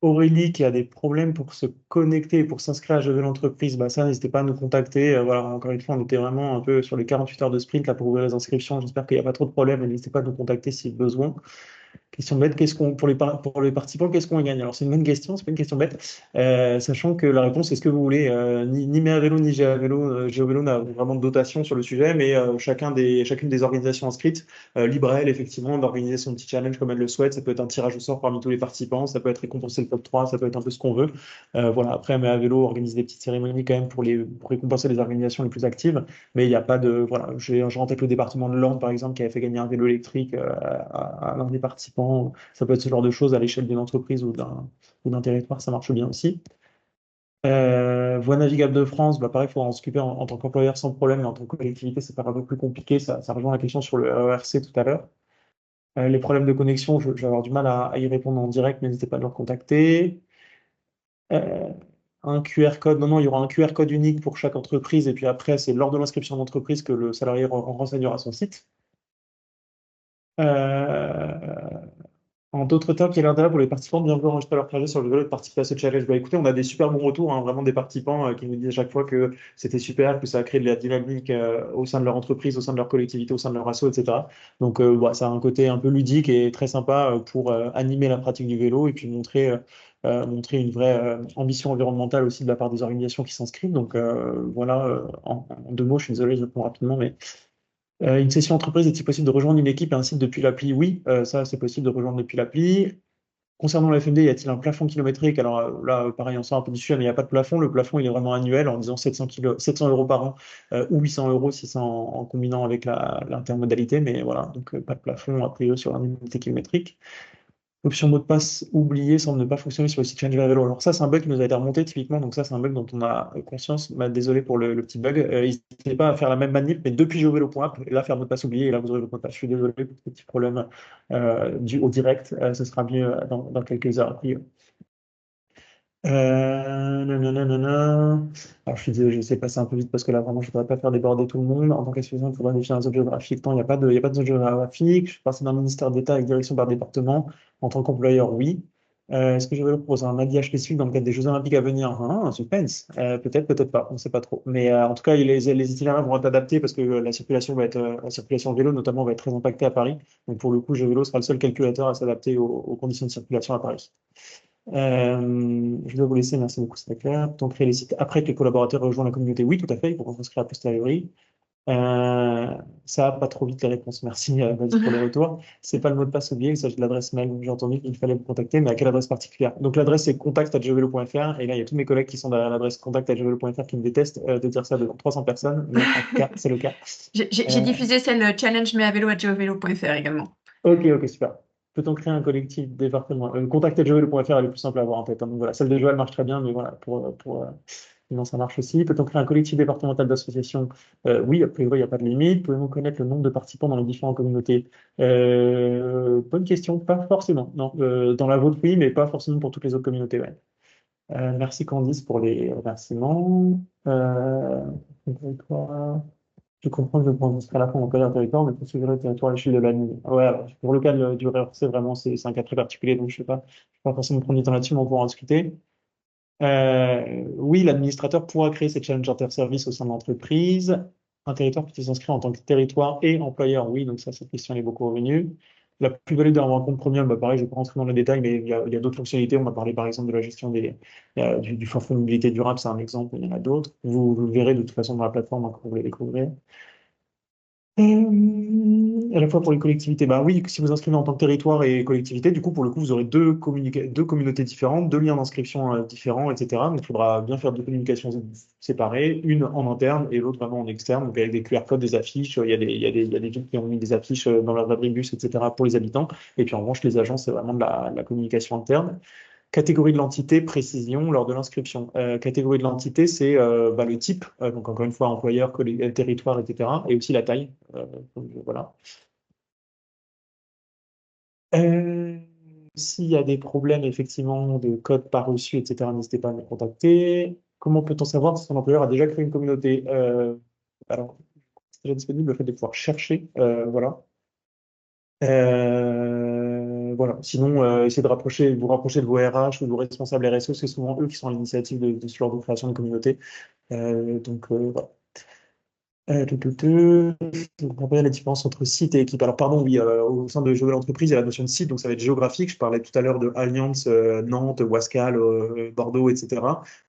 Aurélie qui a des problèmes pour se connecter et pour s'inscrire à jeu de l'entreprise, bah ça, n'hésitez pas à nous contacter. Voilà, encore une fois, on était vraiment un peu sur les 48 heures de sprint là, pour ouvrir les inscriptions. J'espère qu'il n'y a pas trop de problèmes, n'hésitez pas à nous contacter si besoin. Question bête, pour les participants, qu'est-ce qu'on y gagne? Alors, c'est une bonne question, c'est pas une question bête, sachant que la réponse est ce que vous voulez. Ni Mais à vélo, ni Géovélo n'a vraiment de dotation sur le sujet, mais chacune des organisations inscrites, libre à elle, effectivement, d'organiser son petit challenge comme elle le souhaite. Ça peut être un tirage au sort parmi tous les participants, ça peut être récompenser le top 3, ça peut être un peu ce qu'on veut. Voilà, après, Mais à vélo organise des petites cérémonies quand même pour récompenser les organisations les plus actives, mais il n'y a pas de. Voilà, j'ai en tête le département de l'Orne, par exemple, qui avait fait gagner un vélo électrique à l'un des participants. Ça peut être ce genre de choses à l'échelle d'une entreprise ou d'un territoire, ça marche bien aussi. Voie navigable de France, bah pareil, il faut en s'occuper en tant qu'employeur sans problème, mais en tant que collectivité, c'est un peu plus compliqué. Ça rejoint la question sur le RERC tout à l'heure. Les problèmes de connexion, je vais avoir du mal à y répondre en direct, mais n'hésitez pas à leur contacter. Un QR code, non, il y aura un QR code unique pour chaque entreprise, et puis après, c'est lors de l'inscription d'entreprise que le salarié renseignera son site. En d'autres termes, quel est l'intérêt pour les participants de bien vouloir enregistrer leur trajet sur le vélo et de participer à ce challenge? Bah, écoutez, on a des super bons retours, hein, vraiment des participants qui nous disent à chaque fois que c'était super, que ça a créé de la dynamique au sein de leur entreprise, au sein de leur collectivité, au sein de leur asso, etc. Donc, ça a un côté un peu ludique et très sympa pour animer la pratique du vélo et puis montrer une vraie ambition environnementale aussi de la part des organisations qui s'inscrivent. Donc, voilà, en 2 mots, je suis désolé, je réponds rapidement, mais. Une session entreprise, est-il possible de rejoindre une équipe et un site depuis l'appli? Oui, ça c'est possible de rejoindre depuis l'appli. Concernant la FMD, y a-t-il un plafond kilométrique? Alors là, pareil, on sort un peu du sujet, mais il n'y a pas de plafond. Le plafond, il est vraiment annuel en disant 700 € par an ou 800 € si c'est en combinant avec l'intermodalité. Mais voilà, donc pas de plafond a priori sur l'indemnité kilométrique. L'option mot de passe oublié semble ne pas fonctionner sur le site Change Vélo. Alors ça, c'est un bug qui nous a été remonté typiquement, donc ça, c'est un bug dont on a conscience. Bah, désolé pour le petit bug. N'hésitez pas à faire la même manip, mais depuis jeuxvélo.app, et là, faire mot de passe oublié, et là, vous aurez votre mot de passe. Je suis désolé pour ce petit problème dû au direct. Ce sera mieux dans quelques heures. Nanana. Alors, je suis désolé, je sais passer un peu vite parce que là, vraiment, je ne voudrais pas faire déborder tout le monde. En tant qu'association, il faudra définir un zone géographique. Non, il y a pas de zone géographique. Je suis passé d'un ministère d'État avec direction par département. En tant qu'employeur, oui. Est-ce que je vais proposer un habillage spécifique dans le cadre des Jeux Olympiques à venir? Un suspense. Peut-être, peut-être pas. On ne sait pas trop. Mais en tout cas, les itinéraires vont être adaptés parce que la circulation vélo, notamment, va être très impactée à Paris. Donc, pour le coup, Jeux Vélo sera le seul calculateur à s'adapter aux conditions de circulation à Paris. Je dois vous laisser, merci beaucoup, c'est clair. Donc, créer les sites après que les collaborateurs rejoignent la communauté, oui, tout à fait, il faut qu'on s'inscrire a posteriori. Ça va pas trop vite les réponses, merci, vas-y pour les retours. C'est pas le mot de passe oublié, il s'agit de l'adresse mail, j'ai entendu qu'il fallait vous contacter, mais à quelle adresse particulière? Donc l'adresse c'est contact@jeuxvélo.fr, et là il y a tous mes collègues qui sont derrière l'adresse contact@jeuxvélo.fr qui me détestent de dire ça devant 300 personnes, mais en tout cas, c'est le cas. J'ai diffusé celle challenge meavélo@geovélo.fr également. Ok, super. Peut-on créer un collectif département? Contact@joël.fr est le plus simple à avoir en tête, hein. Donc voilà, celle de Joël marche très bien, mais voilà, sinon ça marche aussi. Peut-on créer un collectif départemental d'associations? Oui, a priori, il n'y a pas de limite. Pouvez-vous connaître le nombre de participants dans les différentes communautés? Bonne question, pas forcément. Non, dans la vôtre, oui, mais pas forcément pour toutes les autres communautés. Ouais. Merci Candice pour les remerciements. Territoire. Je comprends que je pense à la fois mon père territoire, mais pour suivre le territoire à l'échelle de l'année. Ouais, alors, pour le cas du RRC, vraiment, c'est un cas très particulier, donc je ne vais pas forcément prendre du temps là-dessus, mais on pourra en discuter. Oui, l'administrateur pourra créer ces challenges inter-services au sein de l'entreprise. Un territoire peut s'inscrire en tant que territoire et employeur, oui, donc ça, cette question elle est beaucoup revenue. La plus-value d'un rencontre premium, bah, pareil, je ne vais pas rentrer dans les détails, mais il y a d'autres fonctionnalités. On a parlé par exemple de la gestion du forfait mobilité durable, c'est un exemple, il y en a d'autres. Vous le verrez de toute façon dans la plateforme hein, quand vous les découvrirez. À la fois pour les collectivités, bah oui, si vous inscrivez en tant que territoire et collectivité, du coup, pour le coup, vous aurez deux communautés différentes, deux liens d'inscription différents, etc. Donc, il faudra bien faire deux communications séparées, une en interne et l'autre vraiment en externe, donc avec des QR codes, des affiches. Il y a des villes qui ont mis des affiches dans leurs abribus, etc. pour les habitants. Et puis, en revanche, les agences, c'est vraiment de la communication interne. Catégorie de l'entité, précision lors de l'inscription. Catégorie de l'entité, c'est le type, donc encore une fois, employeur, territoire, etc. Et aussi la taille. Voilà. S'il y a des problèmes, effectivement, de code pas reçu, etc., n'hésitez pas à me contacter. Comment peut-on savoir si son employeur a déjà créé une communauté? Alors, c'est déjà disponible le fait de pouvoir chercher. Voilà. Voilà. Sinon, essayez de vous rapprocher de vos RH ou de vos responsables RSE, c'est souvent eux qui sont à l'initiative de ce genre de création de communauté. Voilà. Je comprends pas la différence entre site et équipe. Alors, pardon, oui, au sein de l'entreprise, il y a la notion de site, donc ça va être géographique. Je parlais tout à l'heure de Allianz, Nantes, Wascal, Bordeaux, etc.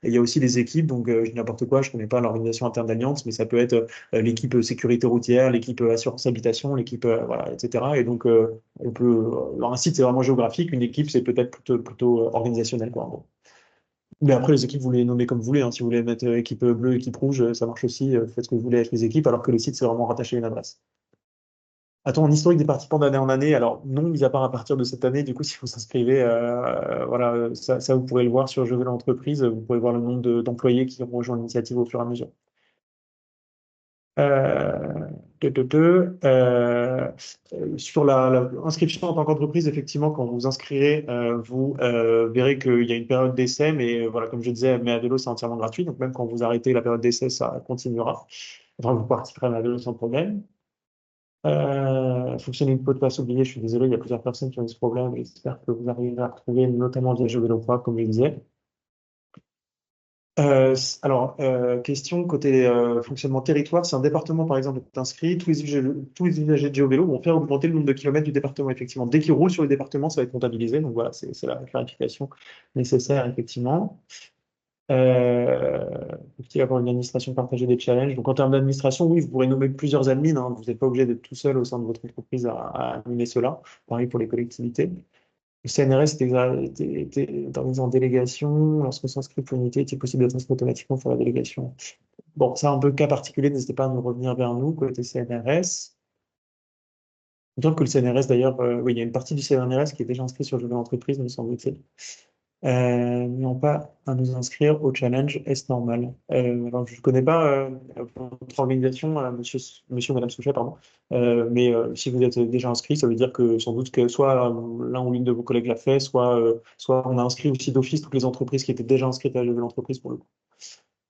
Et il y a aussi les équipes, donc je dis n'importe quoi, je ne connais pas l'organisation interne d'Allianz, mais ça peut être l'équipe sécurité routière, l'équipe assurance habitation, l'équipe, voilà, etc. Et donc, alors un site, c'est vraiment géographique, une équipe, c'est peut-être plutôt organisationnel, quoi, en gros. Mais après, les équipes, vous les nommez comme vous voulez, hein. Si vous voulez mettre équipe bleue, équipe rouge, ça marche aussi. Faites ce que vous voulez avec les équipes, alors que le site, c'est vraiment rattaché à une adresse. Attends, en historique des participants d'année en année, alors non, mis à part à partir de cette année, du coup, si vous s'inscrivez, voilà, ça, vous pourrez le voir sur Je veux l'entreprise, vous pourrez voir le nombre d'employés qui ont rejoint l'initiative au fur et à mesure. Euh, sur l'inscription en tant qu'entreprise, effectivement, quand vous inscrirez, vous verrez qu'il y a une période d'essai, mais voilà, comme je disais, mais à vélo, c'est entièrement gratuit. Donc même quand vous arrêtez la période d'essai, ça continuera. Enfin, vous participerez à vélo sans problème. Fonctionner une mot de passe oublié, je suis désolé, il y a plusieurs personnes qui ont eu ce problème. J'espère que vous arriverez à retrouver, notamment via Jeux Vélo, comme je disais. Question côté fonctionnement territoire, si un département par exemple est inscrit, tous les usagers de GeoVélo vont faire augmenter le nombre de kilomètres du département, effectivement. Dès qu'ils roulent sur le département, ça va être comptabilisé, donc voilà, c'est la clarification nécessaire, effectivement. Faut-il avoir une administration partagée des challenges? Donc en termes d'administration, oui, vous pourrez nommer plusieurs admins, hein. Vous n'êtes pas obligé d'être tout seul au sein de votre entreprise à animer cela. Pareil pour les collectivités. Le CNRS était organisé en délégation. Lorsqu'on s'inscrit pour une unité, est-il possible d'être inscrit automatiquement pour la délégation? Bon, c'est un peu cas particulier, n'hésitez pas à nous revenir vers nous, côté CNRS. Bien que le CNRS, d'ailleurs, oui, il y a une partie du CNRS qui est déjà inscrit sur le jeu de l'entreprise, me semble-t-il. n'ont pas à nous inscrire au challenge, est-ce normal? Alors, je ne connais pas votre organisation, monsieur ou madame Souchet, pardon. Mais si vous êtes déjà inscrit, ça veut dire que sans doute que soit l'un ou l'une de vos collègues l'a fait, soit on a inscrit aussi d'office toutes les entreprises qui étaient déjà inscrites à l'entreprise pour le coup.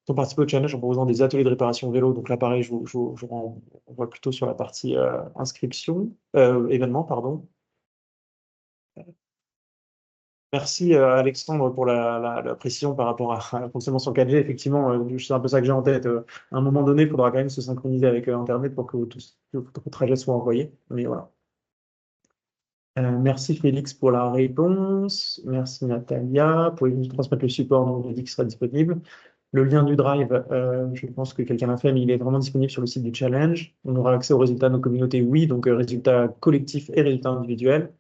Pour participer au challenge en proposant des ateliers de réparation vélo. Donc là, pareil, je renvoie plutôt sur la partie inscription, événement, pardon. Merci Alexandre pour la précision par rapport à la fonctionnement sur 4G. Effectivement, c'est un peu ça que j'ai en tête. À un moment donné, il faudra quand même se synchroniser avec Internet pour que votre trajet soit envoyé. Mais voilà. Merci Félix pour la réponse. Merci Natalia. Pouvez-vous nous transmettre le support dont vous dit qu'il sera disponible? Le lien du Drive, je pense que quelqu'un l'a fait, mais il est vraiment disponible sur le site du challenge. On aura accès aux résultats de nos communautés, oui, donc résultats collectifs et résultats individuels.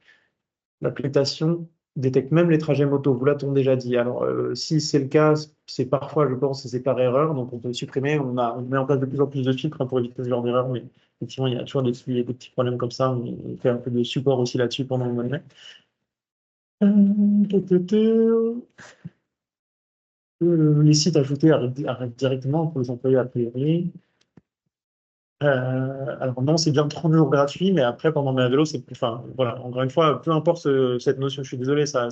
L'application détecte même les trajets moto, vous l'a-t-on déjà dit. Alors, si c'est le cas, c'est parfois, je pense, c'est par erreur, donc on peut le supprimer. On met en place de plus en plus de filtres pour éviter ce genre d'erreur, mais effectivement, il y a toujours des petits problèmes comme ça. On fait un peu de support aussi là-dessus pendant le mois de mai. Les sites ajoutés arrivent directement pour les employés a priori. Alors non, c'est bien 30 jours gratuits, mais après, pendant mes vélos, c'est plus. Enfin, voilà, encore une fois, peu importe cette notion, je suis désolé, ça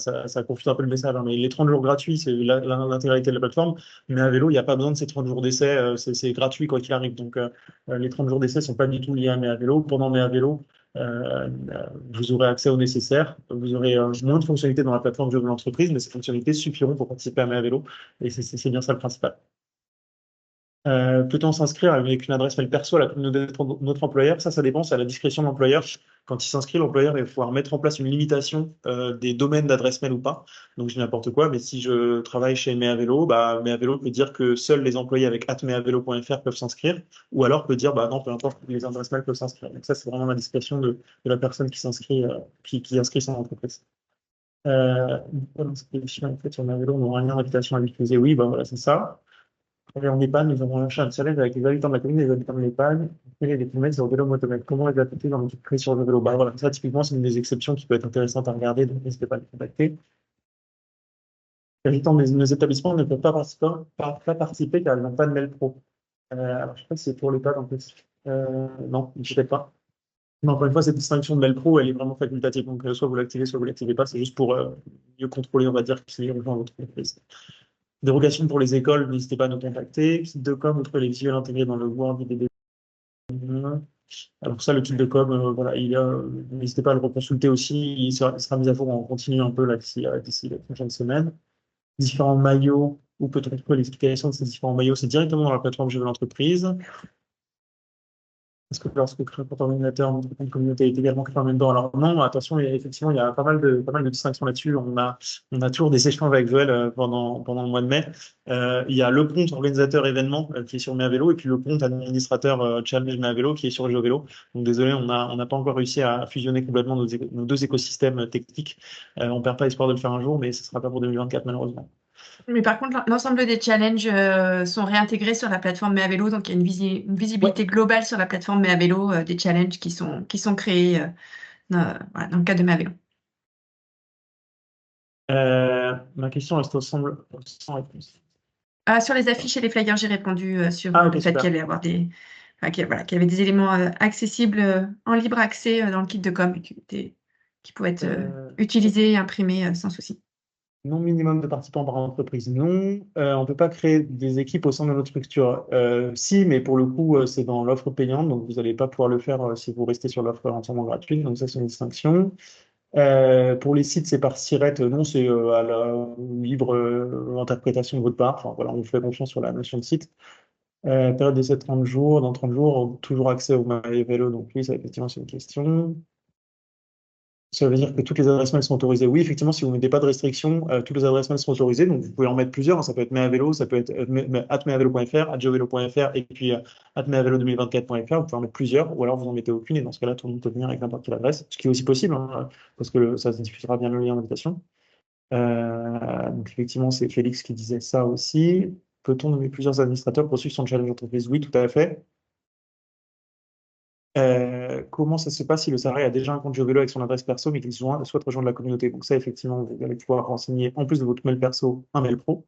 confuse un peu le message, hein, mais les 30 jours gratuits, c'est l'intégralité de la plateforme. Mais à vélo, il n'y a pas besoin de ces 30 jours d'essai, c'est gratuit quoi qu'il arrive. Donc, les 30 jours d'essai ne sont pas du tout liés à mes vélo. Pendant mes vélo, vous aurez accès au nécessaire. Vous aurez moins de fonctionnalités dans la plateforme de l'entreprise, mais ces fonctionnalités suffiront pour participer à mes vélo. Et c'est bien ça le principal. Peut-on s'inscrire avec une adresse mail perso à la communauté de notre employeur? Ça dépend, c'est à la discrétion de l'employeur. Quand il s'inscrit, l'employeur va pouvoir mettre en place une limitation des domaines d'adresse mail ou pas. Donc, je dis n'importe quoi, mais si je travaille chez Mea Vélo, Mea Vélo peut dire que seuls les employés avec @meavélo.fr peuvent s'inscrire, ou alors peut dire, non, peu importe, les adresses mail peuvent s'inscrire. Donc, ça, c'est vraiment la discrétion de la personne qui s'inscrit, qui inscrit son entreprise. L'inscription, en fait, sur Mea Vélo, on aura un lien d'invitation à l'utiliser. Oui, voilà, c'est ça. En EHPAD, nous avons lancé un challenge avec les habitants de la commune et les habitants de l'EHPAD. Quel est les kilomètres sur le vélo motomètre? Comment les appliquer dans l'équipe créée sur le vélo? Voilà, ça, typiquement, c'est une des exceptions qui peut être intéressante à regarder, donc n'hésitez pas à les contacter. Les habitants de nos établissements ne peuvent pas participer car ils n'ont pas de mail pro. Alors, je ne sais pas si c'est pour l'EHPAD en plus. Non, peut-être pas. Mais encore une fois, cette distinction de mail pro, elle est vraiment facultative. Donc, soit vous l'activez, soit vous ne l'activez pas. C'est juste pour mieux contrôler, on va dire, qui est rejoint votre entreprise. Dérogation pour les écoles, n'hésitez pas à nous contacter. Kit de com, outre les visuels intégrés dans le Word, IDD. Alors ça, le kit de com, voilà, n'hésitez pas à le reconsulter aussi. Il sera mis à jour en continu un peu là d'ici les prochaines semaines. Différents maillots, où peut-on trouver l'explication de ces différents maillots? C'est directement dans la plateforme Je veux l'entreprise. Est-ce que lorsque créé un ordinateur, notre compte communauté est également créé en même temps? Alors non, attention, effectivement, il y a pas mal de distinctions là-dessus. On a toujours des échanges avec Joël pendant le mois de mai. Il y a le compte organisateur événement qui est sur Mea Vélo et puis le compte administrateur challenge Mea Vélo qui est sur GeoVélo. Donc désolé, on n'a pas encore réussi à fusionner complètement nos deux écosystèmes techniques. On perd pas espoir de le faire un jour, mais ce ne sera pas pour 2024 malheureusement. Mais par contre, l'ensemble des challenges sont réintégrés sur la plateforme Mea Vélo, donc il y a une visibilité globale sur la plateforme Mea Vélo des challenges qui sont créés voilà, dans le cadre de Mea Vélo. Ma question reste sans réponse. Sur les affiches et les flyers, j'ai répondu sur le fait qu'il y allait qu'il y avait des éléments accessibles en libre accès dans le kit de com qui pouvaient être utilisés et imprimés sans souci. Non minimum de participants par entreprise, non. On ne peut pas créer des équipes au sein de notre structure. Si, mais pour le coup, c'est dans l'offre payante, donc vous n'allez pas pouvoir le faire si vous restez sur l'offre entièrement gratuite. Donc ça, c'est une distinction. Pour les sites, c'est par SIRET. Non, c'est à la libre interprétation de votre part. Enfin, voilà, on vous fait confiance sur la notion de site. Période d'essai 30 jours. Dans 30 jours, toujours accès au MyVélo. Donc oui, ça, effectivement, c'est une question. Ça veut dire que toutes les adresses mail sont autorisées. Oui, effectivement, si vous ne mettez pas de restrictions, toutes les adresses mail sont autorisées. Donc, vous pouvez en mettre plusieurs. Ça peut être meavélo, ça peut être @meavélo.fr, @geovélo.fr et puis @meavélo2024.fr. Vous pouvez en mettre plusieurs ou alors vous n'en mettez aucune. Et dans ce cas-là, tout le monde peut venir avec n'importe quelle adresse, ce qui est aussi possible parce que ça diffusera bien le lien d'invitation. Donc, effectivement, c'est Félix qui disait ça aussi. Peut-on nommer plusieurs administrateurs pour suivre son challenge d'entreprise? Oui, tout à fait. Comment ça se passe si le salarié a déjà un compte GeoVélo avec son adresse perso, mais qu'il souhaite rejoindre la communauté? Donc ça, effectivement, vous allez pouvoir renseigner, en plus de votre mail perso, un mail pro.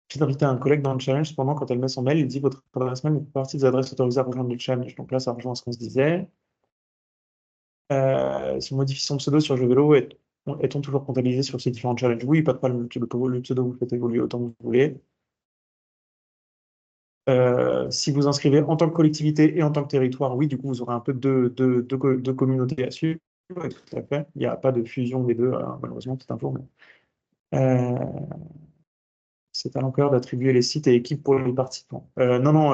Puis d'inviter un collègue dans le challenge. Cependant, quand elle met son mail, il dit votre adresse mail ne fait partie des adresses autorisées à rejoindre le challenge. Donc là, ça rejoint ce qu'on se disait. Si on modifie son pseudo sur GeoVélo, est-on toujours comptabilisé sur ces différents challenges? Oui, pas de problème. Le pseudo, vous le faites évoluer autant que vous voulez. Si vous inscrivez en tant que collectivité et en tant que territoire, oui, du coup, vous aurez un peu de communautés à suivre. Oui, tout à fait. Il n'y a pas de fusion des deux, malheureusement, c'est un jour. C'est à l'employeur d'attribuer les sites et équipes pour les participants. Non,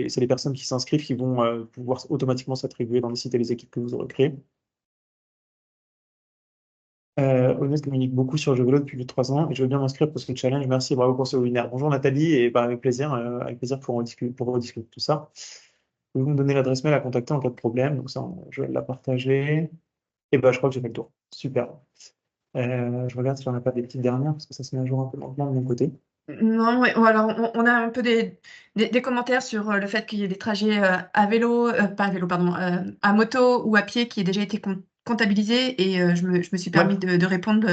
c'est les personnes qui s'inscrivent qui vont pouvoir automatiquement s'attribuer dans les sites et les équipes que vous aurez créées. Honnête communique beaucoup sur GeoVélo depuis plus de 3 ans et je veux bien m'inscrire pour ce challenge. Merci et bravo pour ce webinaire. Bonjour Nathalie, et avec plaisir pour rediscuter de tout ça. Pouvez-vous me donner l'adresse mail à contacter en cas de problème? Donc ça, je vais la partager. Et je crois que j'ai fait le tour. Super. Je regarde si j'en ai pas des petites dernières parce que ça se met à jour un peu lentement de mon côté. Non, ouais, alors on a un peu des commentaires sur le fait qu'il y ait des trajets à vélo, pas à vélo, pardon, à moto ou à pied qui aient déjà été comptabilisés et je me suis permis de répondre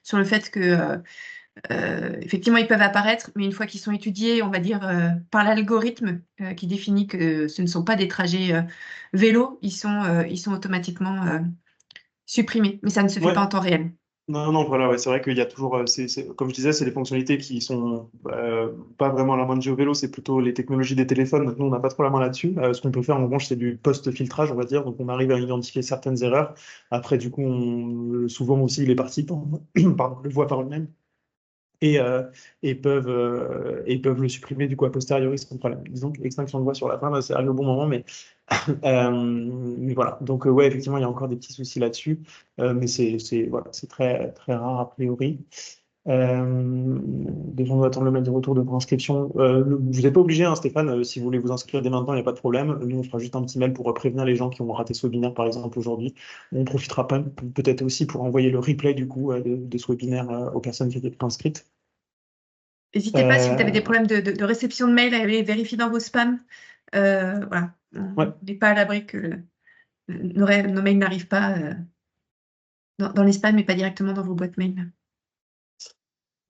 sur le fait que effectivement ils peuvent apparaître, mais une fois qu'ils sont étudiés, on va dire par l'algorithme qui définit que ce ne sont pas des trajets vélo, ils sont automatiquement supprimés, mais ça ne se fait pas en temps réel. Non, voilà, ouais, c'est vrai qu'il y a toujours, comme je disais, c'est des fonctionnalités qui sont pas vraiment à la main de GeoVélo, c'est plutôt les technologies des téléphones. Nous, on n'a pas trop la main là-dessus. Ce qu'on peut faire, en revanche, c'est du post-filtrage, on va dire. Donc, on arrive à identifier certaines erreurs. Après, du coup, souvent aussi, les participants pardon, le voient par eux-mêmes et peuvent le supprimer du coup a posteriori sans problème. Disons que l'extinction de voix sur la fin, c'est arrivé au bon moment, mais voilà. Donc ouais, effectivement, il y a encore des petits soucis là-dessus, mais c'est très très rare a priori. Des gens doivent attendre le mail de retour de préinscription. Vous n'êtes pas obligé, hein, Stéphane, si vous voulez vous inscrire dès maintenant, il n'y a pas de problème. Nous, on fera juste un petit mail pour prévenir les gens qui ont raté ce webinaire, par exemple, aujourd'hui. On profitera peut-être aussi pour envoyer le replay du coup de ce webinaire aux personnes qui étaient inscrites. N'hésitez pas, si vous avez des problèmes de réception de mail, à aller vérifier dans vos spams. Voilà. On n'est pas à l'abri que nos mails n'arrivent pas dans les spams et pas directement dans vos boîtes mail.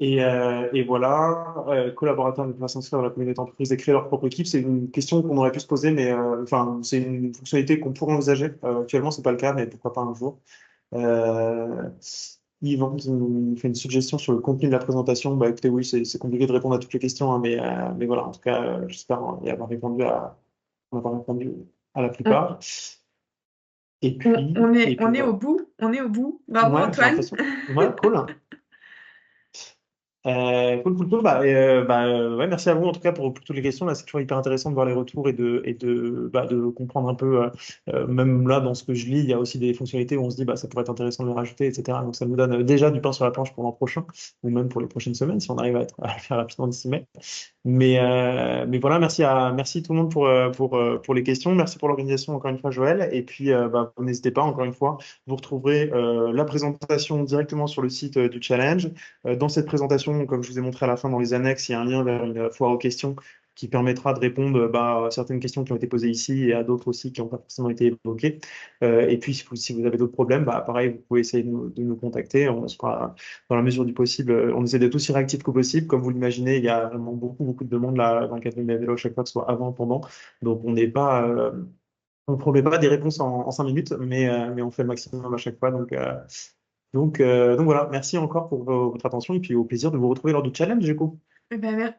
Et voilà, collaborateurs ne peuvent pas s'inscrire dans la communauté d'entreprise et créer leur propre équipe. C'est une question qu'on aurait pu se poser, mais c'est une fonctionnalité qu'on pourrait envisager. Actuellement, c'est pas le cas, mais pourquoi pas un jour. Yvan nous fait une suggestion sur le contenu de la présentation. Écoutez, oui, c'est compliqué de répondre à toutes les questions, hein, mais voilà, en tout cas, j'espère y avoir répondu à la plupart. Et puis, on est au bout. Bravo, ouais, Antoine. Ouais, cool. Cool. Ouais, merci à vous en tout cas pour toutes les questions. Là, c'est toujours hyper intéressant de voir les retours et de comprendre un peu. Même là, dans ce que je lis, il y a aussi des fonctionnalités où on se dit ça pourrait être intéressant de le rajouter, etc. Donc ça nous donne déjà du pain sur la planche pour l'an prochain, ou même pour les prochaines semaines, si on arrive à le faire rapidement d'ici mai. Mais voilà, merci tout le monde pour les questions. Merci pour l'organisation encore une fois, Joël. Et puis, n'hésitez pas, encore une fois, vous retrouverez la présentation directement sur le site du challenge. Dans cette présentation, comme je vous ai montré à la fin dans les annexes, il y a un lien vers une foire aux questions qui permettra de répondre à certaines questions qui ont été posées ici et à d'autres aussi qui n'ont pas forcément été évoquées. Et puis, si vous avez d'autres problèmes, pareil, vous pouvez essayer de nous contacter. On sera, dans la mesure du possible, on essaie d'être aussi réactif que possible. Comme vous l'imaginez, il y a vraiment beaucoup de demandes là, dans le cadre de vélo à chaque fois, que ce soit avant, pendant. Donc, on n'est pas... on ne promet pas des réponses en 5 minutes, mais on fait le maximum à chaque fois. Donc voilà, merci encore pour votre attention et puis au plaisir de vous retrouver lors du challenge, du coup.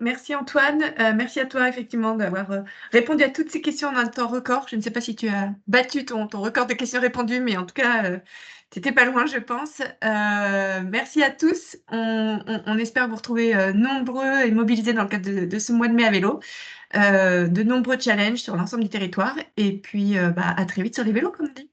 Merci Antoine, merci à toi effectivement d'avoir répondu à toutes ces questions en un temps record. Je ne sais pas si tu as battu ton record de questions répondues, mais en tout cas, tu n'étais pas loin, je pense. Merci à tous. On espère vous retrouver nombreux et mobilisés dans le cadre de ce mois de mai à vélo. De nombreux challenges sur l'ensemble du territoire. Et puis, à très vite sur les vélos, comme on dit.